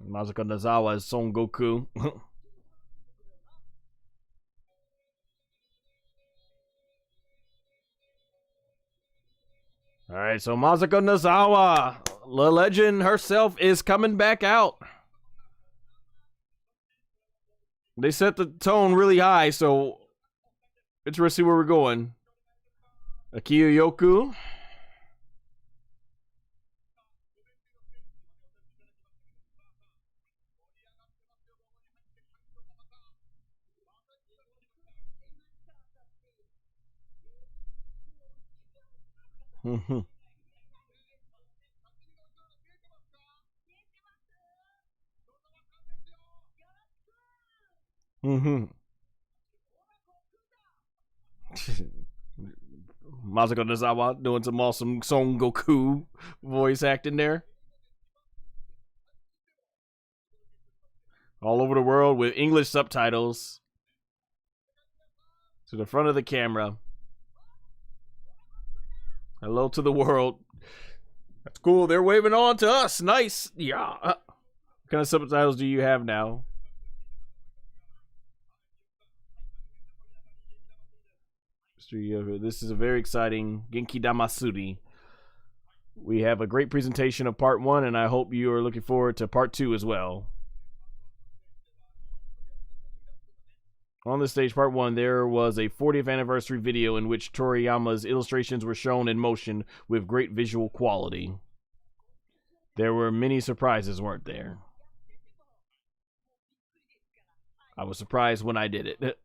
A: Masako Nozawa as Son Goku. Alright, so Masako Nozawa, the legend herself, is coming back out. They set the tone really high, so it's to see where we're going. Akiyo Yoku. Mm-hmm. Mm-hmm. Masako Nozawa doing some awesome Son Goku voice acting there. All over the world with English subtitles. To the front of the camera. Hello to the world. That's cool. They're waving on to us. Nice. Yeah. What kind of subtitles do you have now? This is a very exciting Genkidamatsuri. We have a great presentation of part 1, and I hope you are looking forward to part 2 as well. On this stage, part 1, there was a 40th anniversary video in which Toriyama's illustrations were shown in motion with great visual quality. There were many surprises, weren't there? I was surprised when I did it.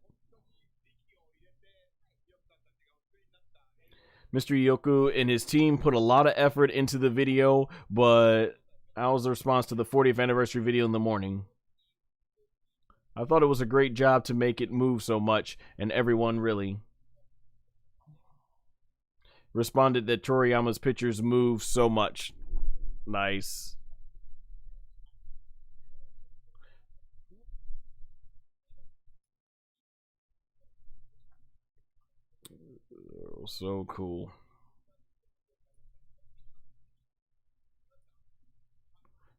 A: Mr. Yoku and his team put a lot of effort into the video, but how was the response to the 40th anniversary video in the morning? I thought it was a great job to make it move so much, and everyone really responded that Toriyama's pictures move so much. Nice. So cool.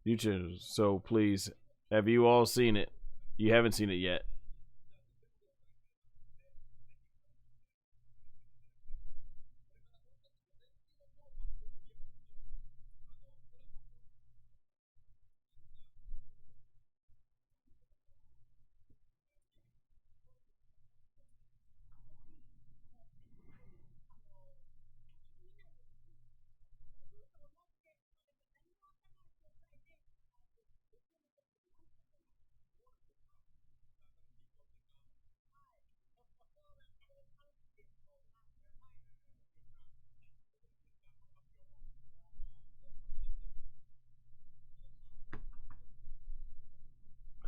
A: YouTube, so please, have you all seen it? You haven't seen it yet.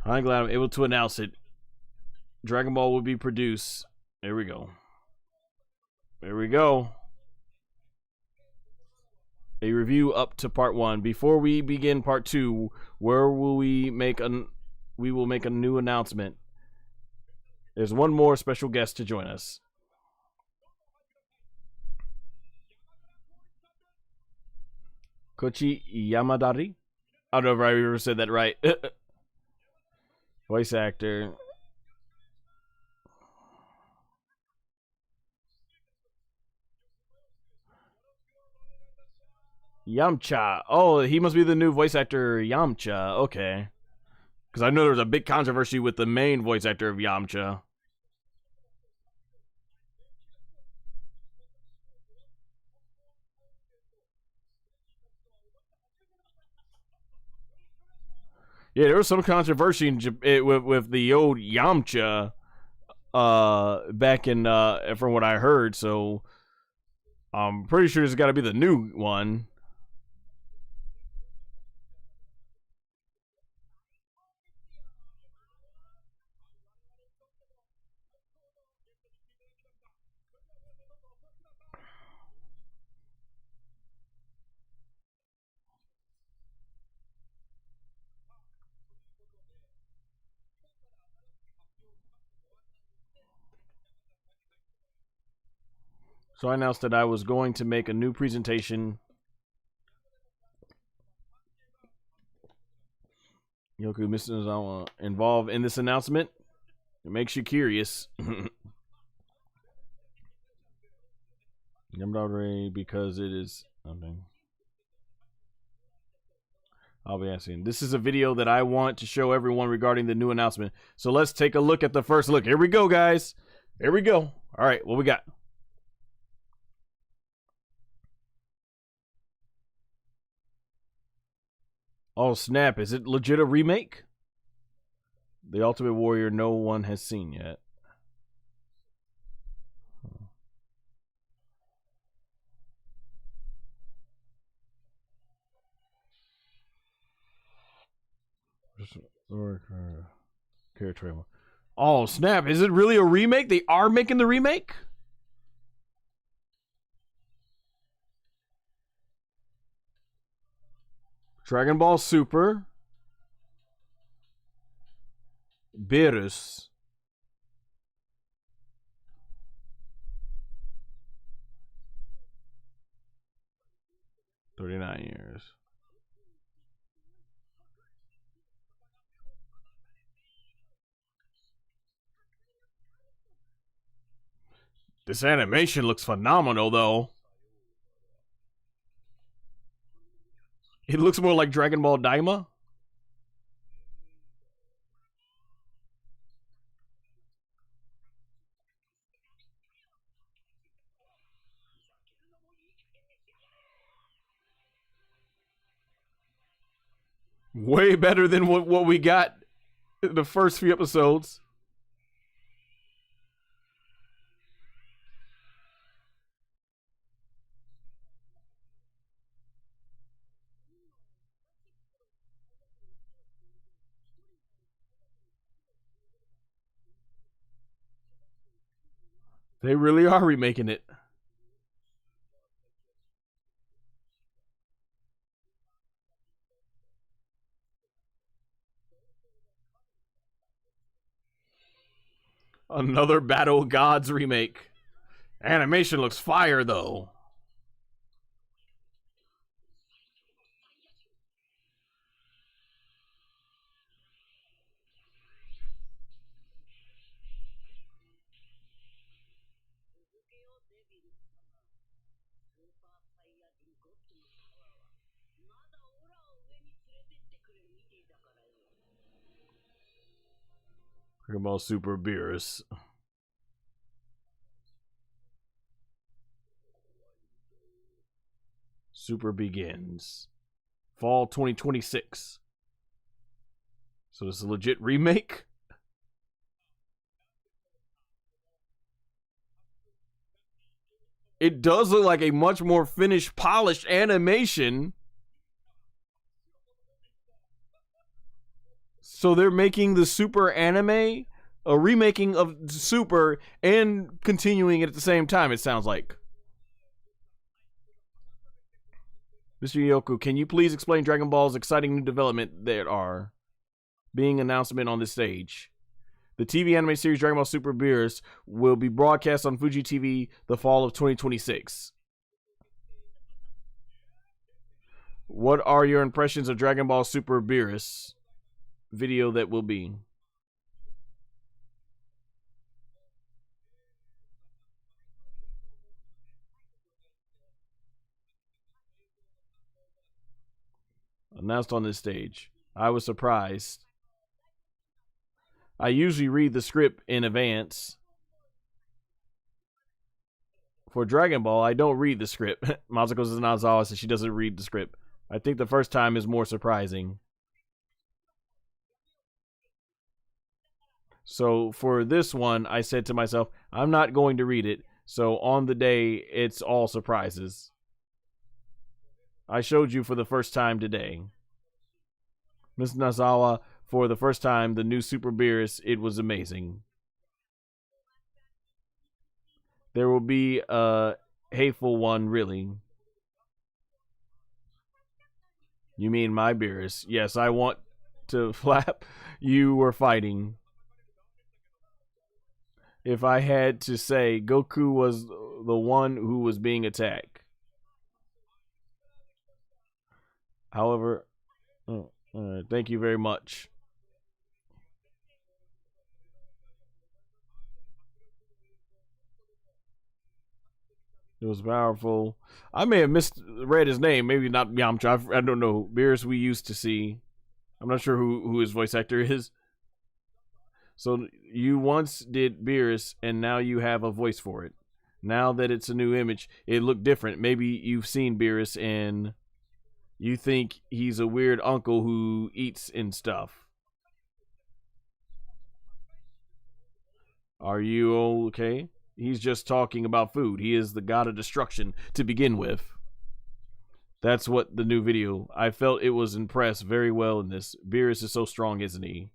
A: I'm glad I'm able to announce it. Dragon Ball will be produced. There we go. There we go. A review up to part 1. Before we begin part 2, where will we make we will make a new announcement. There's one more special guest to join us. Kochi Yamadari? I don't know if I ever said that right. Voice actor. Yamcha. Oh, he must be the new voice actor Yamcha. Okay. Because I know there was a big controversy with the main voice actor of Yamcha. Yeah, there was some controversy with the old Yamcha back in from what I heard, so I'm pretty sure it's got to be the new one. So I announced that I was going to make a new presentation. Yoku Mr. involved in this announcement. It makes you curious. Because it is. Okay. I'll be asking. This is a video that I want to show everyone regarding the new announcement. So let's take a look at the first look. Here we go, guys. Here we go. All right, what we got? Oh, snap. Is it legit a remake? The Ultimate Warrior no one has seen yet. Oh, snap. Is it really a remake? They are making the remake? Dragon Ball Super. Beerus. $39. This animation looks phenomenal, though. It looks more like Dragon Ball Daima. Way better than what we got in the first few episodes. They really are remaking it. Another Battle of Gods remake. Animation looks fire, though. Dragon Ball Super Beerus. Super begins. Fall 2026. So this is a legit remake? It does look like a much more finished, polished animation. So they're making the Super anime, a remaking of Super, and continuing it at the same time, it sounds like. Mr. Yoku, can you please explain Dragon Ball's exciting new development that are being announcement on this stage? The TV anime series Dragon Ball Super Beerus will be broadcast on Fuji TV the fall of 2026. What are your impressions of Dragon Ball Super Beerus video that will be? Announced on this stage. I was surprised. I usually read the script in advance. For Dragon Ball, I don't read the script. Masako Nozawa says she doesn't read the script. I think the first time is more surprising. So for this one, I said to myself, I'm not going to read it. So on the day, it's all surprises. I showed you for the first time today. Ms. Nozawa, for the first time, the new Super Beerus, it was amazing. There will be a hateful one, really. You mean my Beerus? Yes, I want to flap. You were fighting. If I had to say, Goku was the one who was being attacked. However, thank you very much. It was powerful. I may have misread his name. Maybe not Yamcha. I don't know. Beerus we used to see. I'm not sure who his voice actor is. So you once did Beerus, and now you have a voice for it. Now that it's a new image, it looked different. Maybe you've seen Beerus and you think he's a weird uncle who eats and stuff. Are you okay? He's just talking about food. He is the god of destruction to begin with. That's what the new video. I felt it was impressed very well in this. Beerus is so strong, isn't he?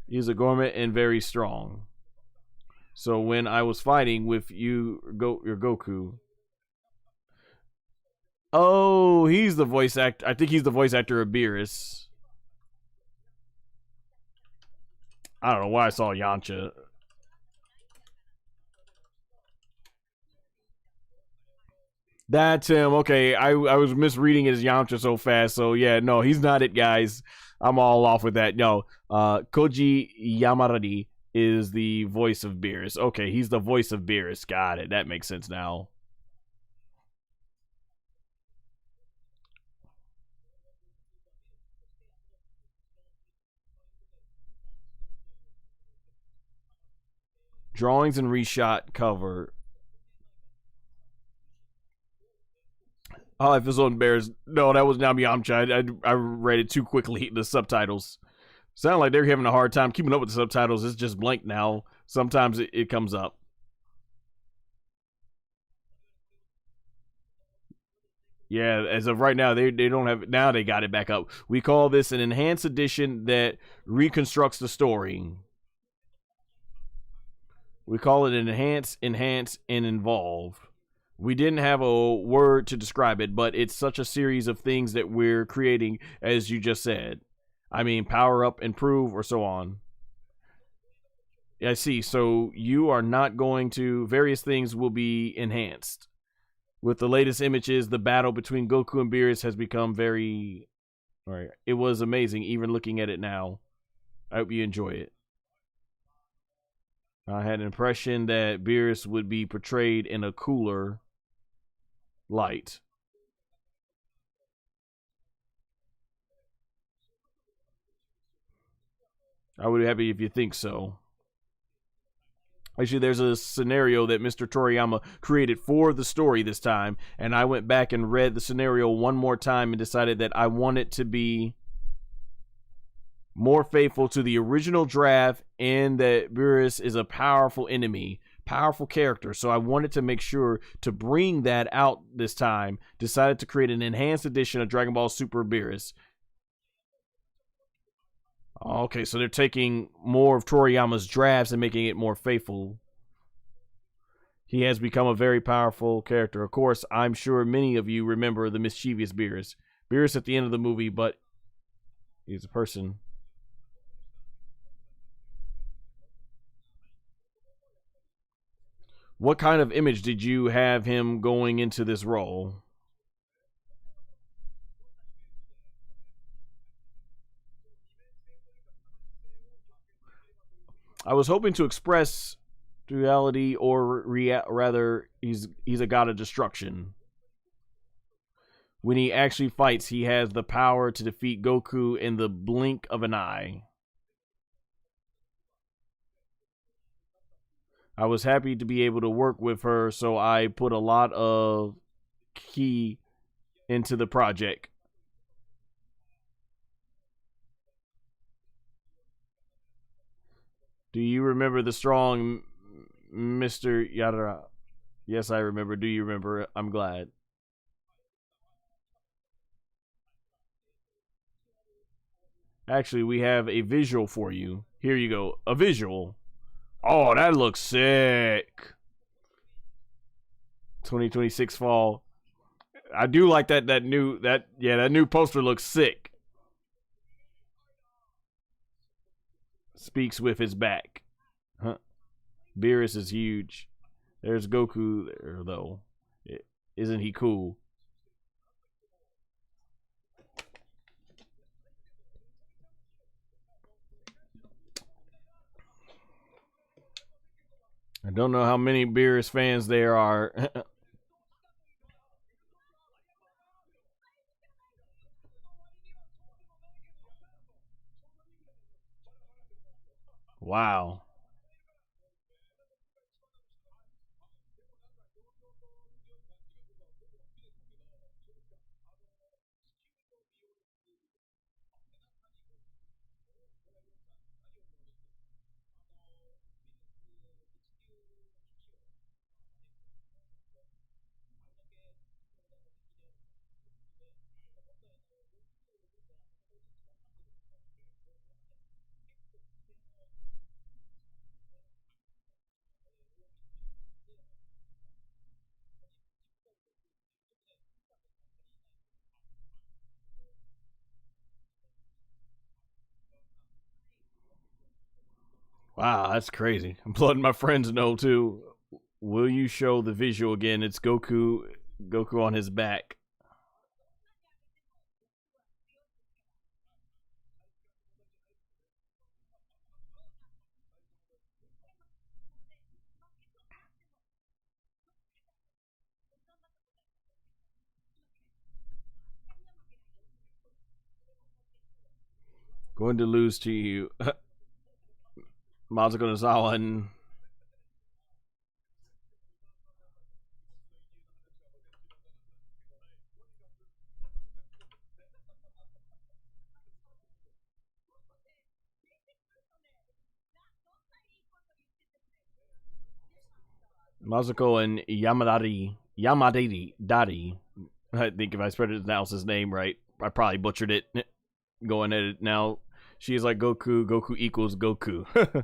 A: He's a gourmet and very strong. So when I was fighting with your Goku, Oh, he's the voice actor. I think he's the voice actor of Beerus. I don't know why I saw Yamcha. That's him. Okay, I was misreading his Yamcha so fast. So yeah, no, he's not it, guys. I'm all off with that. No, Koji Yamaradi is the voice of Beerus. Okay, he's the voice of Beerus. Got it. That makes sense now. Drawings and reshot cover. Oh, if it's on Bears. No, that was not Yamcha. I read it too quickly. The subtitles sound like they're having a hard time keeping up with the subtitles. It's just blank now. Sometimes it comes up. Yeah, as of right now, they don't have. Now they got it back up. We call this an enhanced edition that reconstructs the story. We call it enhance, and involve. We didn't have a word to describe it, but it's such a series of things that we're creating, as you just said. I mean, power up, improve, or so on. I see. So you are not going to. Various things will be enhanced. With the latest images, the battle between Goku and Beerus has become very. All right. It was amazing, even looking at it now. I hope you enjoy it. I had an impression that Beerus would be portrayed in a cooler light. I would be happy if you think so. Actually, there's a scenario that Mr. Toriyama created for the story this time, and I went back and read the scenario one more time and decided that I want it to be more faithful to the original draft and that Beerus is a powerful enemy, powerful character. So I wanted to make sure to bring that out this time. Decided to create an enhanced edition of Dragon Ball Super Beerus. Okay, so they're taking more of Toriyama's drafts and making it more faithful. He has become a very powerful character. Of course, I'm sure many of you remember the mischievous Beerus. Beerus at the end of the movie, but he's a person. What kind of image did you have him going into this role? I was hoping to express duality, or rather, he's a god of destruction. When he actually fights, he has the power to defeat Goku in the blink of an eye. I was happy to be able to work with her, so I put a lot of key into the project. Do you remember the strong Mr. Yadara? Yes, I remember. Do you remember? I'm glad. Actually, we have a visual for you. Here you go. A visual. Oh, that looks sick. 2026 fall. I do like that new poster looks sick. Speaks with his back. Huh. Beerus is huge. There's Goku there though. Isn't he cool? I don't know how many Beerus fans there are. Wow. Wow, that's crazy. I'm letting my friends know too. Will you show the visual again? It's Goku on his back. Going to lose to you. Masako Nozawa and Masako and Yamadari Dadi. I think if I pronounce his name right, I probably butchered it. Going at it now. She is like Goku. Goku equals Goku.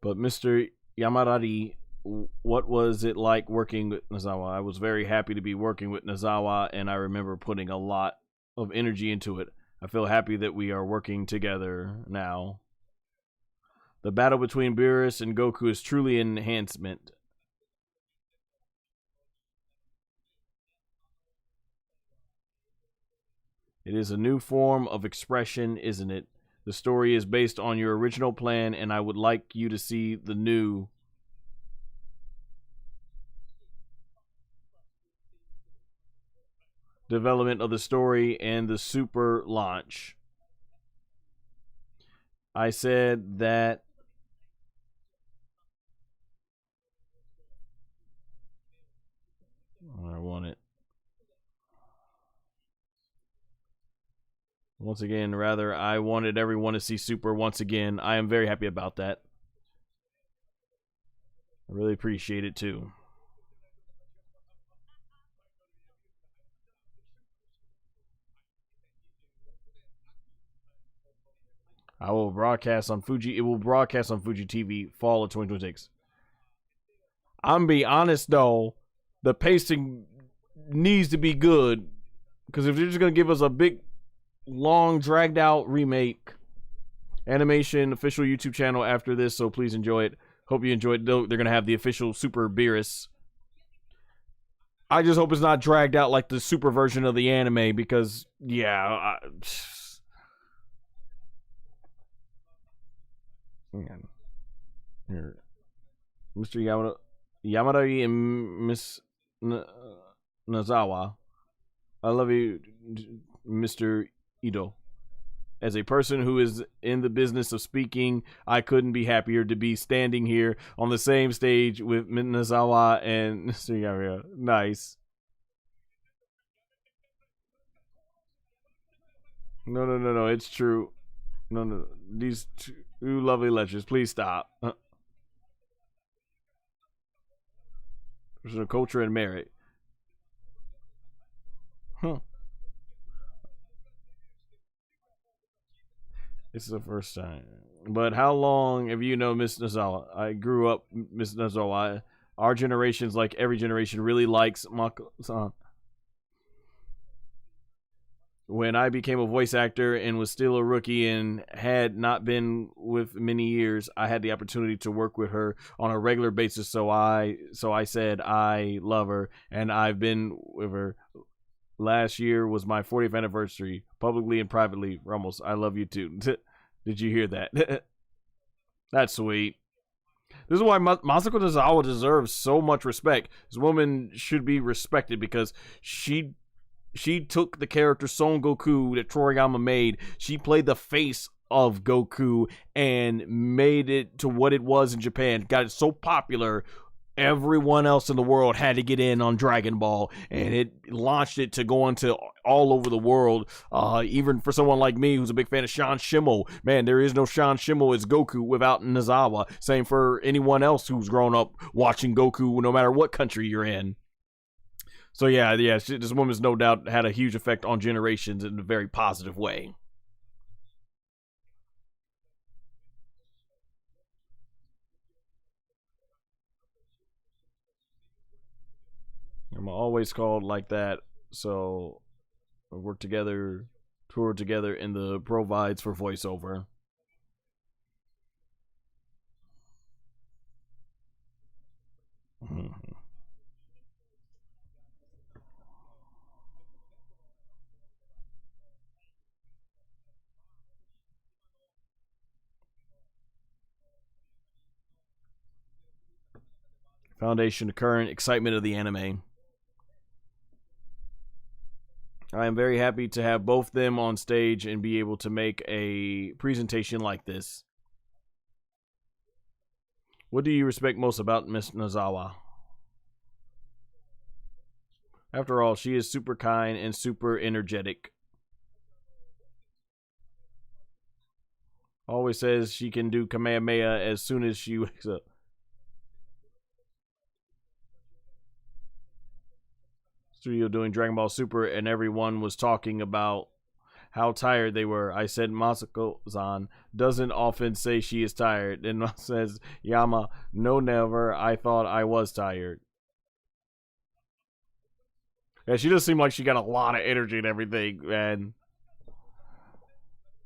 A: But Mr. Yamadari, what was it like working with Nozawa? I was very happy to be working with Nozawa, and I remember putting a lot of energy into it. I feel happy that we are working together now. The battle between Beerus and Goku is truly an enhancement. It is a new form of expression, isn't it? The story is based on your original plan, and I would like you to see the new development of the story and the super launch. I said that I want it. Once again, rather, I wanted everyone to see Super once again. I am very happy about that. I really appreciate it too. I will broadcast on Fuji. It will broadcast on Fuji TV fall of 2026. I'm be honest though, the pacing needs to be good because if they're just gonna give us a big, long, dragged out remake, animation official YouTube channel after this, so please enjoy it. Hope you enjoyed. They're gonna have the official Super Beerus. I just hope it's not dragged out like the super version of the anime because yeah. Here, Mr. Yamadari and Miss Nozawa. I love you, Mr. Ito. As a person who is in the business of speaking, I couldn't be happier to be standing here on the same stage with Nozawa and Mr. Yamada. Nice. No. It's true. No. These two lovely lectures. Please stop. Personal culture and merit. Huh. This is the first time. But how long have you known Miss Nozawa? I grew up, Miss Nozawa. Our generations, like every generation, really likes Mako-san. When I became a voice actor and was still a rookie and had not been with many years, I had the opportunity to work with her on a regular basis. So I said I love her, and I've been with her. Last year was my 40th anniversary, publicly and privately. Ramos, I love you too. Did you hear that? That's sweet. This is why Masako Nozawa deserves so much respect. This woman should be respected because she took the character Son Goku that Toriyama made. She played the face of Goku and made it to what it was in Japan. Got it so popular, everyone else in the world had to get in on Dragon Ball, and it launched it to go into all over the world. Even for someone like me who's a big fan of Sean Schemmel, man, there is no Sean Schemmel as Goku without Nozawa. Same for anyone else who's grown up watching Goku, no matter what country you're in. So yeah, this woman's no doubt had a huge effect on generations in a very positive way. I'm always called like that, so we work together, tour together in the provides for voiceover. Foundation, the current excitement of the anime. I am very happy to have both them on stage and be able to make a presentation like this. What do you respect most about Miss Nozawa? After all, she is super kind and super energetic. Always says she can do Kamehameha as soon as she wakes up. Studio doing Dragon Ball Super, and everyone was talking about how tired they were. I said Masako-san doesn't often say she is tired. And says Yama, no, never. I thought I was tired. Yeah, she does seem like she got a lot of energy and everything, man.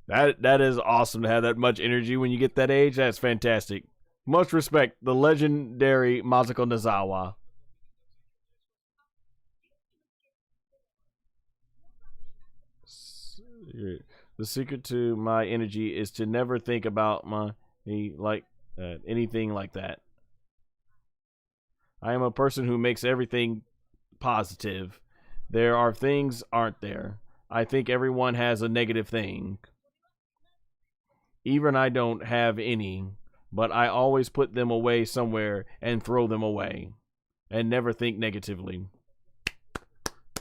A: That is awesome to have that much energy when you get that age. That's fantastic. Much respect, the legendary Masako Nozawa. The secret to my energy is to never think about anything like that. I am a person who makes everything positive. There are things, aren't there? I think everyone has a negative thing. Even I don't have any, but I always put them away somewhere and throw them away and never think negatively.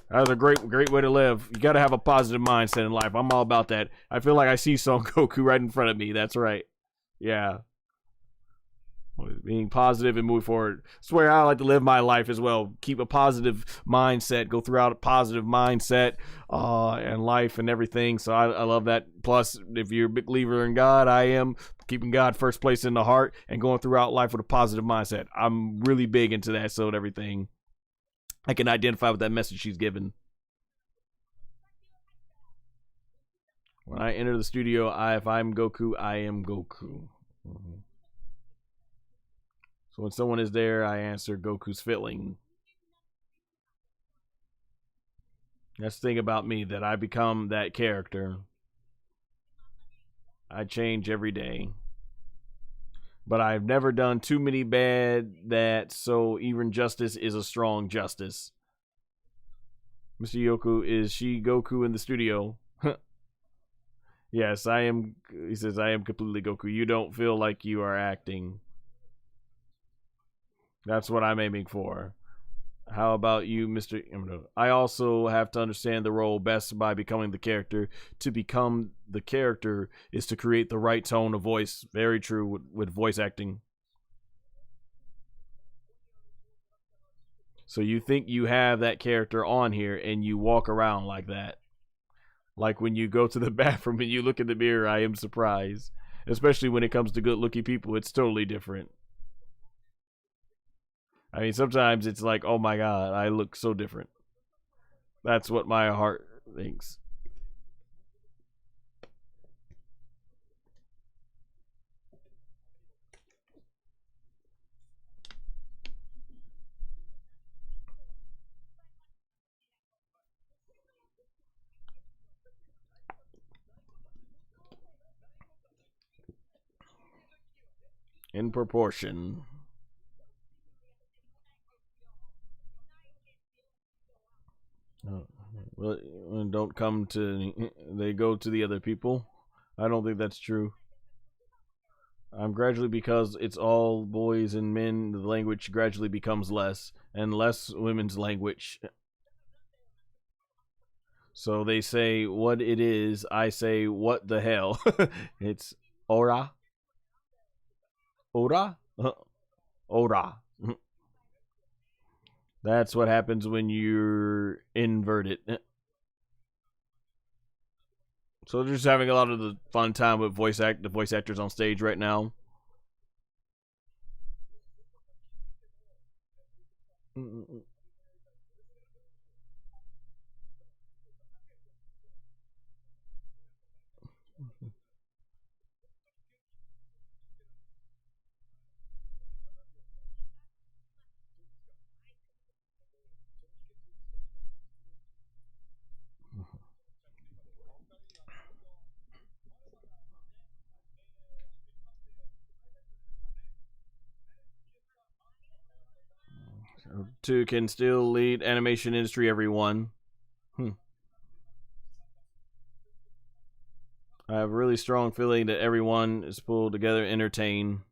A: That's a great way to live. You got to have a positive mindset in life. I'm all about that. I feel like I see Son Goku right in front of me. That's right. Yeah. Being positive and move forward. That's where I like to live my life as well. Keep a positive mindset. Go throughout a positive mindset and life and everything. So I love that. Plus, if you're a big believer in God, I am. Keeping God first place in the heart and going throughout life with a positive mindset. I'm really big into that. So everything. I can identify with that message she's given. When I enter the studio, if I'm Goku, I am Goku. Mm-hmm. So when someone is there, I answer Goku's feeling. That's the thing about me, that I become that character. I change every day. But I've never done too many bad that, so even justice is a strong justice. Mr. Yoku, is she Goku in the studio? Yes, I am. He says, I am completely Goku. You don't feel like you are acting. That's what I'm aiming for. How about you, Mr. I also have to understand the role best by becoming the character. To become the character is to create the right tone of voice. Very true with voice acting. So you think you have that character on here and you walk around like that. Like when you go to the bathroom and you look in the mirror, I am surprised. Especially when it comes to good-looking people, it's totally different. I mean, sometimes it's like, oh my God, I look so different. That's what my heart thinks. In proportion. Well, don't come to. They go to the other people. I don't think that's true. I'm gradually, because it's all boys and men, the language gradually becomes less and less women's language. So they say what it is. I say what the hell. It's ora. Ora? Ora. That's what happens when you're inverted. So they're just having a lot of the fun time with the voice actors on stage right now. Two can still lead animation industry, everyone. I have a really strong feeling that everyone is pulled together, entertain.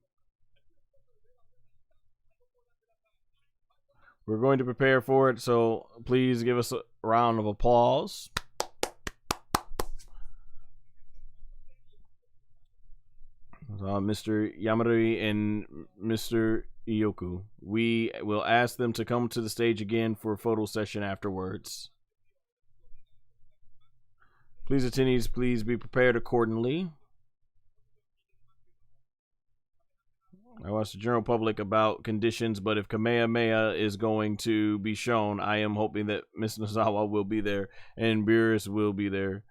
A: We're going to prepare for it, so please give us a round of applause. Mr. Yamadori and Mr. Iyoku. We will ask them to come to the stage again for a photo session afterwards. Please, attendees, please be prepared accordingly. I asked the general public about conditions, but if Kamehameha is going to be shown, I am hoping that Miss Nozawa will be there and Beerus will be there.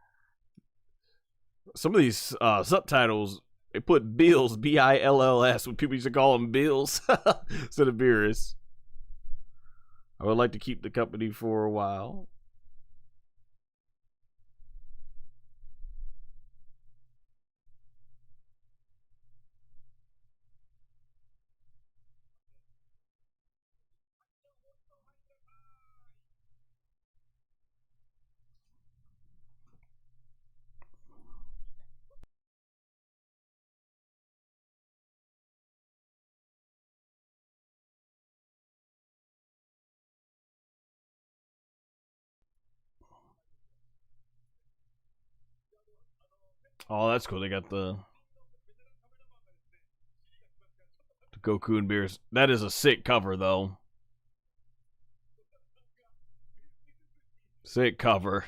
A: Some of these subtitles, they put Bills, B-I-L-L-S, when people used to call them Bills instead of Beerus. I would like to keep the company for a while. Oh, that's cool. They got the Goku and Beerus. That is a sick cover, though. Sick cover.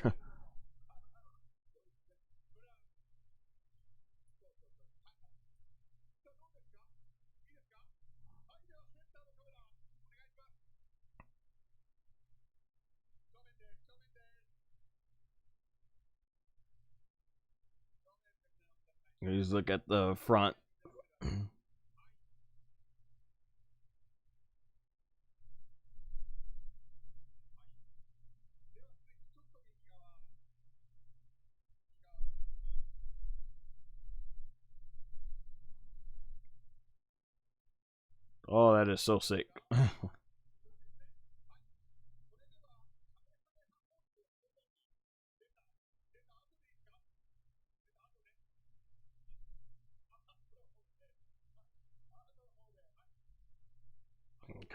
A: You just look at the front. Oh, that is so sick.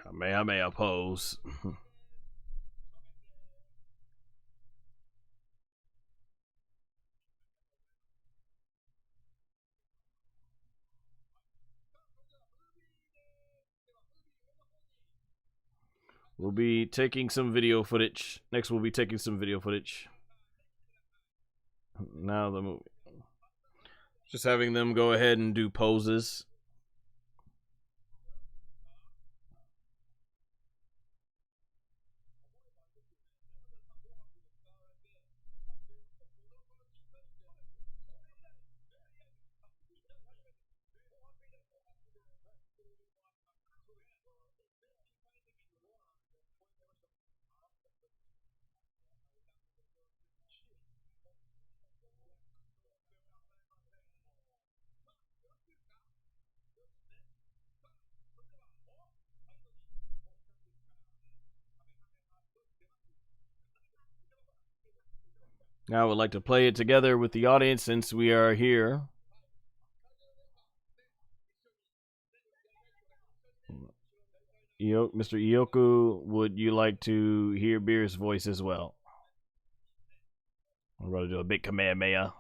A: Kamehameha pose. We'll be taking some video footage. Next, we'll be taking some video footage. Now the movie. Just having them go ahead and do poses. Now I would like to play it together with the audience since we are here. Mr. Iyoku, would you like to hear Beer's voice as well? I'm going to do a big Kamehameha.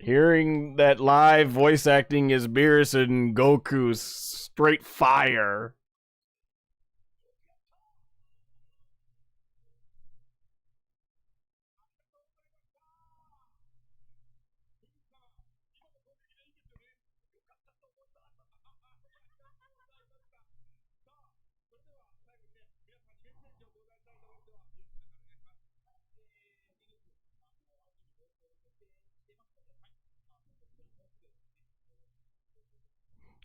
A: Hearing that live voice acting is Beerus and Goku's straight fire.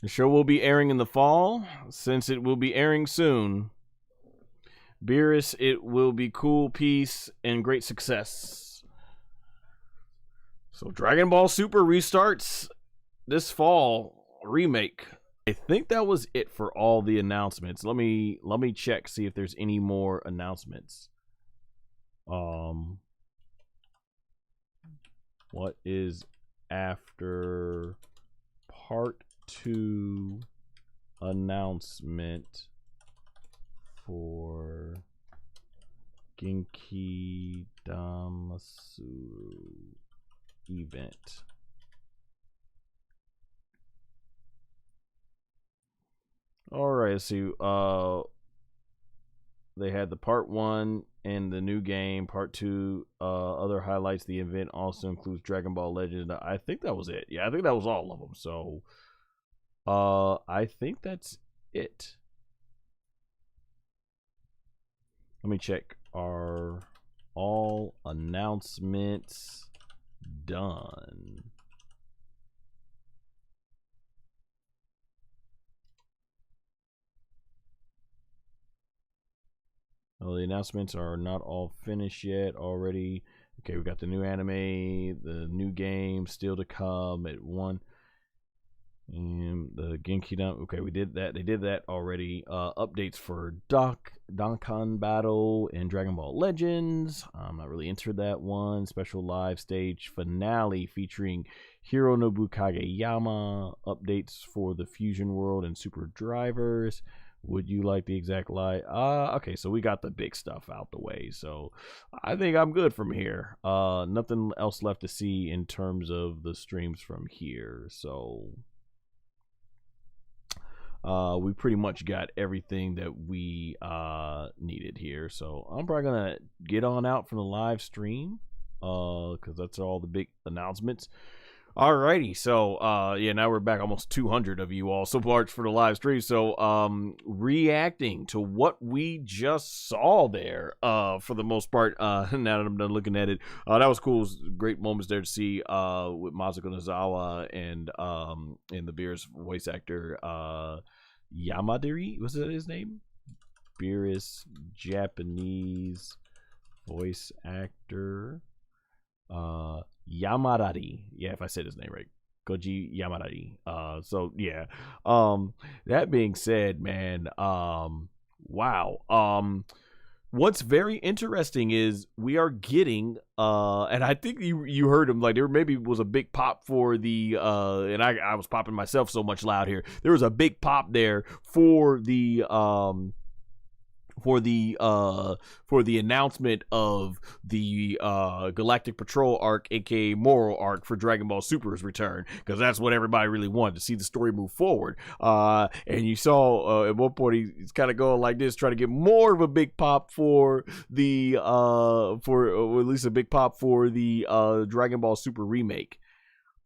A: The show will be airing in the fall, since it will be airing soon. Beerus, it will be cool, peace, and great success. So Dragon Ball Super restarts this fall, remake. I think that was it for all the announcements. Let me check, see if there's any more announcements. What is after part 2 announcement for Genkidamatsuri event? All right, let's see. They had the part 1 and the new game. Part 2, other highlights. The event also includes Dragon Ball Legend. I think that was it. Yeah, I think that was all of them. So, I think that's it. Let me check. Are all announcements done? Well, the announcements are not all finished yet already. Okay, we got the new anime, the new game still to come at 1. And the Genkidamatsuri. Okay, we did that. They did that already. Updates for Dokkan Battle and Dragon Ball Legends. I'm not really into that one. Special live stage finale featuring Hironobu Kageyama. Updates for the Fusion World and Super Drivers. Would you like the exact lie? Okay, so we got the big stuff out the way. So I think I'm good from here. Nothing else left to see in terms of the streams from here. So we pretty much got everything that we needed here. So I'm probably gonna get on out from the live stream because that's all the big announcements. Alrighty, so yeah, now we're back, almost 200 of you all so much for the live stream. So reacting to what we just saw there, for the most part, now that I'm done looking at it, that was cool. It was great moments there to see with Masako Nozawa and the Beerus voice actor Yamadiri, was that his name? Beerus Japanese voice actor Yamadari. Yeah, if I said his name right. Koji Yamadari. So yeah. That being said, man, wow. What's very interesting is we are getting and I think you heard him, like there maybe was a big pop for the and I was popping myself so much loud here. There was a big pop there for the announcement of the Galactic Patrol arc, aka Moral arc for Dragon Ball Super's return, because that's what everybody really wanted, to see the story move forward. And you saw at one point he's kind of going like this, trying to get more of a big pop for the or at least a big pop for the Dragon Ball Super remake.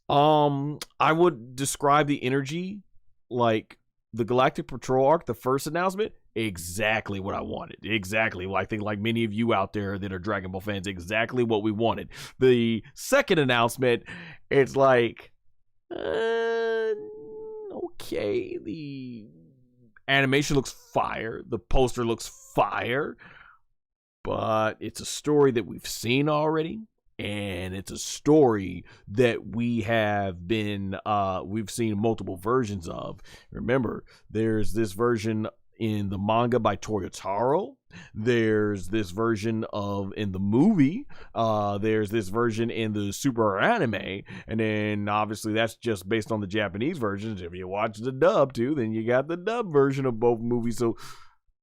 A: I would describe the energy like the Galactic Patrol arc, the first announcement, exactly what I wanted. Exactly. I think like many of you out there that are Dragon Ball fans, exactly what we wanted. The second announcement, it's like, okay, the animation looks fire. The poster looks fire. But it's a story that we've seen already. And it's a story that we have been, we've seen multiple versions of. Remember, there's this version in the manga by Toyotaro. There's this version in the movie. There's this version in the Super anime. And then obviously that's just based on the Japanese versions. If you watch the dub too, then you got the dub version of both movies. So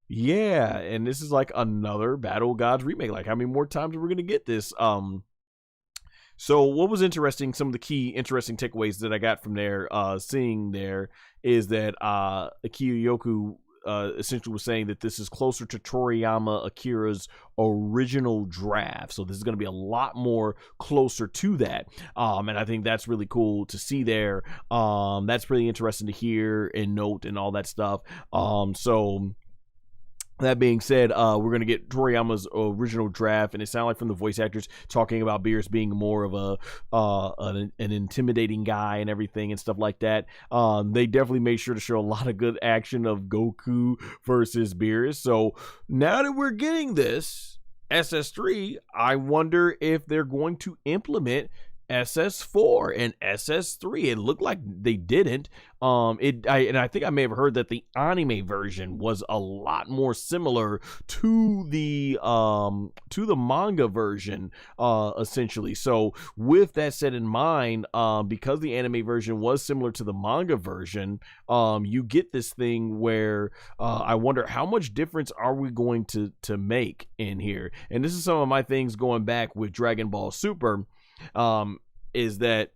A: yeah, and this is like another Battle of Gods remake. Like how many more times are we going to get this? So what was interesting, some of the key interesting takeaways that I got from there, seeing there, is that Kiyoyoku essentially was saying that this is closer to Toriyama Akira's original draft. So this is going to be a lot more closer to that. And I think that's really cool to see there. That's really interesting to hear and note and all that stuff. So that being said, we're going to get Toriyama's original draft, and it sounded like from the voice actors talking about Beerus being more of an intimidating guy and everything and stuff like that. They definitely made sure to show a lot of good action of Goku versus Beerus. So now that we're getting this SS3, I wonder if they're going to implement SS4 and SS3. It looked like they didn't. I think I may have heard that the anime version was a lot more similar to the manga version, essentially. So with that said in mind, because the anime version was similar to the manga version, you get this thing where I wonder how much difference are we going to make in here. And this is some of my things going back with Dragon Ball Super. Is that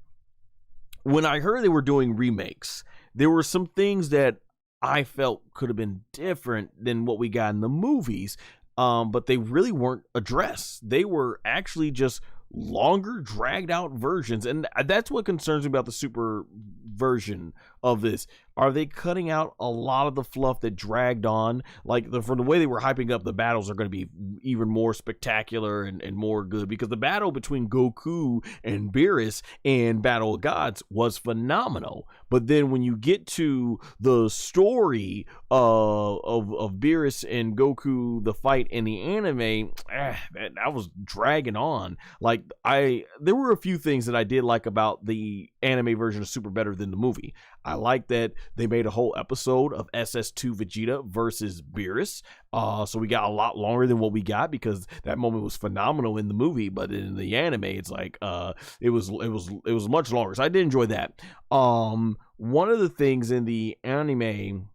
A: when I heard they were doing remakes, there were some things that I felt could have been different than what we got in the movies, but they really weren't addressed. They were actually just longer, dragged out versions, and that's what concerns me about the Super version of this. Are they cutting out a lot of the fluff that dragged on? Like from the way they were hyping up, the battles are going to be even more spectacular and more good, because the battle between Goku and Beerus and Battle of Gods was phenomenal. But then when you get to the story of Beerus and Goku, the fight in the anime, that was dragging on. Like there were a few things that I did like about the anime version of Super better than the movie. I like that they made a whole episode of SS2 Vegeta versus Beerus. So we got a lot longer than what we got, because that moment was phenomenal in the movie, but in the anime, it's like it was much longer. So I did enjoy that. One of the things in the anime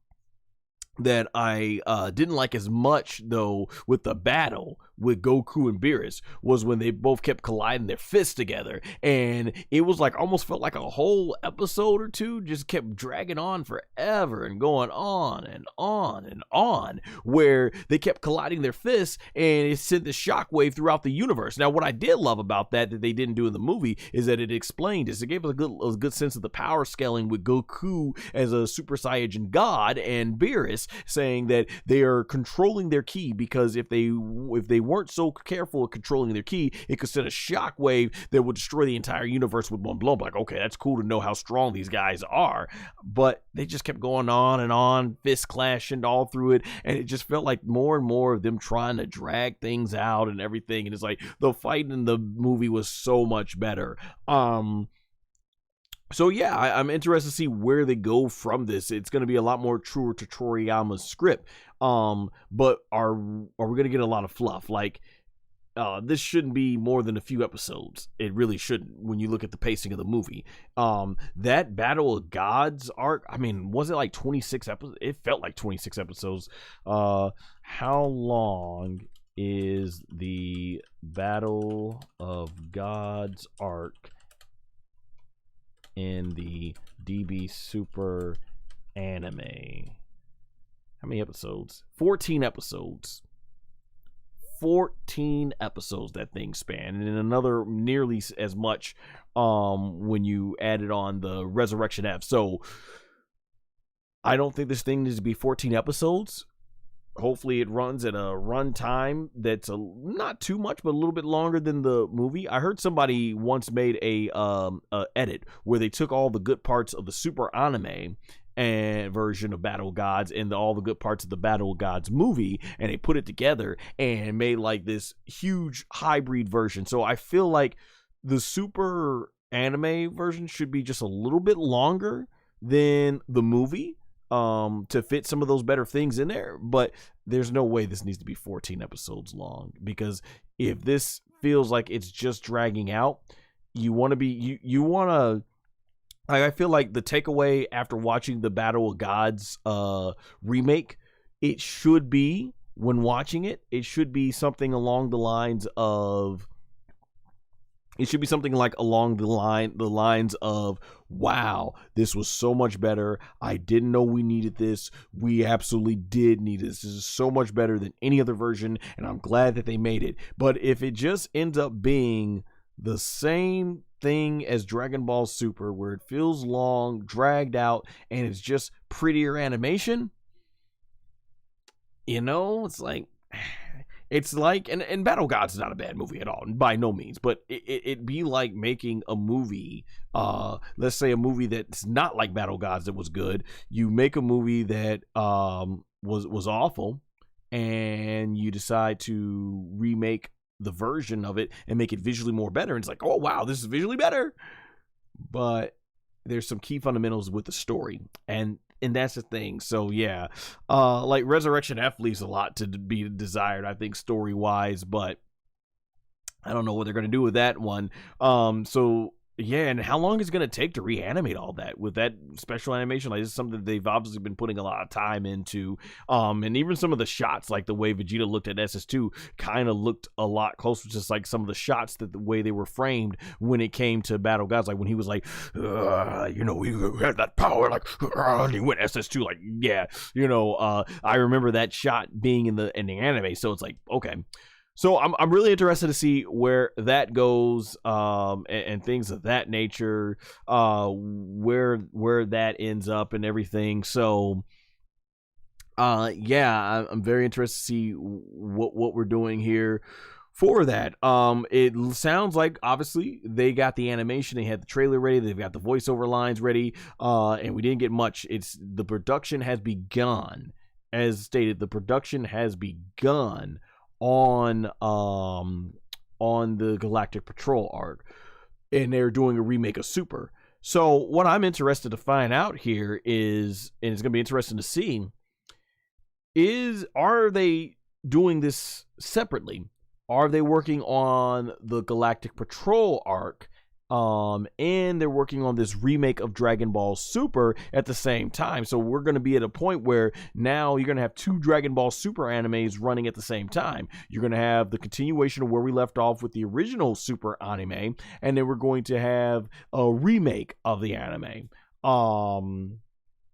A: that I didn't like as much, though, with the battle with Goku and Beerus, was when they both kept colliding their fists together, and it was like almost felt like a whole episode or two just kept dragging on forever and going on and on and on, where they kept colliding their fists and it sent the shockwave throughout the universe. Now, what I did love about that they didn't do in the movie is that it explained this. It gave us a good sense of the power scaling with Goku as a Super Saiyajin God, and Beerus saying that they are controlling their ki, because if they weren't so careful at controlling their ki, it could send a shockwave that would destroy the entire universe with one blow. Like, okay, that's cool to know how strong these guys are, but they just kept going on and on, fist clashing all through it, and it just felt like more and more of them trying to drag things out and everything. And it's like the fight in the movie was so much better. So yeah, I'm interested to see where they go from this. It's going to be a lot more truer to Toriyama's script. But are we going to get a lot of fluff? Like, this shouldn't be more than a few episodes. It really shouldn't, when you look at the pacing of the movie. That Battle of Gods arc, I mean, was it like 26 episodes? It felt like 26 episodes. How long is the Battle of Gods arc in the DB Super anime? How many episodes? 14 episodes. 14 episodes that thing spanned, and another nearly as much when you added on the Resurrection F. So I don't think this thing needs to be 14 episodes. Hopefully it runs at a run time that's not too much, but a little bit longer than the movie. I heard somebody once made a edit where they took all the good parts of the Super anime and version of Battle of Gods and all the good parts of the Battle of Gods movie, and they put it together and made like this huge hybrid version. So I feel like the Super anime version should be just a little bit longer than the movie, to fit some of those better things in there. But there's no way this needs to be 14 episodes long, because if this feels like it's just dragging out, you want to I feel like the takeaway after watching the Battle of Gods remake, it should be, when watching it, it should be something along the lines of It should be something like along the lines of, wow, this was so much better. I didn't know we needed this. We absolutely did need this. This is so much better than any other version, and I'm glad that they made it. But if it just ends up being the same thing as Dragon Ball Super, where it feels long, dragged out, and it's just prettier animation, it's like... It's like, and Battle Gods is not a bad movie at all, by no means, but it'd be like making a movie, let's say a movie that's not like Battle Gods that was good. You make a movie that was awful, and you decide to remake the version of it and make it visually more better. And it's like, oh, wow, this is visually better. But there's some key fundamentals with the story, and that's the thing. So yeah, like Resurrection F leaves a lot to be desired, I think, story wise, but I don't know what they're going to do with that one. So yeah, and how long is it going to take to reanimate all that with that special animation? Like, this is something that they've obviously been putting a lot of time into. And even some of the shots, like the way Vegeta looked at SS2, kind of looked a lot closer, just like some of the shots that the way they were framed when it came to Battle Gods, like when he was like, he had that power, like, and he went SS2, like, yeah, I remember that shot being in the anime. So it's like, okay. So I'm really interested to see where that goes, and things of that nature, where that ends up and everything. So, yeah, I'm very interested to see what we're doing here for that. It sounds like obviously they got the animation, they had the trailer ready, they've got the voiceover lines ready, and we didn't get much. The production has begun, as stated. The production has begun on the Galactic Patrol arc, and they're doing a remake of Super. So what I'm interested to find out here is, and it's going to be interesting to see, are they doing this separately? Are they working on the Galactic Patrol arc, and they're working on this remake of Dragon Ball Super at the same time? So we're going to be at a point where now you're going to have two Dragon Ball Super animes running at the same time. You're going to have the continuation of where we left off with the original Super anime, and then we're going to have a remake of the anime.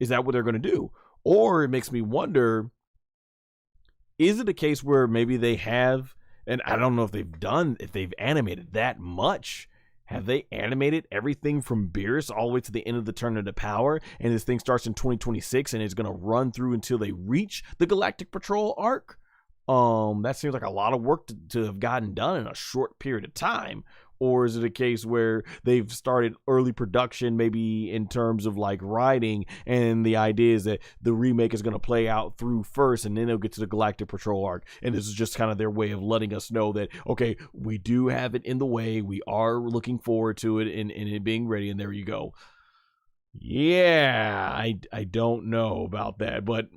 A: Is that what they're going to do? Or it makes me wonder, is it a case where maybe they have, and I don't know if they've animated that much. Have they animated everything from Beerus all the way to the end of the Turn into Power, and this thing starts in 2026 and is going to run through until they reach the Galactic Patrol arc? That seems like a lot of work to have gotten done in a short period of time. Or is it a case where they've started early production, maybe in terms of like writing, and the idea is that the remake is going to play out through first, and then they'll get to the Galactic Patrol arc, and this is just kind of their way of letting us know that, okay, we do have it in the way, we are looking forward to it, and it being ready, and there you go. Yeah, I don't know about that, but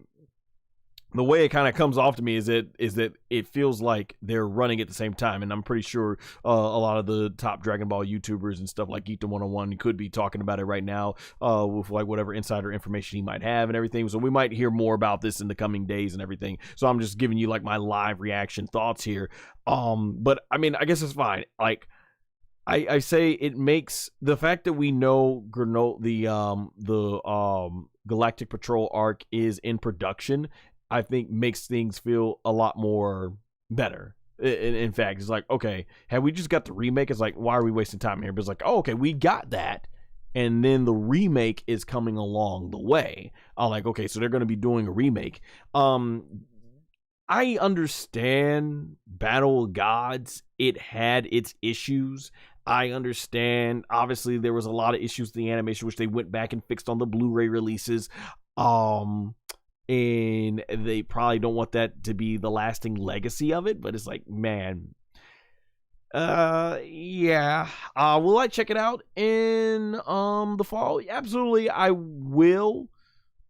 A: the way it kind of comes off to me is that it feels like they're running at the same time, and I'm pretty sure a lot of the top Dragon Ball YouTubers and stuff like Geekdom 101 could be talking about it right now, with like whatever insider information he might have and everything. So we might hear more about this in the coming days and everything. So I'm just giving you like my live reaction thoughts here. But I mean, I guess it's fine. Like, I say it makes the fact that we know the Galactic Patrol arc is in production, I think makes things feel a lot more better. In fact, it's like, okay, had we just got the remake, it's like, why are we wasting time here? But it's like, oh, okay, we got that, and then the remake is coming along the way. I'm like, okay, so they're going to be doing a remake. I understand Battle of Gods, it had its issues. I understand, obviously, there was a lot of issues with the animation, which they went back and fixed on the Blu-ray releases. And they probably don't want that to be the lasting legacy of it, but it's like, man, yeah. Will I check it out in the fall? Absolutely, I will.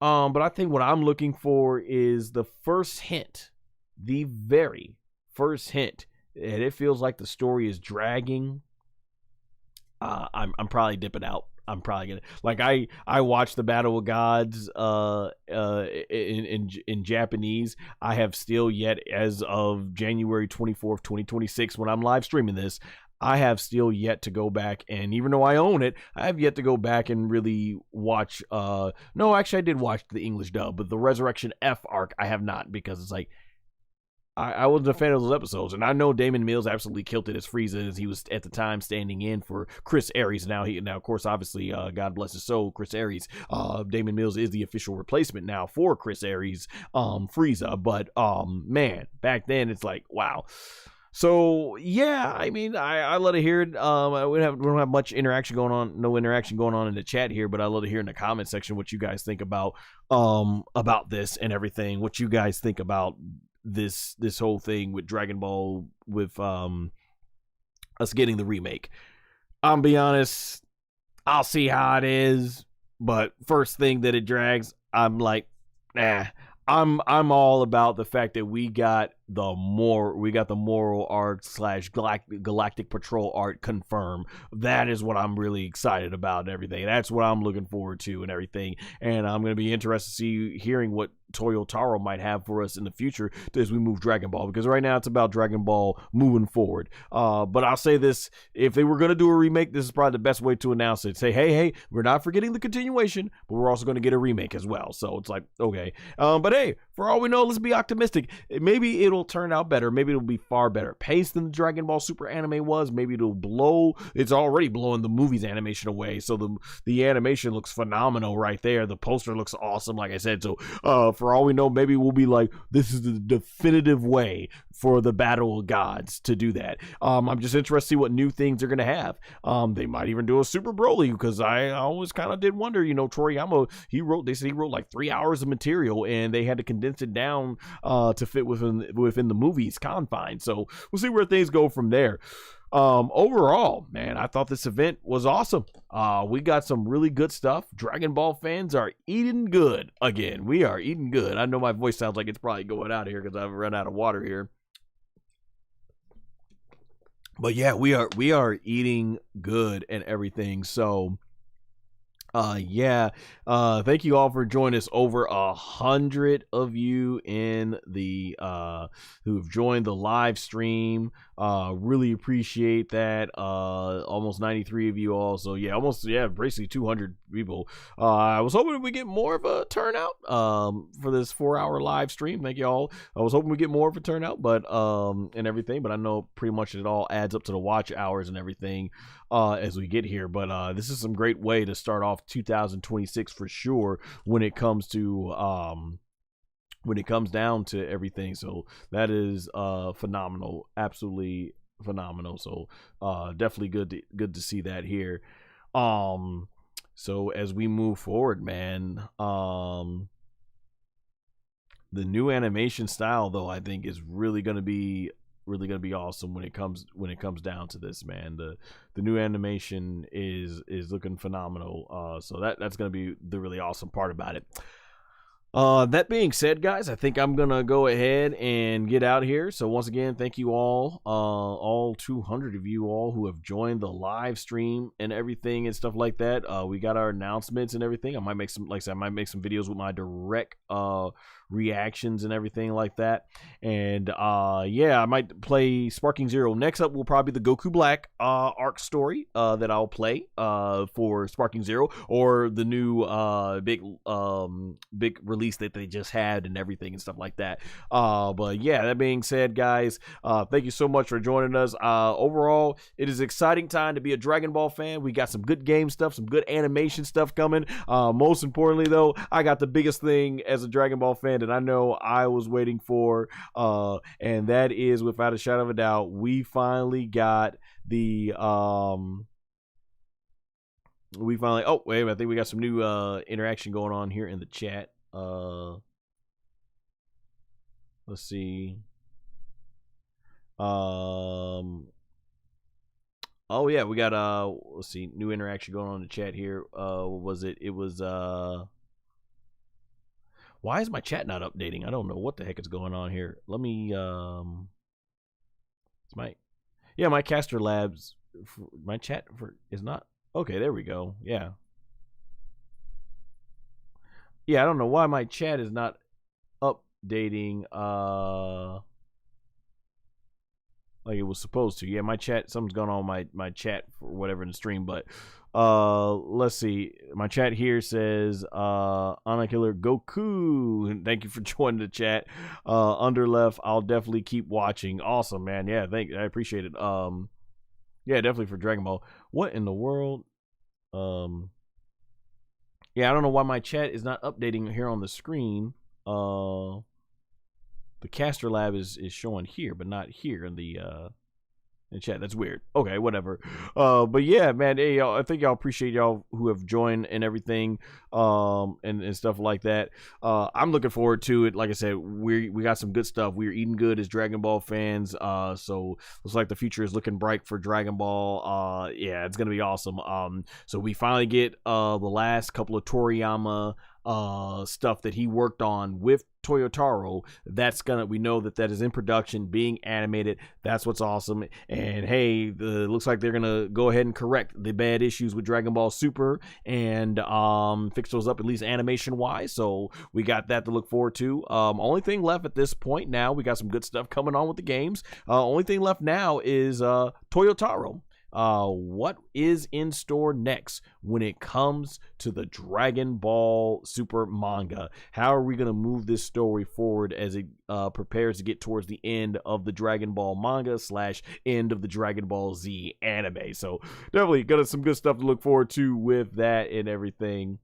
A: But I think what I'm looking for is the first hint, the very first hint, and it feels like the story is dragging. I'm probably dipping out. I'm probably gonna, like, I watched the Battle of Gods in Japanese. I have still yet, as of January 24th, 2026, when I'm live streaming this, I have still yet to go back, and even though I own it, I have yet to go back and really watch. No, actually, I did watch the English dub, but the Resurrection F arc I have not, because it's like I wasn't a fan of those episodes, and I know Damon Mills absolutely killed it as Frieza, as he was at the time standing in for Chris Aries. Now of course, obviously, God bless his soul, Chris Aries. Damon Mills is the official replacement now for Chris Aries, Frieza. But man, back then it's like, wow. So yeah, I mean, I love to hear it. We don't have much interaction going on, no interaction going on in the chat here, but I love to hear in the comment section what you guys think about this and everything. What you guys think about this whole thing with Dragon Ball, with us getting the remake. I'll be honest, I'll see how it is, but first thing that it drags, I'm like, nah. I'm all about the fact that we got the moral arc / galactic patrol art confirmed. That is what I'm really excited about and everything. That's what I'm looking forward to and everything. And I'm going to be interested to hearing what Toyo Taro might have for us in the future as we move Dragon Ball, because right now it's about Dragon Ball moving forward. But I'll say this, if they were going to do a remake, this is probably the best way to announce it. Say, hey, we're not forgetting the continuation, but we're also going to get a remake as well. So it's like, okay. But hey, for all we know, let's be optimistic. Maybe it'll turn out better. Maybe it'll be far better paced than the Dragon Ball Super anime was. Maybe it'll blow. It's already blowing the movie's animation away. So the animation looks phenomenal right there. The poster looks awesome, like I said. So for all we know, maybe we'll be like, this is the definitive way for the Battle of Gods to do that. I'm just interested to see what new things they're going to have. They might even do a Super Broly, because I always kind of did wonder, Toriyama, they said he wrote like 3 hours of material, and they had to condense it down to fit within the movie's confines. So we'll see where things go from there. Overall, man, I thought this event was awesome. We got some really good stuff. Dragon Ball fans are eating good again. We are eating good. I know my voice sounds like it's probably going out of here because I've run out of water here. But yeah, we are eating good and everything. So thank you all for joining us. Over 100 of you in the who've joined the live stream. Really appreciate that. Almost 93 of you all. So basically 200 people. I was hoping we get more of a turnout for this 4-hour live stream. Thank you all. I was hoping we get more of a turnout, but and everything, but I know pretty much it all adds up to the watch hours and everything as we get here. But this is some great way to start off 2026 for sure when it comes to when it comes down to everything. So that is phenomenal, absolutely phenomenal. So definitely good to see that here. So as we move forward, man, the new animation style, though, I think is really gonna be awesome when it comes down to this, man. The new animation is looking phenomenal. So that's gonna be the really awesome part about it. That being said, guys, I think I'm gonna go ahead and get out here. So once again, thank you all 200 of you all who have joined the live stream and everything and stuff like that. We got our announcements and everything. I might make some, like I said, I might make some videos with my direct reactions and everything like that. And I might play Sparking Zero. Next up will probably be the Goku Black arc story that I'll play for Sparking Zero, or the new big release that they just had and everything and stuff like that. But yeah, that being said, guys, thank you so much for joining us. Overall, it is an exciting time to be a Dragon Ball fan. We got some good game stuff, some good animation stuff coming. Most importantly, though, I got the biggest thing as a Dragon Ball fan that I know I was waiting for, and that is, without a shadow of a doubt, we finally got the oh wait a minute, I think we got some new interaction going on here in the chat. Let's see. Oh yeah, we got let's see, new interaction going on in the chat here. What was it? It was why is my chat not updating? I don't know what the heck is going on here. Let me it's my Caster Labs, my chat is not okay. There we go. Yeah, I don't know why my chat is not updating. like it was supposed to. Yeah, my chat, something's going on my chat for whatever in the stream, but let's see. My chat here says Anna Killer Goku. Thank you for joining the chat. Underleft, I'll definitely keep watching. Awesome, man. Yeah, I appreciate it. Yeah, definitely for Dragon Ball. What in the world? Yeah, I don't know why my chat is not updating here on the screen. The Caster Lab is showing here, but not here in the chat. That's weird. Okay, whatever. But yeah, man, hey, y'all, I think y'all appreciate y'all who have joined and everything, and stuff like that. I'm looking forward to it. Like I said, we got some good stuff. We're eating good as Dragon Ball fans. So looks like the future is looking bright for Dragon Ball. Yeah, it's gonna be awesome. So we finally get the last couple of Toriyama stuff that he worked on with Toyotaro. We know that is in production, being animated. That's what's awesome. And hey, looks like they're gonna go ahead and correct the bad issues with Dragon Ball Super and fix those up, at least animation wise. So we got that to look forward to. Only thing left at this point now, we got some good stuff coming on with the games. Only thing left now is Toyotaro. What is in store next when it comes to the Dragon Ball Super manga? How are we going to move this story forward as it prepares to get towards the end of the Dragon Ball manga / end of the Dragon Ball Z anime? So definitely got some good stuff to look forward to with that and everything.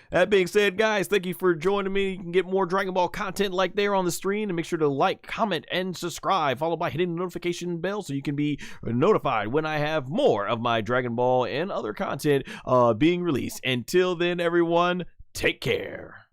A: That being said, guys, thank you for joining me. You can get more Dragon Ball content like there on the stream, and make sure to like, comment, and subscribe, followed by hitting the notification bell so you can be notified when I have more of my Dragon Ball and other content being released. Until then, everyone, take care.